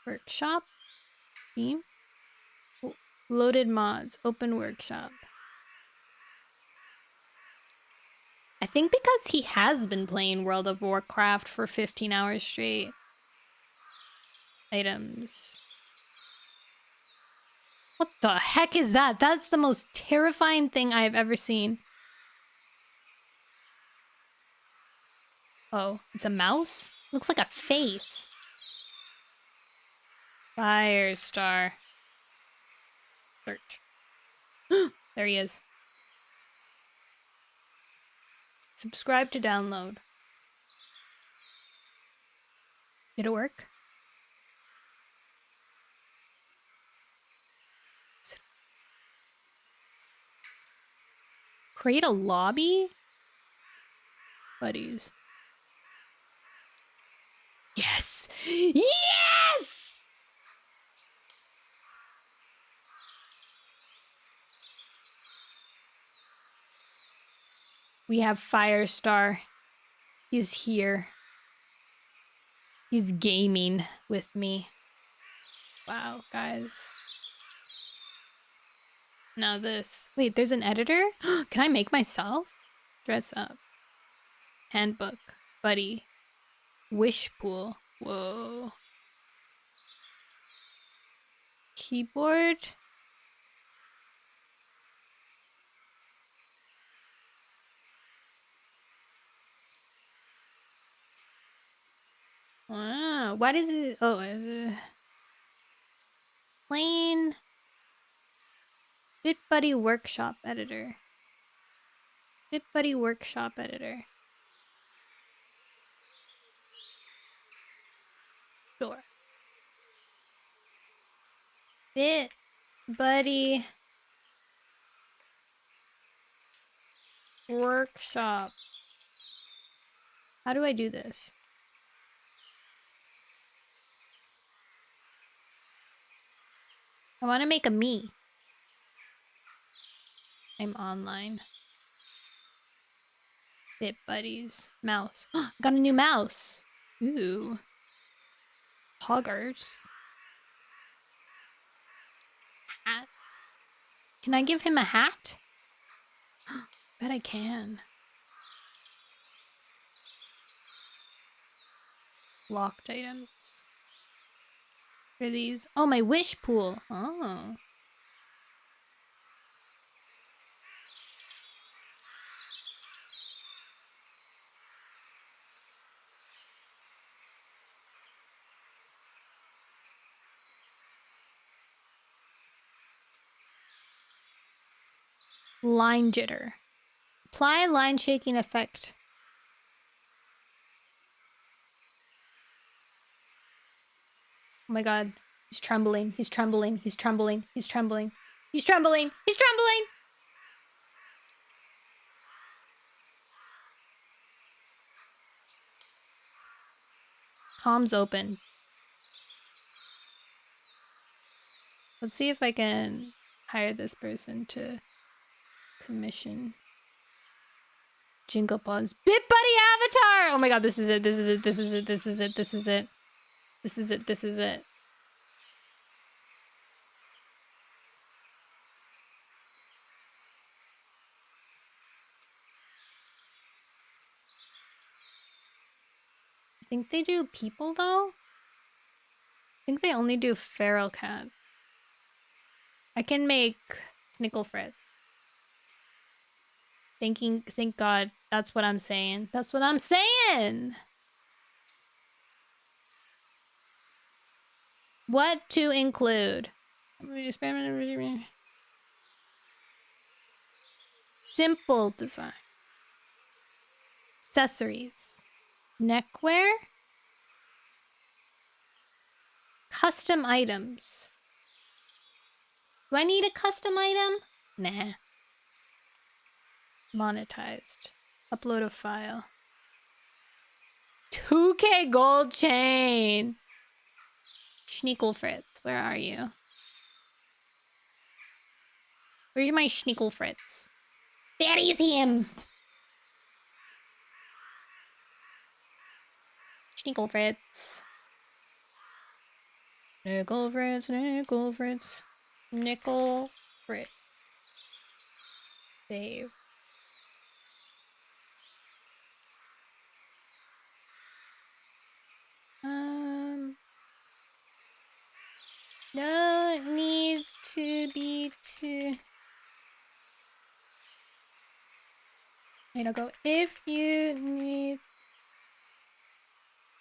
Workshop? Team? Loaded mods. Open workshop. I think because he has been playing World of Warcraft for 15 hours straight. Items. What the heck is that? That's the most terrifying thing I've ever seen. Oh, it's a mouse? Looks like a face. Firestar. Search. There he is. Subscribe to download. Did it work? Create a lobby? Buddies. Yes! Yes! We have Firestar. He's here. He's gaming with me. Wow, guys. Now this. Wait, there's an editor? Can I make myself? Dress up. Handbook. Buddy. Wish pool. Whoa. Keyboard. Wow. Why does it... Oh. Plain. BitBuddy Workshop Editor. BitBuddy Workshop Editor. Sure. BitBuddy Workshop. How do I do this? I want to make a me. I'm online. BitBuddies. Mouse. Got a new mouse. Ooh. Hoggers. Hats. Can I give him a hat? Bet I can. Locked items. What are these? Oh, my wish pool. Oh. Line jitter. Apply line shaking effect. Oh my god. He's trembling. He's trembling. He's trembling. He's trembling. He's trembling. He's trembling. Comms open. Let's see if I can hire this person to commission. Jingle Pause. Bit Buddy Avatar! Oh my god, this is it. This is it. This is it. This is it. This is it. This is it. This is it. I think they do people though? I think they only do feral cat. I can make Snicklefrit. Thank God. That's what I'm saying. That's what I'm saying! What to include? Simple design. Accessories. Neckwear. Custom items. Do I need a custom item? Nah. Monetized. Upload a file. 2K gold chain. Schnickelfritz, where are you? Where's my Schnickelfritz? There is him! Schnickelfritz. Schnickelfritz, Schnickelfritz. Schnickelfritz. Save. No need to be too... I'll go, if you need...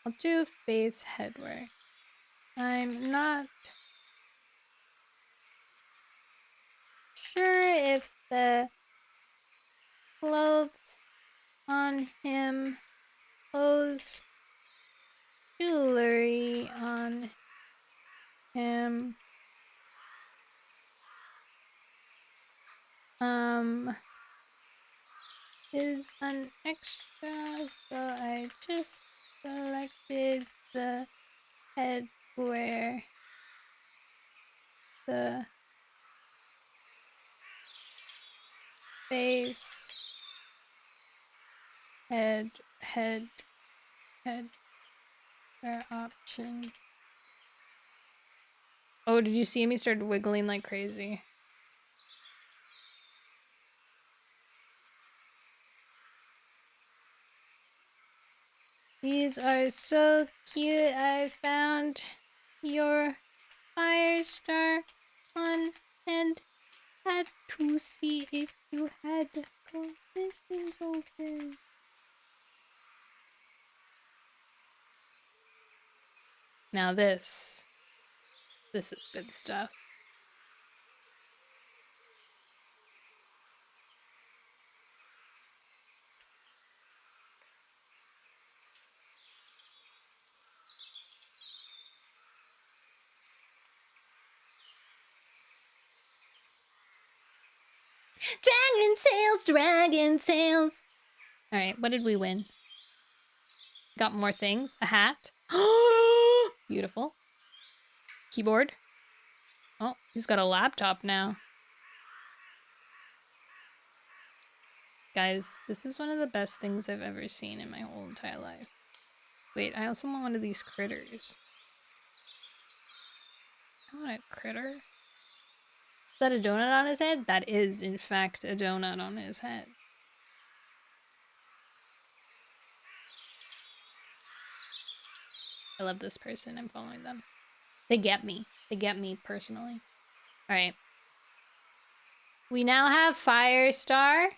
I'll do face headwear. I'm not sure if the clothes on him pose jewelry on him. Is an extra, so I just selected the headwear. The face headwear option. Oh, did you see me start wiggling like crazy? These are so cute. I found your Firestar one and had to see if you had positions open. Now this is good stuff. Dragon tails, dragon tails. All right, what did we win? Got more things. A hat. Beautiful. Keyboard. Oh, he's got a laptop now. Guys, this is one of the best things I've ever seen in my whole entire life. Wait, I also want one of these critters. I want a critter. Is that a donut on his head? That is, in fact, a donut on his head. I love this person. I'm following them. They get me. They get me personally. Alright. We now have Firestar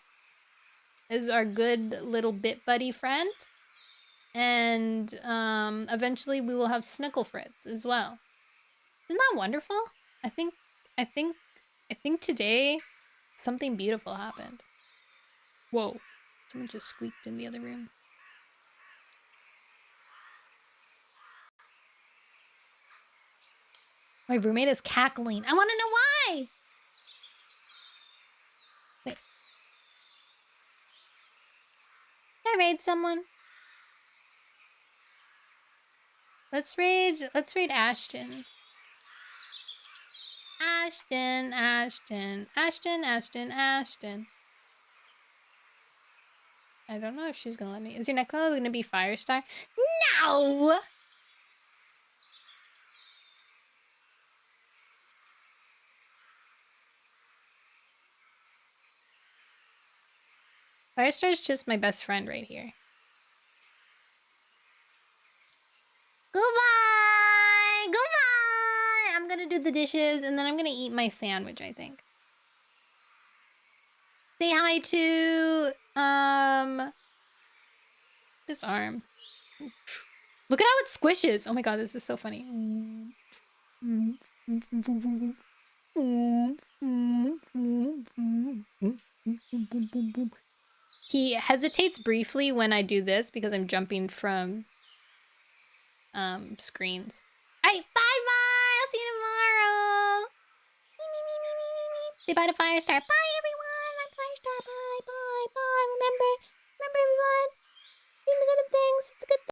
as our good little bit buddy friend. And eventually we will have Snicklefritz as well. Isn't that wonderful? I think today something beautiful happened. Whoa. Someone just squeaked in the other room. My roommate is cackling. I want to know why! Wait. Can I raid someone? Let's raid Ashton. Ashton. I don't know if she's gonna let me. Is your necklace gonna be Firestar? No! Firestar's just my best friend right here. Goodbye! Goodbye! I'm gonna do the dishes and then I'm gonna eat my sandwich, I think. Say hi to, this arm. Look at how it squishes! Oh my god, this is so funny. He hesitates briefly when I do this because I'm jumping from screens. Alright, bye-bye! I'll see you tomorrow! Say bye to Firestar. Bye, everyone!